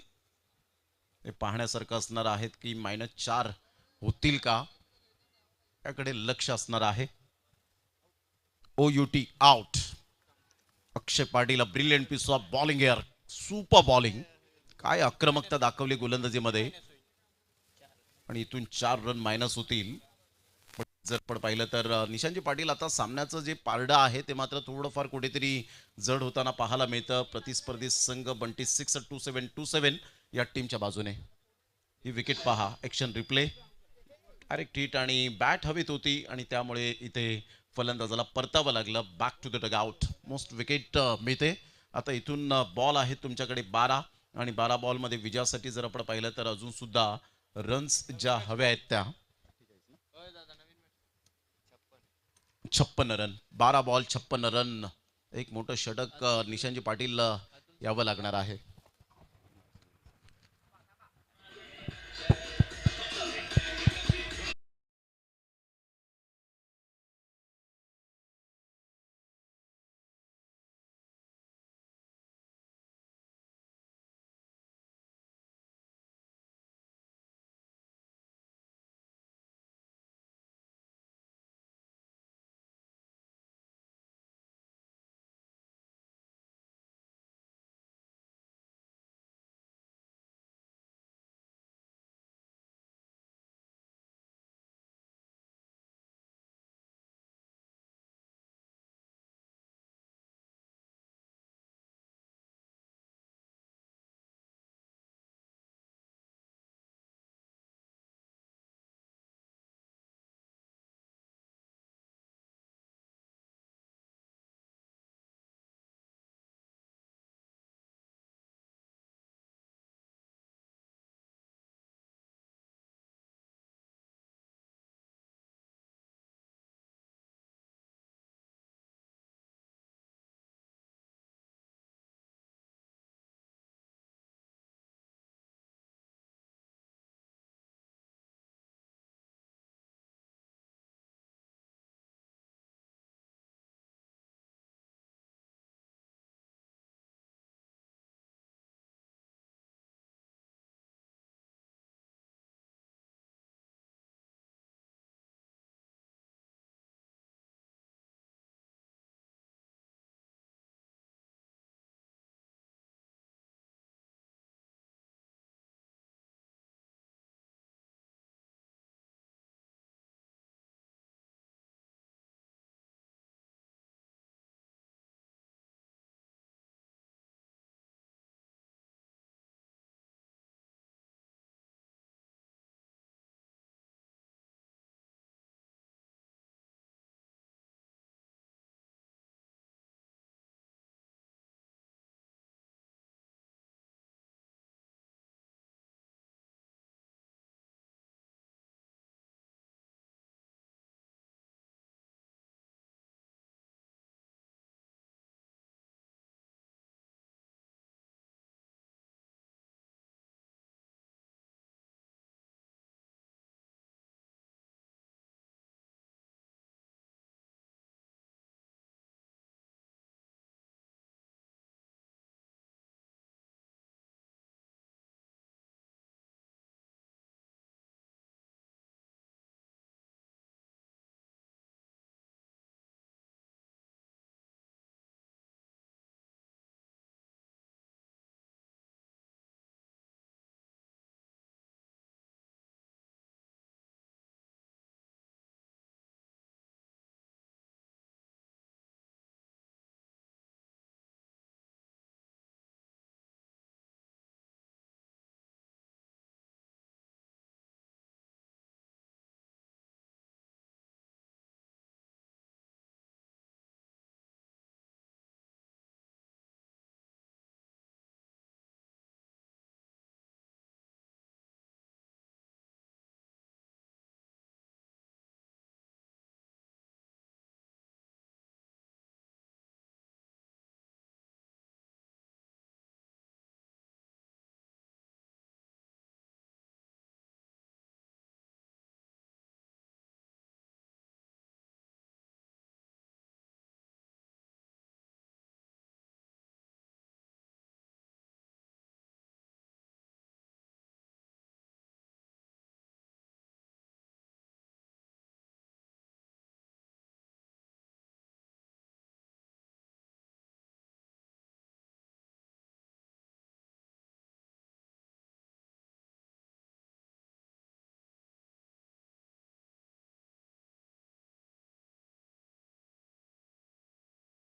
हे पाहण्यासारखं असणार आहेत की -4 होतील का याकडे लक्ष असणार आहे. OUT out. Akshay Patil brilliant piece of bowling एअर, सुपर बॉलिंग. काय आक्रमकता दाखवली गोलंदाजीमध्ये आणि इथून 4 रन मायनस होतील. जर पण पाहिलं तर निशांतजी पाटील आता सामन्याचं जे पारडं आहे ते मात्र थोडंफार कुठेतरी जड होताना पाहायला मिळतं. प्रतिस्पर्धी संघ बंटी 6-27 या टीमच्या बाजूने. ही विकेट पहा, ॲक्शन रिप्ले. डायरेक्ट हिट आणि बॅट हवेत होती आणि त्यामुळे इथे फलंदाजाला परतावं लागलं. Back to the dugout. Most wicket मिळते. आता इथून बॉल आहेत तुमच्याकडे 12 आणि 12 बॉलमध्ये विजयासाठी जर आपण पाहिलं तर अजून सुद्धा रन्स ज्या हव्या आहेत त्या 56 रन. 12 ball 56 run. एक मोठं षटक निशांतजी पाटील यावं लागणार आहे.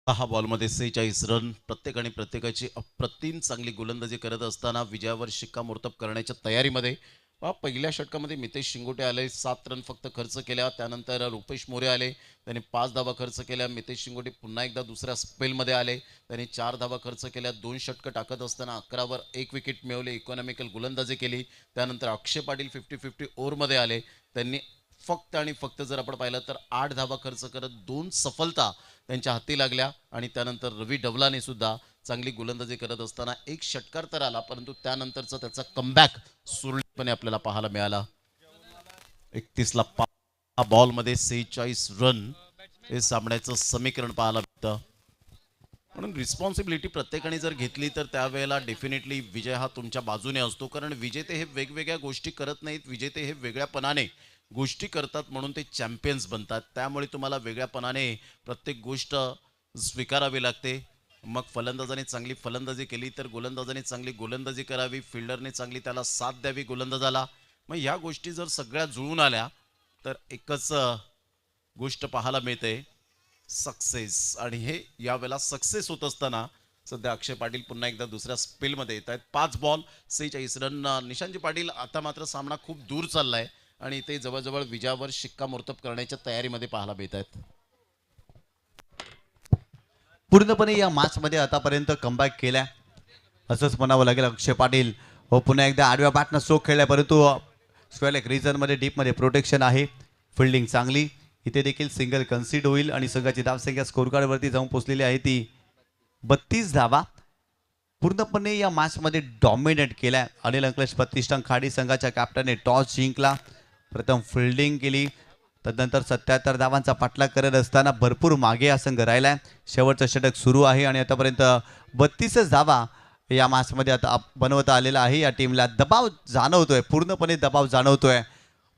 6 बॉलमध्ये 46 रन. प्रत्येकाची अप्रतिम चांगली गोलंदाजी करत असताना विजयावर शिक्कामोर्तब करण्याच्या तयारीमध्ये पहिल्या षटकामध्ये मितेश शिंगोटे आले, 7 रन फक्त खर्च केल्या. त्यानंतर रुपेश मोरे आले, त्यांनी 5 धावा खर्च केल्या. मितेश शिंगोटे पुन्हा एकदा दुसऱ्या स्पेलमध्ये आले, त्यांनी 4 धावा खर्च केल्या. 2 षटकं टाकत असताना 11 वर 1 विकेट मिळवले, इकॉनॉमिकल गोलंदाजी केली. त्यानंतर अक्षय पाटील 50-50 ओव्हरमध्ये आले, त्यांनी फक्त आणि फक्त जर आपण पाहिलं तर 8 धावा खर्च करत 2 सफलता त्यांच्या हाती लागल्या. आणि त्यानंतर रवी डवलाने सुद्धा चांगली गोलंदाजी करत असताना 1 षटकार तर आला, परंतु त्यानंतरचा त्याचा कमबॅक सुरळीतपणे आपल्याला पाहायला मिळाला. 31 ला 5 बॉलमध्ये 46 रन हे सामन्याचं समीकरण पाहायला मिळतं. म्हणून रिस्पॉन्सिबिलिटी प्रत्येकाने जर घेतली तर त्यावेळेला डेफिनेटली विजय हा तुमच्या बाजूने असतो. कारण विजेते हे वेगवेगळ्या गोष्टी करत नाहीत, विजेते हे वेगळ्यापणाने गोष्टी करतात, म्हणून ते चॅम्पियन्स बनतात. त्यामुळे तुम्हाला वेगळ्यापणाने प्रत्येक गोष्ट स्वीकारावी लागते. मग फलंदाजाने चांगली फलंदाजी केली तर गोलंदाजाने चांगली गोलंदाजी करावी, फिल्डरने चांगली त्याला साथ द्यावी गोलंदाजाला. मग ह्या गोष्टी जर सगळ्या जुळून आल्या तर एकच गोष्ट पाहायला मिळते, सक्सेस. आणि हे यावेळेला सक्सेस होत असताना सध्या अक्षय पाटील पुन्हा एकदा दुसऱ्या स्पेलमध्ये येत आहेत. 5 बॉल 46 रन. निशांतजी पाटील, आता मात्र सामना खूप दूर चाललाय आणि ते जवळजवळ विजयावर शिक्कामोर्तब करण्याच्या तयारीमध्ये पाहायला मिळत आहेत. पूर्णपणे या मॅचमध्ये आतापर्यंत कमबॅक केल्या असंच म्हणावं लागेल. अक्षय पाटील हो पुन्हा एकदा आडव्या बॅटनं स्ट्रोक खेळलाय, परंतु स्क्वेअर रिजनमध्ये डीपमध्ये प्रोटेक्शन आहे, फिल्डिंग चांगली. इथे देखील सिंगल कन्सीड होईल आणि संघाची धावसंख्या स्कोर कार्डवरती जाऊन पोहोचलेली आहे ती 32 धावा. पूर्णपणे या मॅचमध्ये डॉमिनेट केल्या. अनिल अंकलेश प्रतिष्ठान खाडी संघाच्या कॅप्टनने टॉस जिंकला, प्रथम फिल्डिंग केली, तदनंतर 77 धावांचा पाठलाग करत असताना भरपूर मागे हा संघ राहिलाय. शेवटचं षटक सुरू आहे आणि आतापर्यंत 32 धावा या मॅचमध्ये आता बनवता आलेला आहे. या टीमला दबाव जाणवतोय, पूर्णपणे दबाव जाणवतोय.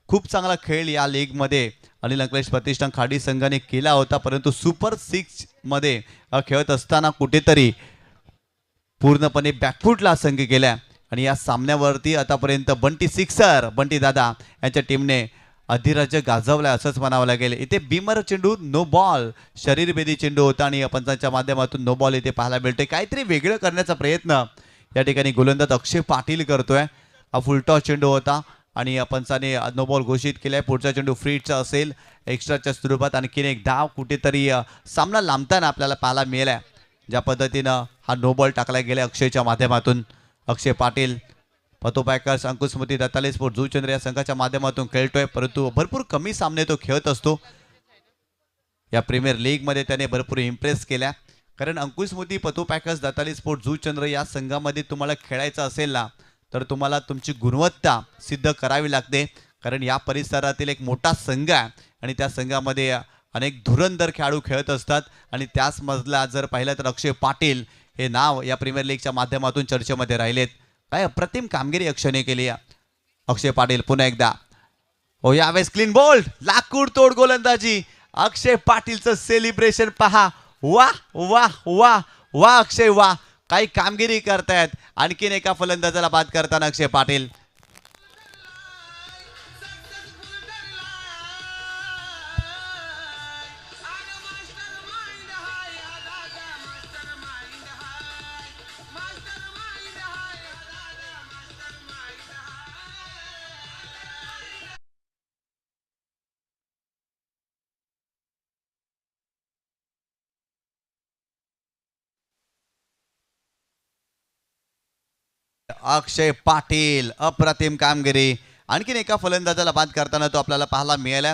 खूप चांगला खेळ या लीगमध्ये अनिल अंकलेश प्रतिष्ठान खाडी संघाने केला होता, परंतु सुपर 6 मध्ये खेळत असताना कुठेतरी पूर्णपणे बॅकफुटला संघ गेल्या. आणि या सामन्यावरती आतापर्यंत बंटी दादा यांच्या टीमने अधिराज्य गाजवलाय असंच म्हणावं लागेल. इथे बीमर चेंडू नो बॉल, शरीरभेदी चेंडू होता आणि पंचांच्या माध्यमातून नो बॉल इथे पाहायला मिळतोय. काहीतरी वेगळं करण्याचा प्रयत्न या ठिकाणी गोलंदाज अक्षय पाटील करतोय. हा फुलटॉस चेंडू होता आणि पंचाने नो बॉल घोषित केलाय. पुढचा चेंडू फ्रीचा असेल, एक्स्ट्राच्या स्वरूपात आणखीन एक धाव कुठेतरी सामना लांबताना आपल्याला पाहायला मिळालाय. ज्या पद्धतीनं हा नो बॉल टाकला गेला अक्षयच्या माध्यमातून. अक्षय पाटील पतो पॅकर्स अंकुश स्मृती दत्ताले स्पोर्ट जुचंद्र या संघाच्या माध्यमातून खेळतोय, परंतु भरपूर कमी सामने तो खेळत असतो. या प्रीमियर लीगमध्ये त्याने भरपूर इम्प्रेस केल्या. कारण अंकुश स्मृती पतो पॅकर्स दत्ताले स्पोर्ट जुचंद्र या संघामध्ये तुम्हाला खेळायचं असेल ना तर तुम्हाला तुमची गुणवत्ता सिद्ध करावी लागते. कारण या परिसरातील एक मोठा संघ आहे आणि त्या संघामध्ये अनेक धुरंधर खेळाडू खेळत असतात. आणि त्याच मजला जर पाहिलं तर अक्षय पाटील हे नाव या प्रीमियर लीगच्या माध्यमातून चर्चेमध्ये राहिलेत. काय अप्रतिम कामगिरी अक्षयने केली. अक्षय पाटील पुन्हा एकदा हो यावेळेस क्लीन बोल्ड, लाकूड तोड गोलंदाजी. अक्षय पाटीलचं सेलिब्रेशन पहा. वा वा वा वा अक्षय वा, काही कामगिरी करतायत. आणखीन एका फलंदाजाला बाद करताना अक्षय पाटील. अक्षय पाटील अप्रतिम कामगिरी. आणखीन एका फलंदाजाला बाद करताना तो आपल्याला पाहायला मिळाला.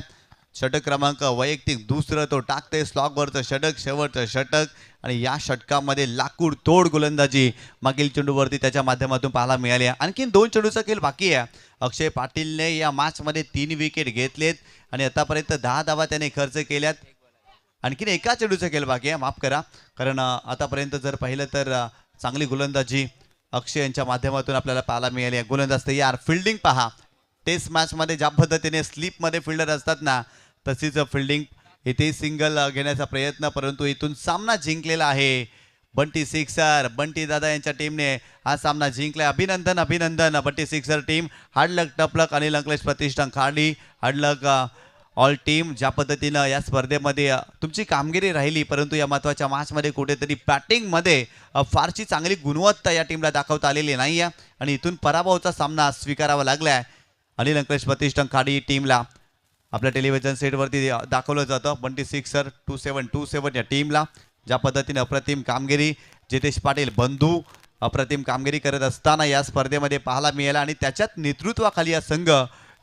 षटक क्रमांक वैयक्तिक दुसरं तो टाकते. स्लॉगवरचं षटक, शेवटचं षटक आणि या षटकामध्ये लाकूड तोड गोलंदाजी मागील चेंडूवरती त्याच्या माध्यमातून पाहायला मिळाली. आणखीन 2 चेंडूचा खेळ बाकी आहे. अक्षय पाटीलने या मॅचमध्ये 3 विकेट घेतलेत आणि आतापर्यंत 10 धावा त्याने खर्च केल्यात. आणखीन एका चेंडूचा खेळ बाकी आहे, माफ करा. कारण आतापर्यंत जर पाहिलं तर चांगली गोलंदाजी अक्षय यांच्या माध्यमातून आपल्याला पाहायला मिळाली आहे. गोलंदाज तयार. फिल्डिंग पहा. टेस्ट मॅचमध्ये ज्या पद्धतीने स्लीपमध्ये फिल्डर असतात ना तशीच फिल्डिंग. इथे सिंगल घेण्याचा प्रयत्न, परंतु इथून सामना जिंकलेला आहे. बंटी सिक्सर, बंटी दादा यांच्या टीमने हा सामना जिंकलाय. अभिनंदन अभिनंदन बंटी सिक्सर टीम. हार्ड लक टफ लक अनिल अंकलेश प्रतिष्ठान खाडी. हार्ड लक ऑल टीम ज्या पद्धतीनं या स्पर्धेमध्ये तुमची कामगिरी राहिली, परंतु या महत्त्वाच्या मॅचमध्ये कुठेतरी बॅटिंगमध्ये फारशी चांगली गुणवत्ता या टीमला दाखवता आलेली नाही आहे आणि इथून पराभवाचा सामना स्वीकारावा लागला आहे. अनिल अंकलेश प्रतिष्ठान खाडी टीमला आपल्या टेलिव्हिजन सेटवरती दाखवलं जातं. 26 2727 या टीमला ज्या पद्धतीने अप्रतिम कामगिरी जितेश पाटील बंधू अप्रतिम कामगिरी करत असताना या स्पर्धेमध्ये पाहायला मिळाला आणि त्याच्यात नेतृत्वाखाली हा संघ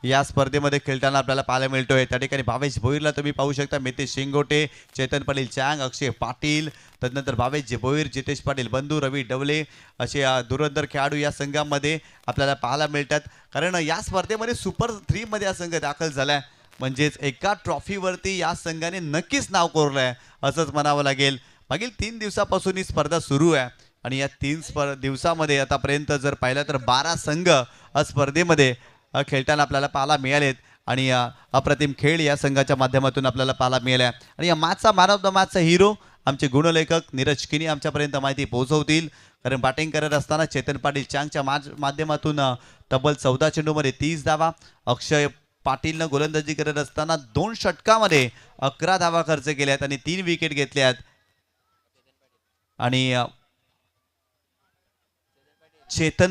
या स्पर्धेमध्ये खेळताना आपल्याला पाहायला मिळतोय. त्या ठिकाणी भावेश भोईरला तुम्ही पाहू शकता, मितेश शिंगोटे, चेतन पाटील चांग, अक्षय पाटील, तदनंतर भावेश भोईर, जितेश पाटील बंधू, रवी डवले असे धुरंधर खेळाडू या संघामध्ये आपल्याला पाहायला मिळतात. कारण या स्पर्धेमध्ये सुपर 3 मध्ये हा संघ दाखल झालाय, म्हणजेच एका ट्रॉफीवरती या संघाने नक्कीच नाव कोरलंय असंच म्हणावं लागेल. मागील 3 दिवसापासून ही स्पर्धा सुरू आहे आणि या 3 दिवसामध्ये आतापर्यंत जर पाहिलं तर 12 संघ स्पर्धेमध्ये खेळताना आपल्याला पाहायला मिळालेत आणि अप्रतिम खेळ या संघाच्या माध्यमातून आपल्याला पाहायला मिळाला. आणि या मॅचचा मॅन ऑफ द मॅचचा हिरो आमचे गुणलेखक नीरज किनी आमच्यापर्यंत माहिती पोहोचवतील. कारण बॅटिंग करत असताना चेतन पाटील चांगच्या माध्यमातून तब्बल 14 चेंडूमध्ये 30 धावा, अक्षय पाटीलनं गोलंदाजी करत असताना 2 षटकामध्ये 11 धावा खर्च केल्यात आणि 3 विकेट घेतल्यात. आणि चेतन